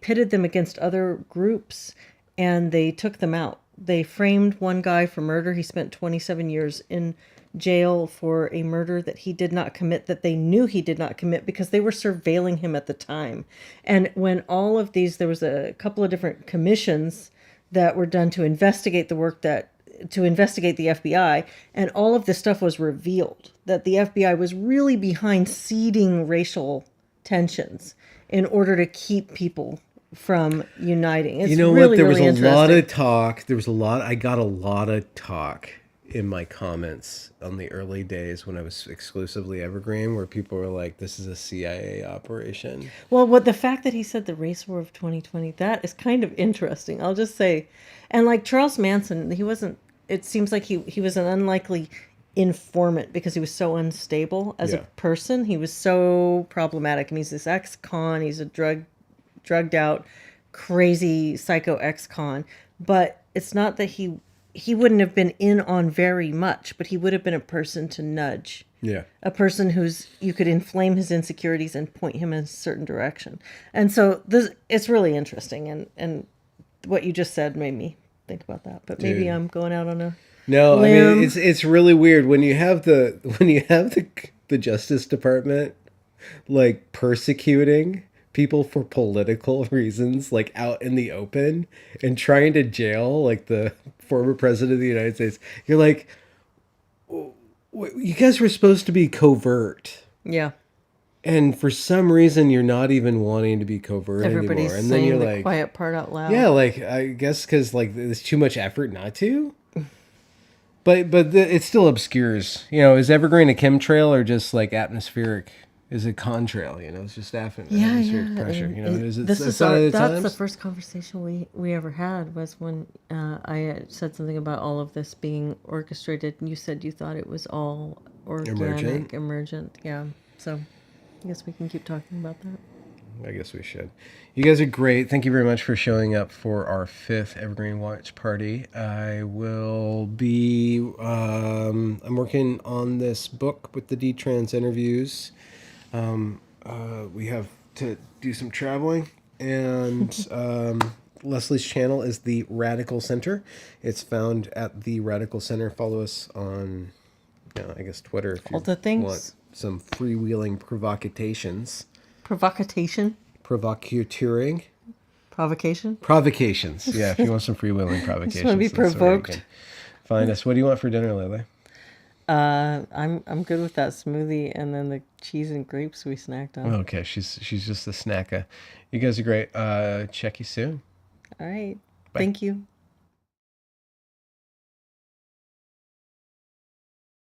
pitted them against other groups, and they took them out. They framed one guy for murder. He spent 27 years in jail for a murder that he did not commit, that they knew he did not commit because they were surveilling him at the time. And when all of these, there was a couple of different commissions that were done to investigate the FBI, and all of this stuff was revealed, that the FBI was really behind seeding racial tensions in order to keep people from uniting. It's you know really, what? There was really a lot of talk. I got a lot of talk in my comments on the early days when I was exclusively Evergreen, where people were like, this is a CIA operation. Well, what the fact that he said the race war of 2020, that is kind of interesting. I'll just say, and like Charles Manson, it seems like he was an unlikely informant because he was so unstable as a person. He was so problematic, and he's this ex-con. He's a drugged out, crazy psycho ex-con. But it's not that he wouldn't have been in on very much, but he would have been a person to nudge. Yeah. A person you could inflame his insecurities and point him in a certain direction. And so it's really interesting. And what you just said made me think about that. But maybe I'm going out on a No, limb. I mean it's really weird when you have the Justice Department like persecuting people for political reasons, like out in the open, and trying to jail like the former president of the United States. You're like, you guys were supposed to be covert. Yeah. And for some reason, you're not even wanting to be covert Everybody's anymore. And saying then you're the like, quiet part out loud. yeah, like I guess because like there's too much effort not to. But it still obscures. You know, is Evergreen a chemtrail or just like atmospheric? Is it contrail? You know, it's just atmospheric pressure. You know, is it? That's times? the first conversation we ever had was when I said something about all of this being orchestrated, and you said you thought it was all organic, emergent. Yeah. So I guess we can keep talking about that. I guess we should. You guys are great. Thank you very much for showing up for our 5th Evergreen Watch Party. I will be, I'm working on this book with the D-Trans interviews. We have to do some traveling, and Leslie's channel is the Radical Center. It's found at the Radical Center. Follow us on, I guess, Twitter if you want some freewheeling provocations. Provocation? Provocateuring? Provocation? Provocations. Yeah, if you want some freewheeling provocations. Just want to be provoked. Find us. What do you want for dinner, Lily? I'm good with that smoothie and then the cheese and grapes we snacked on. Okay, she's just a snacker. You guys are great. Check you soon. All right. Bye. Thank you.